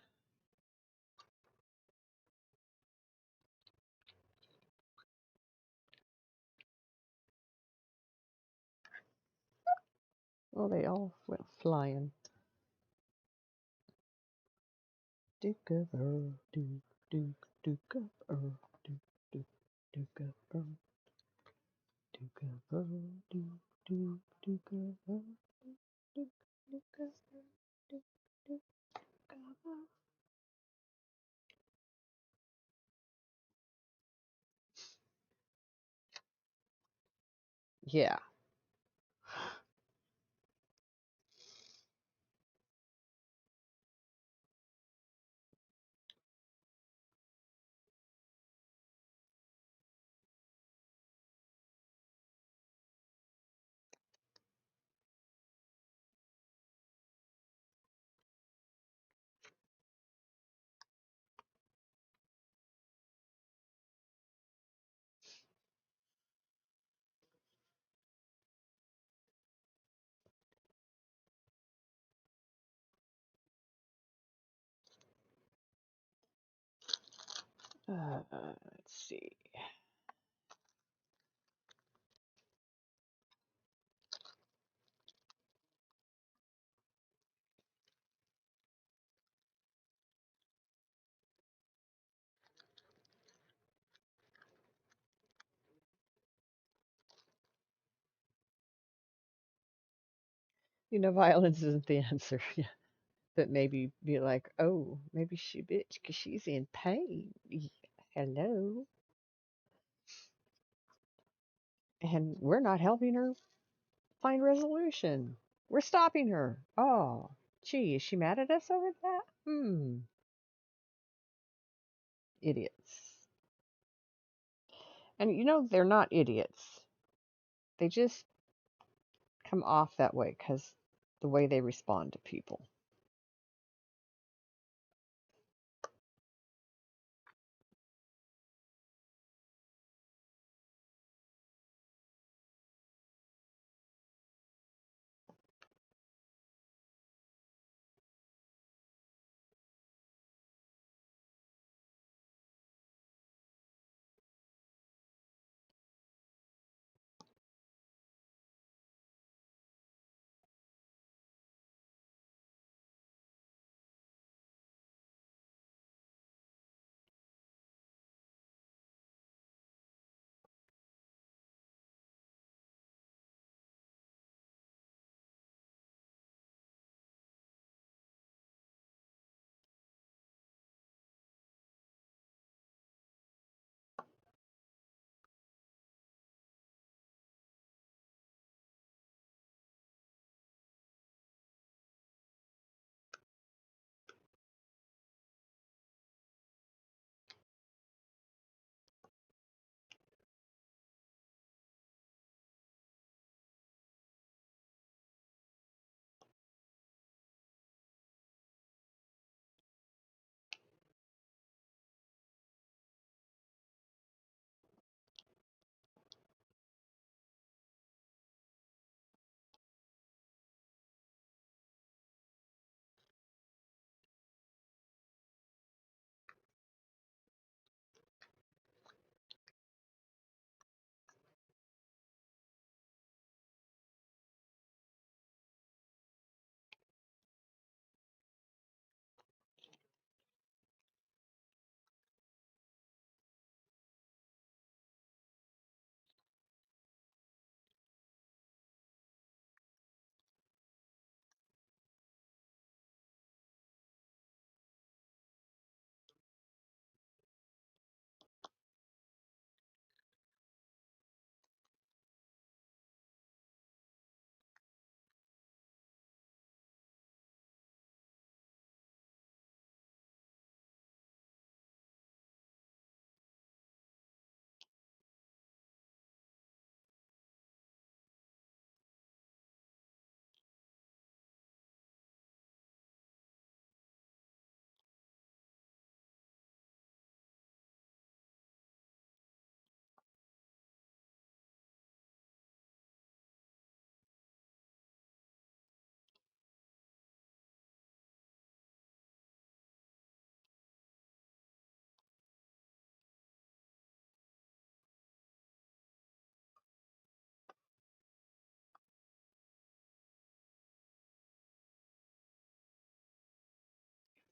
Well, they all went flying. Duke of Earl, Duke, Duke, Duke of Earl, Duke, Duke, Duke of Earl, Duke of Earl, Duke, Duke, Duke of Earl, Duke, Duke of Earl, Duke, Duke of Earl. Yeah. Let's see. Violence isn't the answer. Yeah. But maybe be like, oh, maybe she bitch because she's in pain. Hello. And we're not helping her find resolution. We're stopping her. Oh, gee, is she mad at us over that? Idiots. And they're not idiots. They just come off that way because the way they respond to people.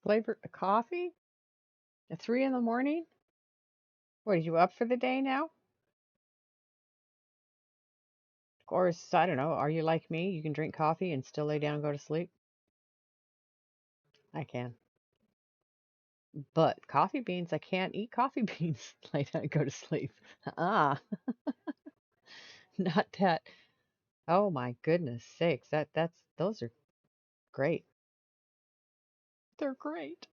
Flavor coffee at 3 in the morning? What, are you up for the day now? Or I don't know, are you like me? You can drink coffee and still lay down and go to sleep? I can. But coffee beans, I can't eat coffee beans, lay down and go to sleep. Ah, not that. Oh my goodness sakes. Those are great. They're great.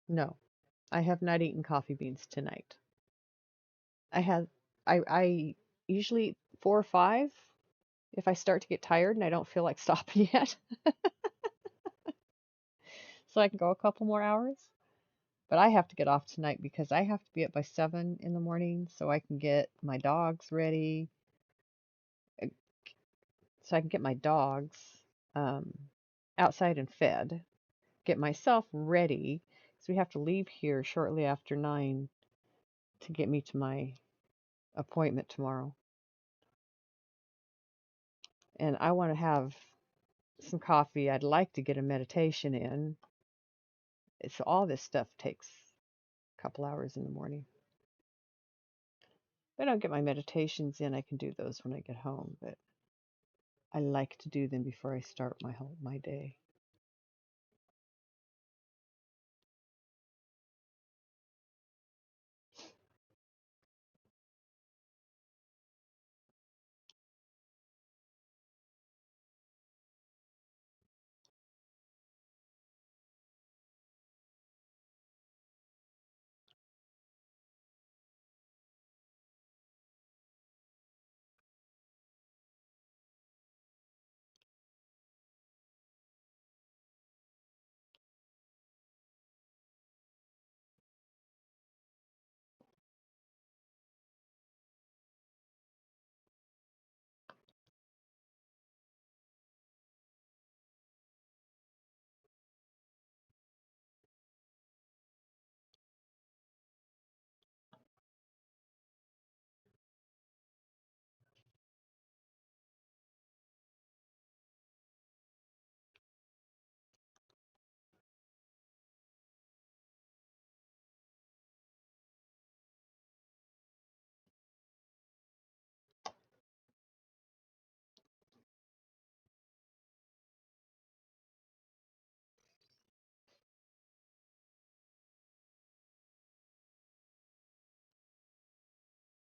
No, I have not eaten coffee beans tonight. I have I usually eat 4 or 5 if I start to get tired and I don't feel like stopping yet. So I can go a couple more hours. But I have to get off tonight because I have to be up by 7 in the morning so I can get my dogs ready. uh, So I can get my dogs um, outside and fed, get myself ready. So we have to leave here shortly after 9 to get me to my appointment tomorrow. And I want to have some coffee. I'd like to get a meditation in. So all this stuff takes a couple hours in the morning. If I don't get my meditations in, I can do those when I get home, but I like to do them before I start my day.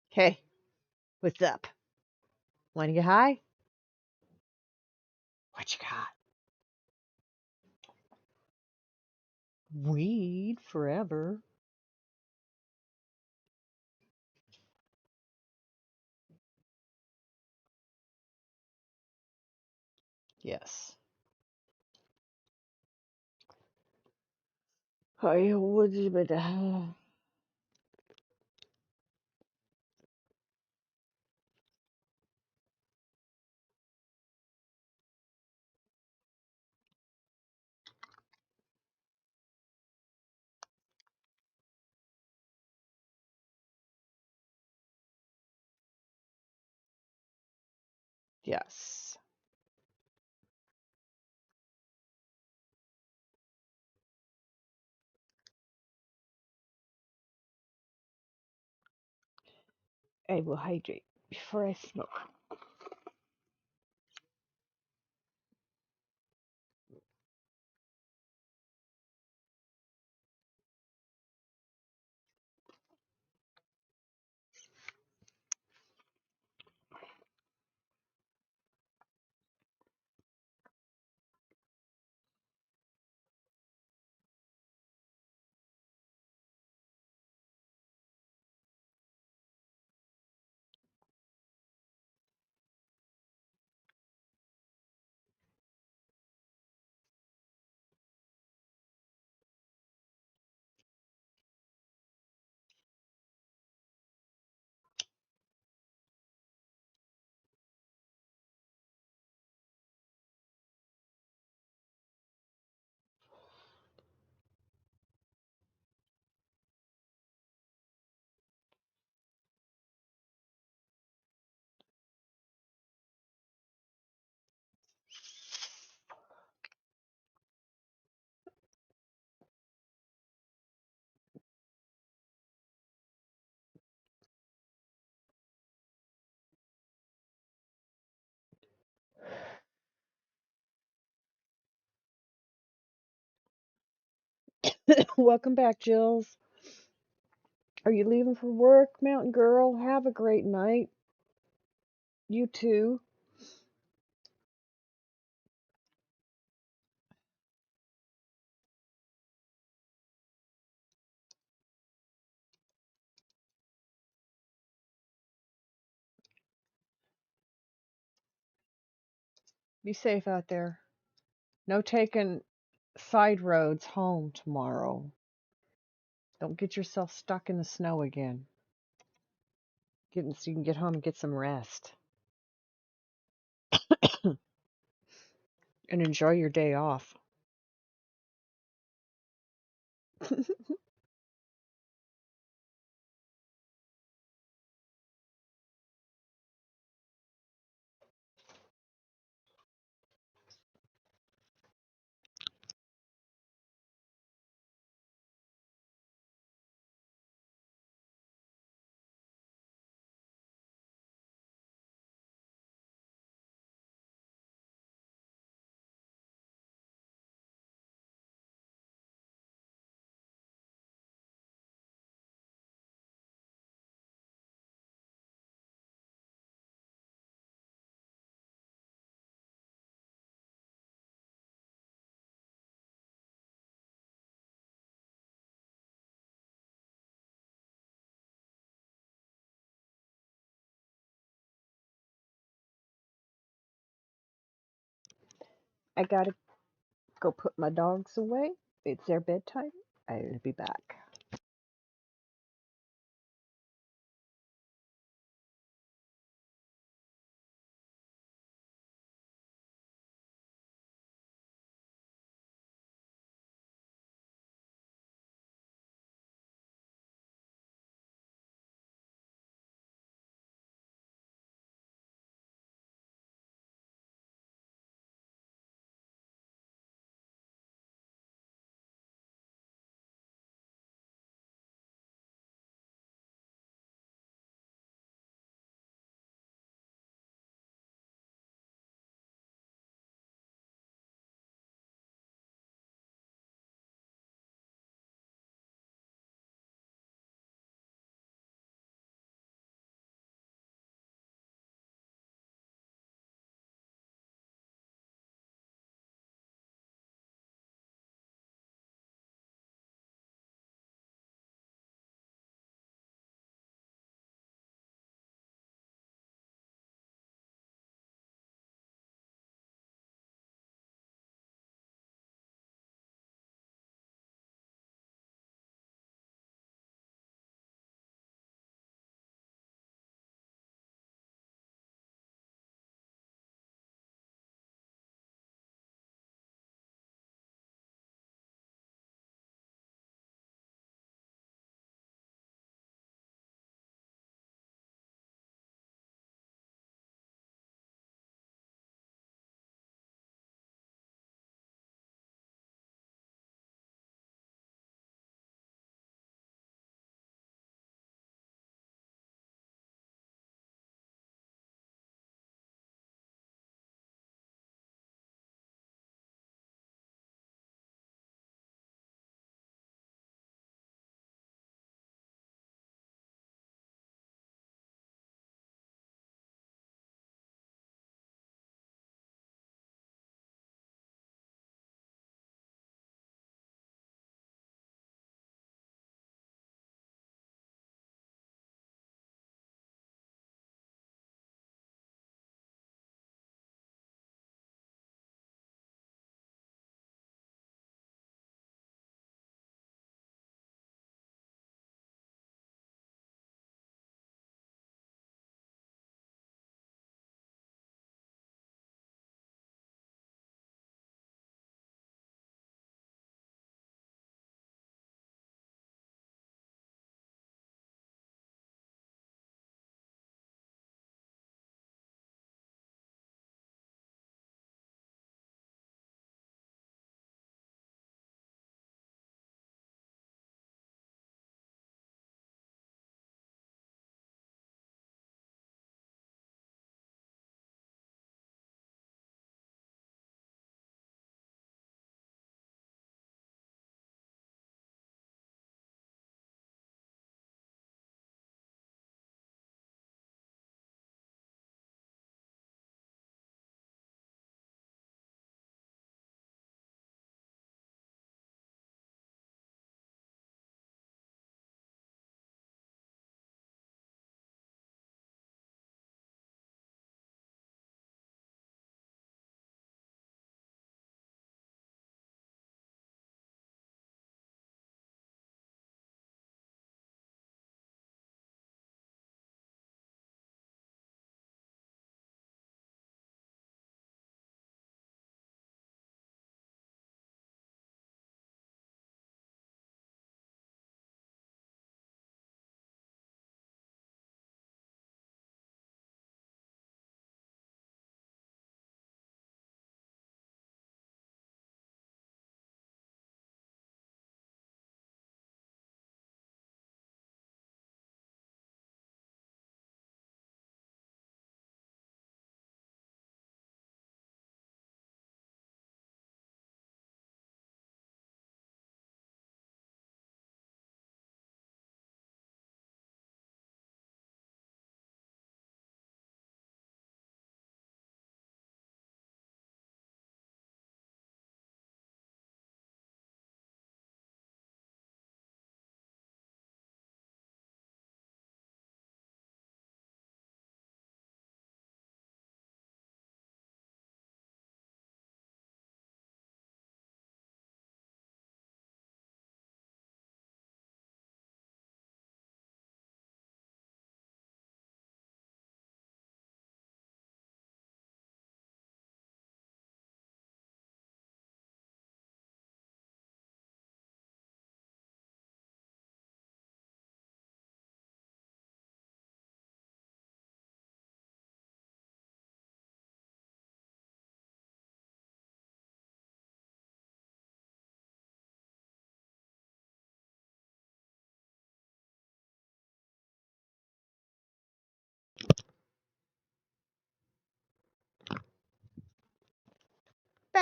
Hey, what's up? Want to get high? What you got? Weed forever. Yes. I would but yes. I will hydrate before I smoke. Welcome back, Jills. Are you leaving for work, Mountain Girl? Have a great night. You too. Be safe out there. No taking side roads home tomorrow. Don't get yourself stuck in the snow again. So you can get home and get some rest and enjoy your day off. I gotta go put my dogs away. It's their bedtime. I'll be back.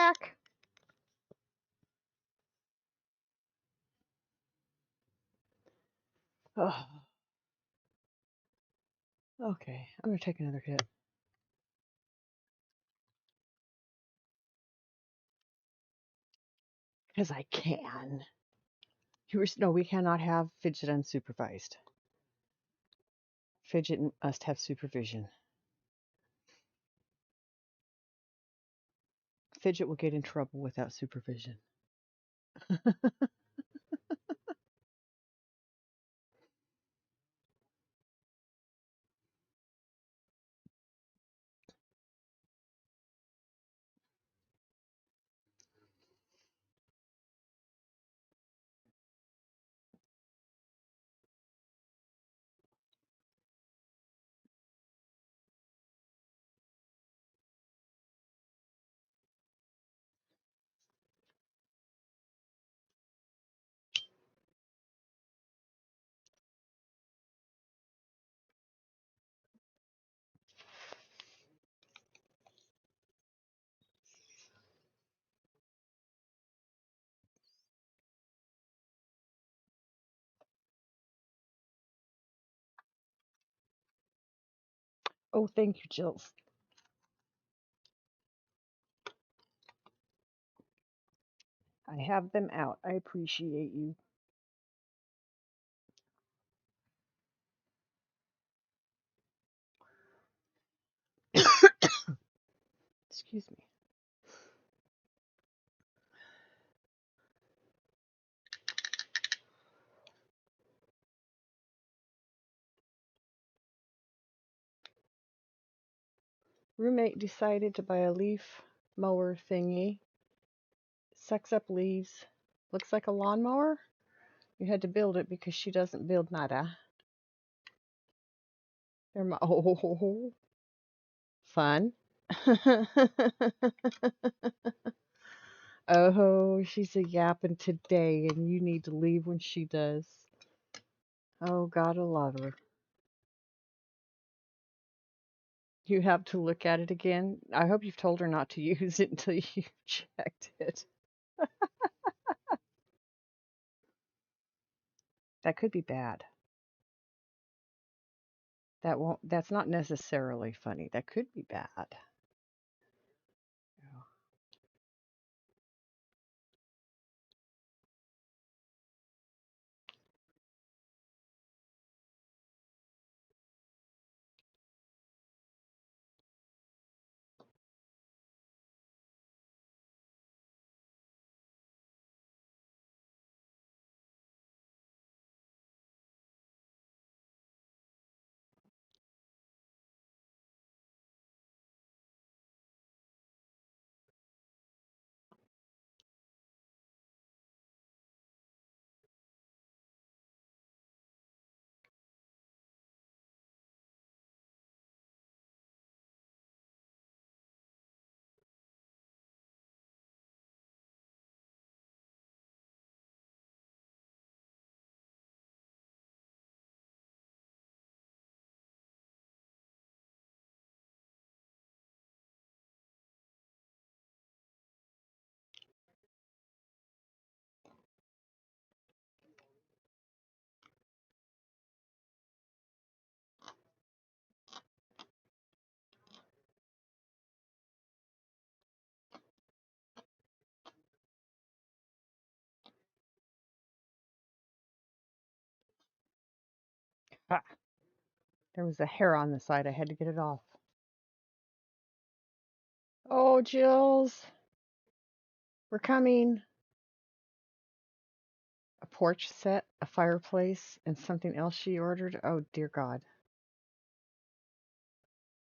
back. Oh, okay, I'm gonna take another hit. Because I can. No, we cannot have fidget unsupervised. Fidget must have supervision. Fidget will get in trouble without supervision. Oh, thank you, Jills. I have them out. I appreciate you. Excuse me. Roommate decided to buy a leaf mower thingy. Sucks up leaves. Looks like a lawnmower. You had to build it because she doesn't build nada. They're my oh fun. Oh, she's a yapping today, and you need to leave when she does. Oh, gotta love her. You have to look at it again. I hope you've told her not to use it until you checked it. That could be bad. That's not necessarily funny. That could be bad. Ha! There was a hair on the side. I had to get it off. Oh, Jills, we're coming. A porch set, a fireplace, and something else she ordered. Oh, dear God.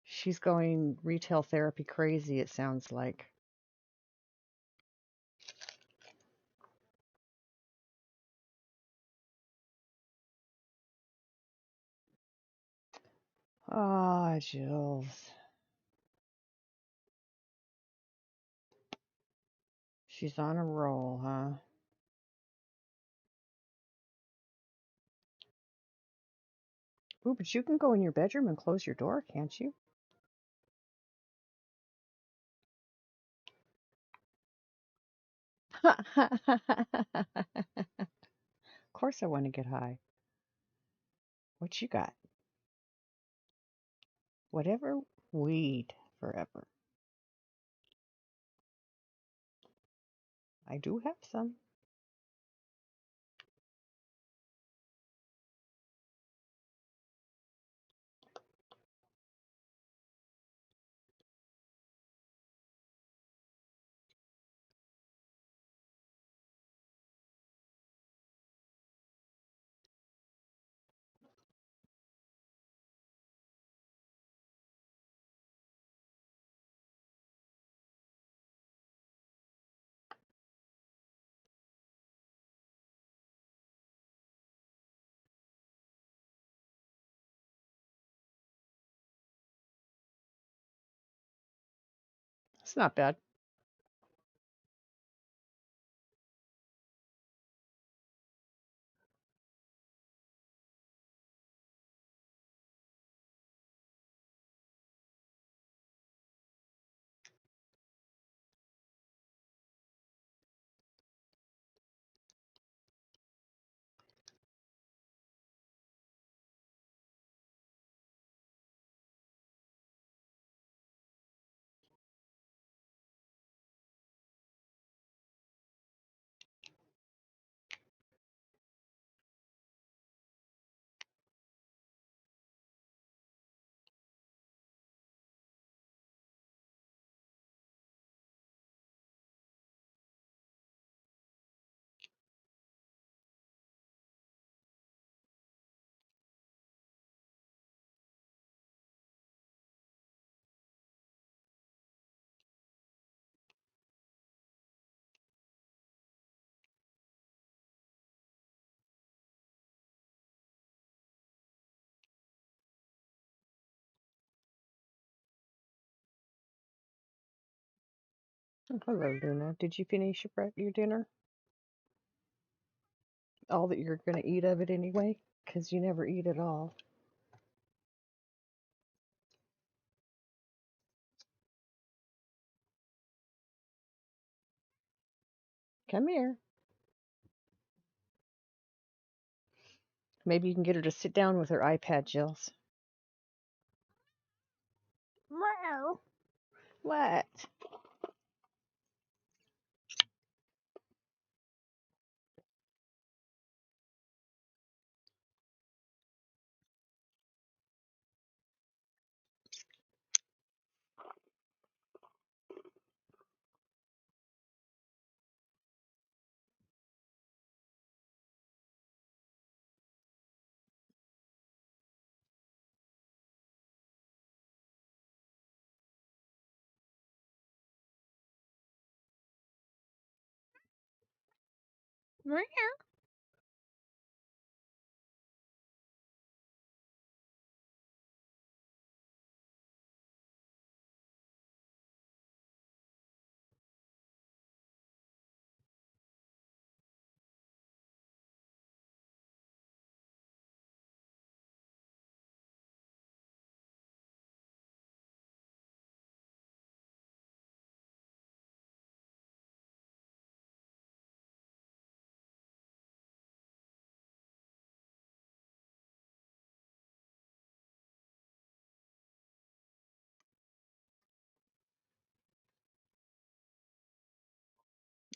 She's going retail therapy crazy, it sounds like. Ah, Jills. She's on a roll, huh? Ooh, but you can go in your bedroom and close your door, can't you? Of course I want to get high. What you got? Whatever. Weed forever. I do have some. It's not bad. Oh, hello, Luna. Did you finish your dinner? All that you're going to eat of it anyway? Because you never eat it all. Come here. Maybe you can get her to sit down with her iPad, Jills. Wow. What?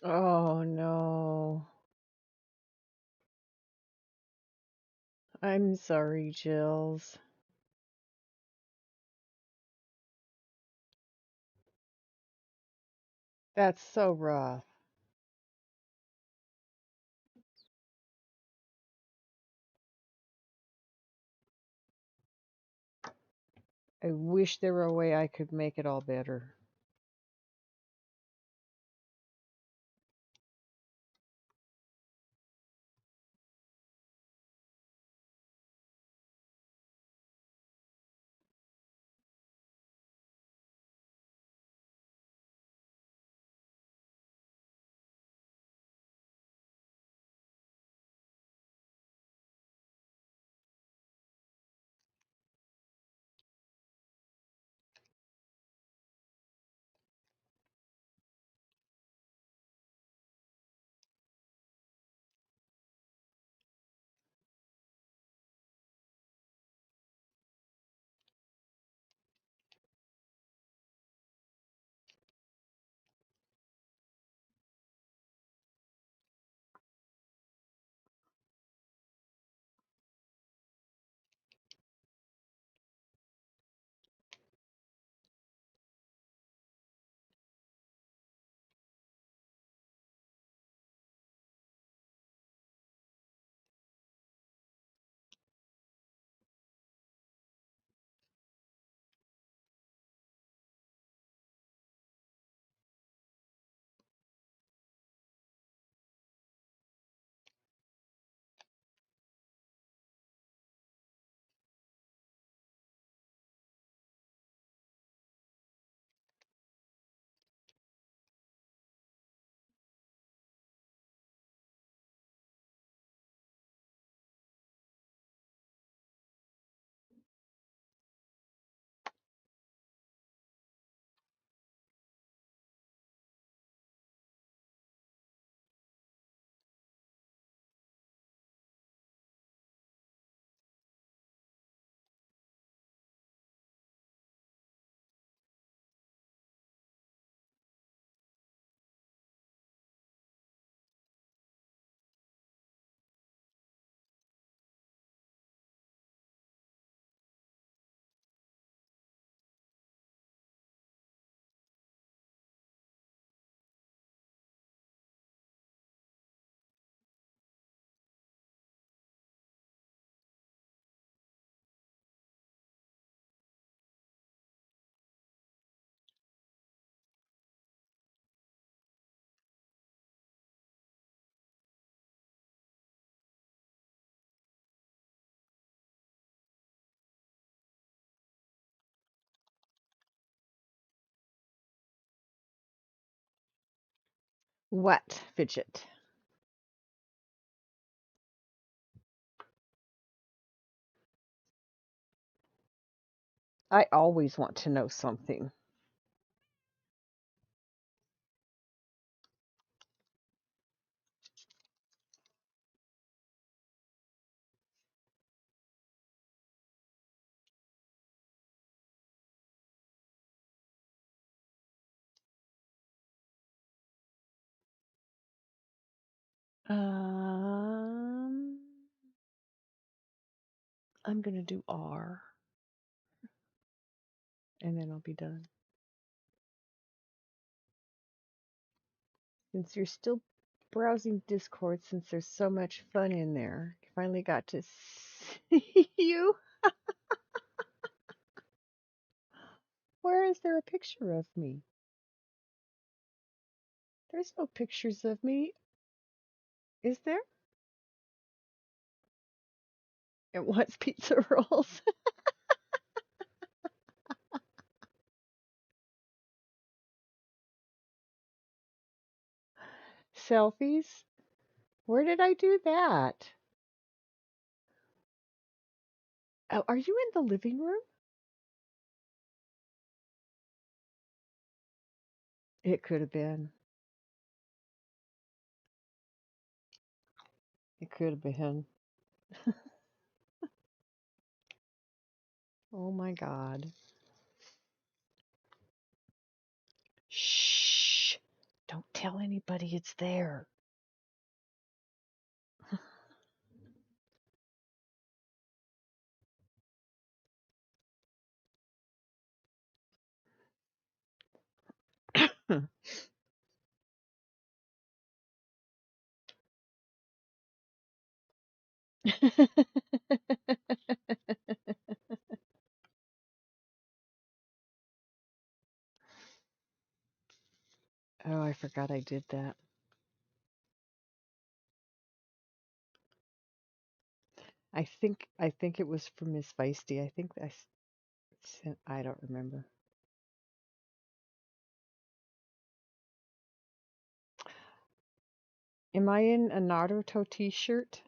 Oh, no. I'm sorry, Jills. That's so rough. I wish there were a way I could make it all better. What fidget? I always want to know something. Um, I'm gonna do R, and then I'll be done. Since you're still browsing Discord, since there's so much fun in there, I finally got to see you. Where is there a picture of me? There's no pictures of me. Is there? It wants pizza rolls. Selfies? Where did I do that? Oh, are you in the living room? It could have been. It could have been. Oh my God. Shh. Don't tell anybody it's there. Oh, I forgot I did that. I think it was for Miss Feisty. I think sent. I don't remember. Am I in a Naruto T-shirt?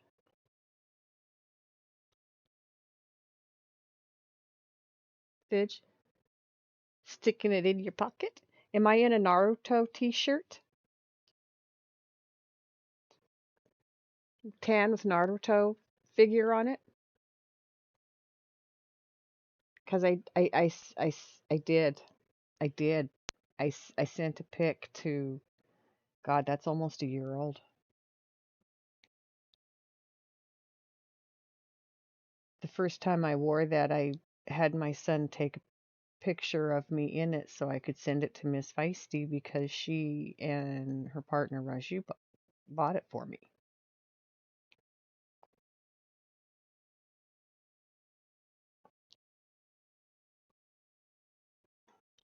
Fidge, sticking it in your pocket. Am I in a Naruto T-shirt? Tan with Naruto figure on it? Because I did. I did. I sent a pic to, God, that's almost a year old. The first time I wore that, I had my son take a picture of me in it so I could send it to Miss Feisty because she and her partner Raju bought it for me.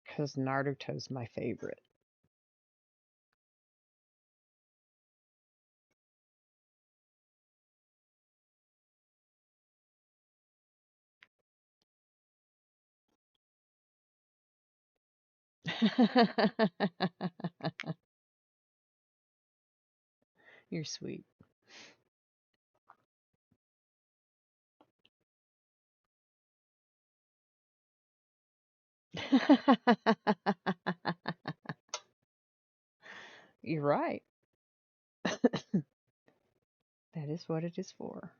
Because Naruto's my favorite. You're sweet. You're right. That is what it is for.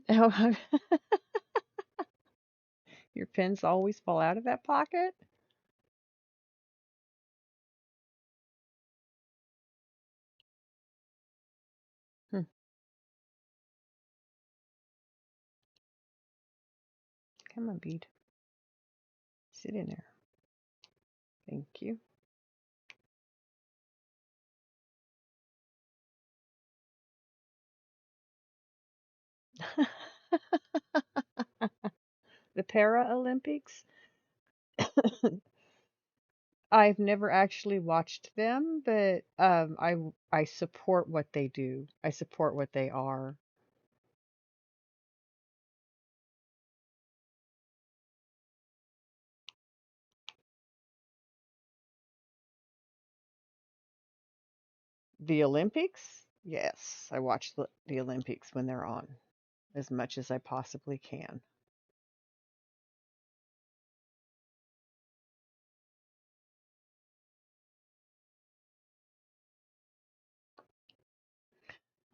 Oh, your pens always fall out of that pocket? Hmm. Come on, bead. Sit in there. Thank you. The Paralympics? I've never actually watched them, but I support what they do. I support what they are. The Olympics? Yes, I watch the Olympics when they're on as much as I possibly can.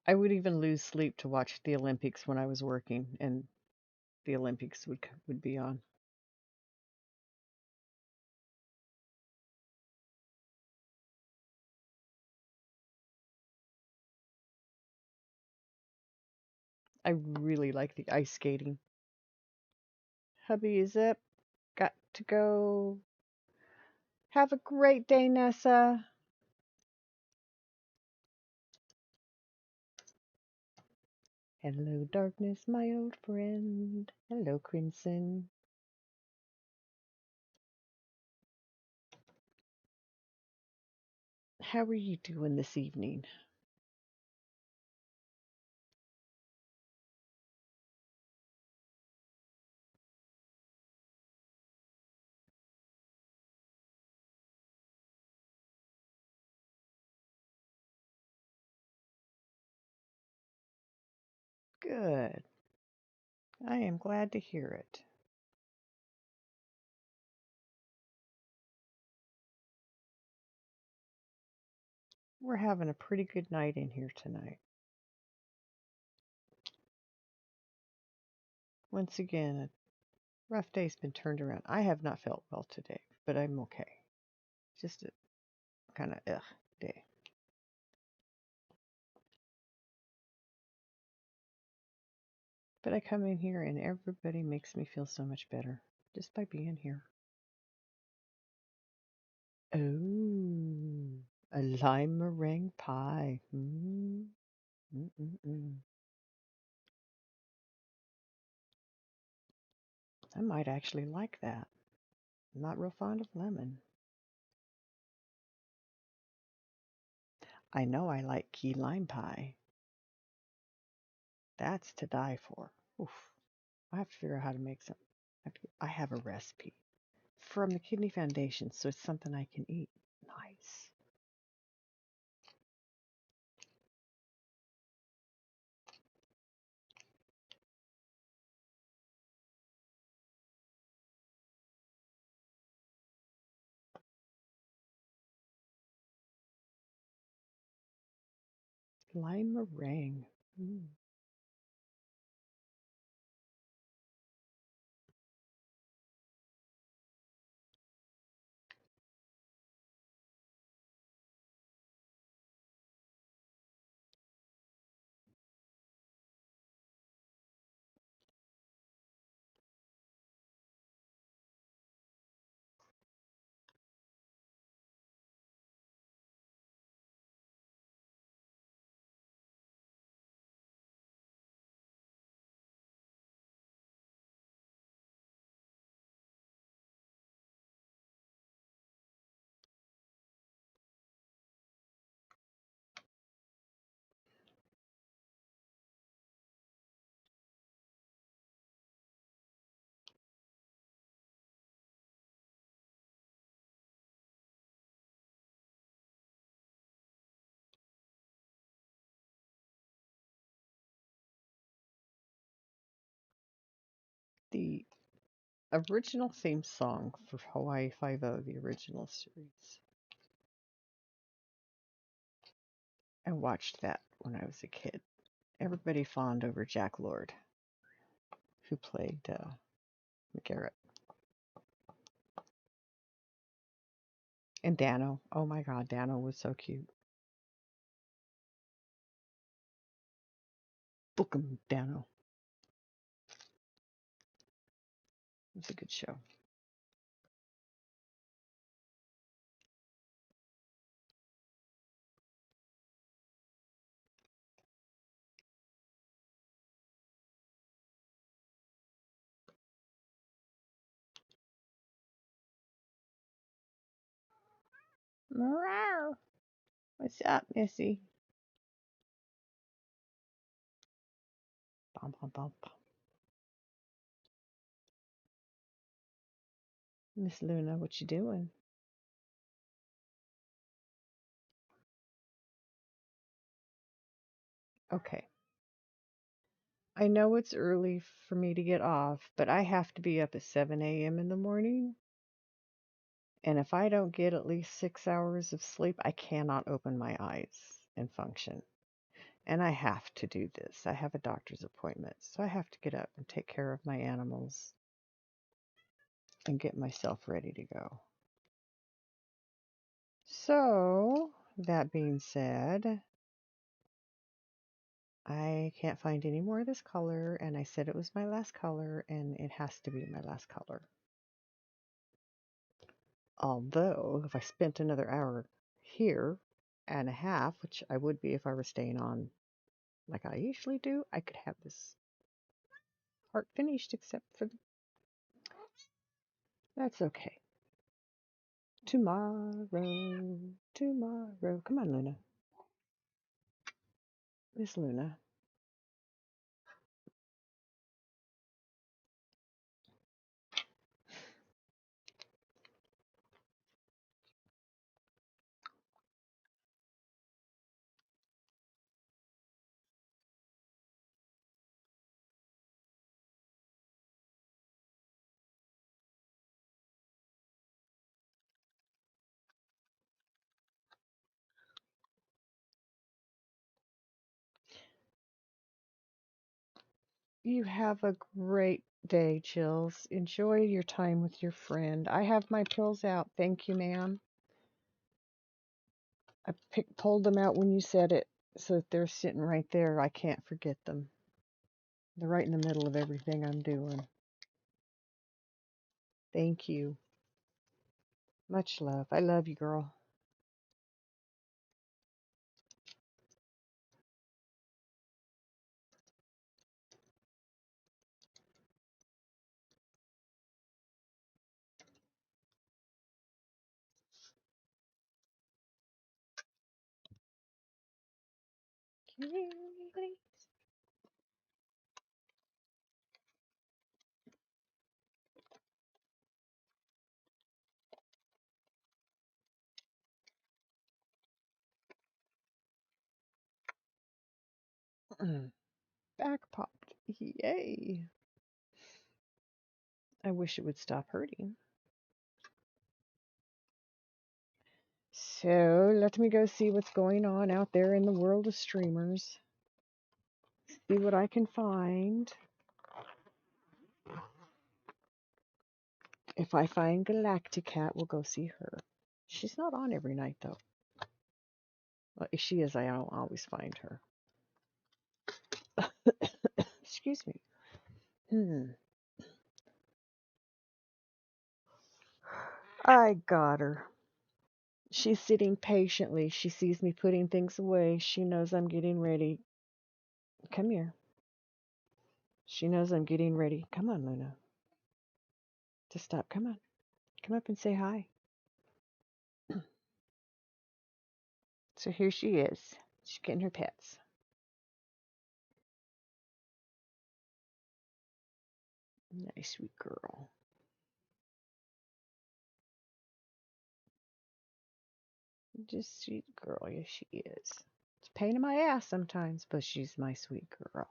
I would even lose sleep to watch the Olympics when I was working and the Olympics would be on. I really like the ice skating. Hubby is up. Got to go. Have a great day, Nessa. Hello, darkness, my old friend. Hello, Crimson. How are you doing this evening? Good. I am glad to hear it. We're having a pretty good night in here tonight. Once again, a rough day's been turned around. I have not felt well today, but I'm okay. Just a kind of day. But I come in here and everybody makes me feel so much better just by being here. Oh, a lime meringue pie. Mm. I might actually like that. I'm not real fond of lemon. I know I like key lime pie. That's to die for. Oof. I have to figure out how to make some. I have a recipe from the Kidney Foundation, so it's something I can eat. Nice. Lime meringue. Mm. The original theme song for Hawaii Five-O, the original series. I watched that when I was a kid. Everybody fawned over Jack Lord, who played McGarrett. And Dano. Oh my God, Dano was so cute. Book 'em, Dano. It was a good show. Meow. What's up, Missy? Bum, bum, bum. Miss Luna, what you doing? Okay. I know it's early for me to get off, but I have to be up at 7 a.m. in the morning. And if I don't get at least 6 hours of sleep, I cannot open my eyes and function. And I have to do this. I have a doctor's appointment, so I have to get up and take care of my animals and get myself ready to go. So, that being said, I can't find any more of this color, and I said it was my last color, and it has to be my last color. Although, if I spent another hour here and a half, which I would be if I were staying on like I usually do, I could have this part finished, except for that's okay. Tomorrow, tomorrow. Come on, Luna. Miss Luna. You have a great day, Chills. Enjoy your time with your friend. I have my pills out. Thank you, ma'am. I pulled them out when you said it, so that they're sitting right there. I can't forget them. They're right in the middle of everything I'm doing. Thank you. Much love. I love you, girl. Back popped. Yay. I wish it would stop hurting. So let me go see what's going on out there in the world of streamers. See what I can find. If I find Galacticat, we'll go see her. She's not on every night, though. Well, if she is, I don't always find her. Excuse me. I got her. She's sitting patiently. She sees me putting things away. She knows I'm getting ready. Come here. She knows I'm getting ready. Come on, Luna. Just stop. Come on. Come up and say hi. So here she is. She's getting her pets. Nice, sweet girl. Just sweet girl. Yes, she is. It's a pain in my ass sometimes, but she's my sweet girl.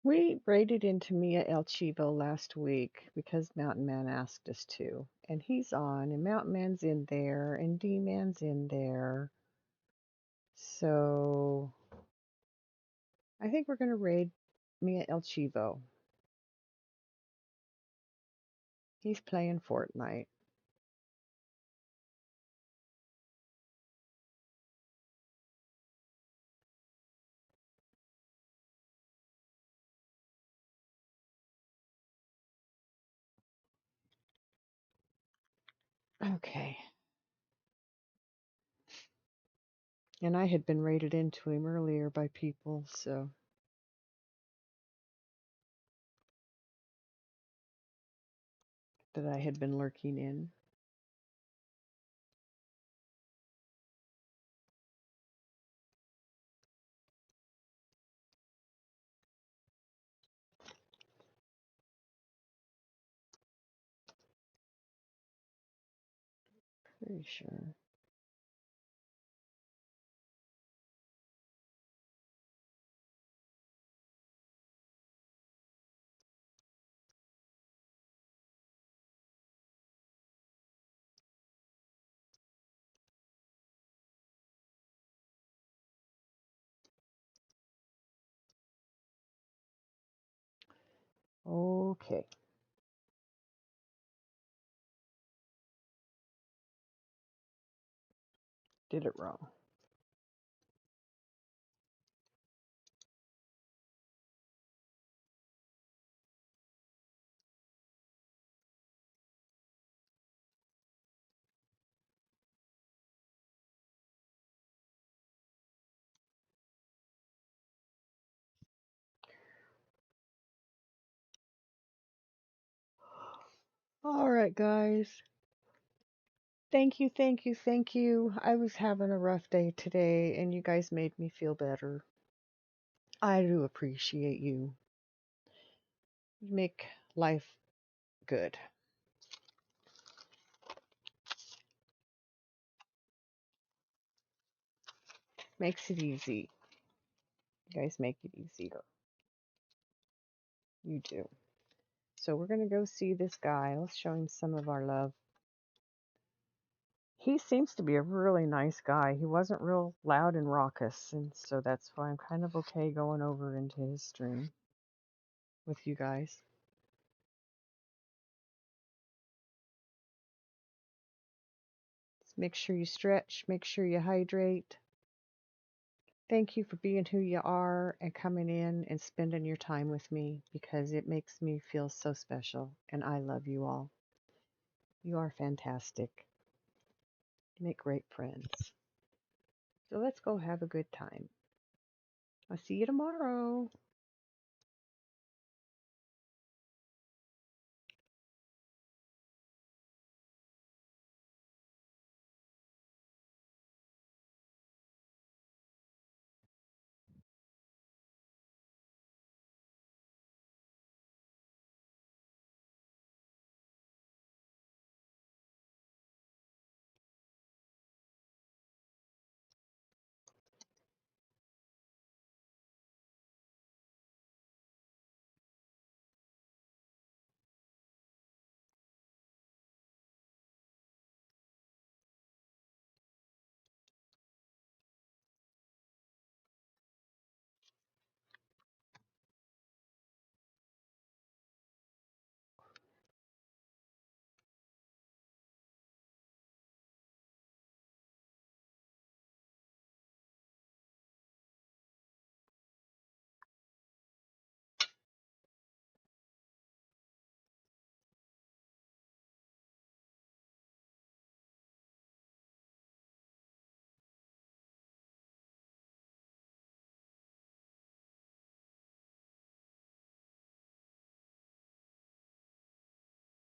We raided into Mia El Chivo last week because Mountain Man asked us to. And he's on, and Mountain Man's in there, and D Man's in there. So I think we're going to raid Mia El Chivo. He's playing Fortnite. Okay. And I had been raided into him earlier by people, so that I had been lurking in. Pretty sure. Okay. Did it wrong. All right, guys. Thank you, thank you, thank you. I was having a rough day today, and you guys made me feel better. I do appreciate you. You make life good. Makes it easy. You guys make it easier. You do. So we're going to go see this guy. Let's show him some of our love. He seems to be a really nice guy. He wasn't real loud and raucous, and so that's why I'm kind of okay going over into his stream with you guys. Just make sure you stretch, make sure you hydrate. Thank you for being who you are and coming in and spending your time with me because it makes me feel so special, and I love you all. You are fantastic. You make great friends. So let's go have a good time. I'll see you tomorrow.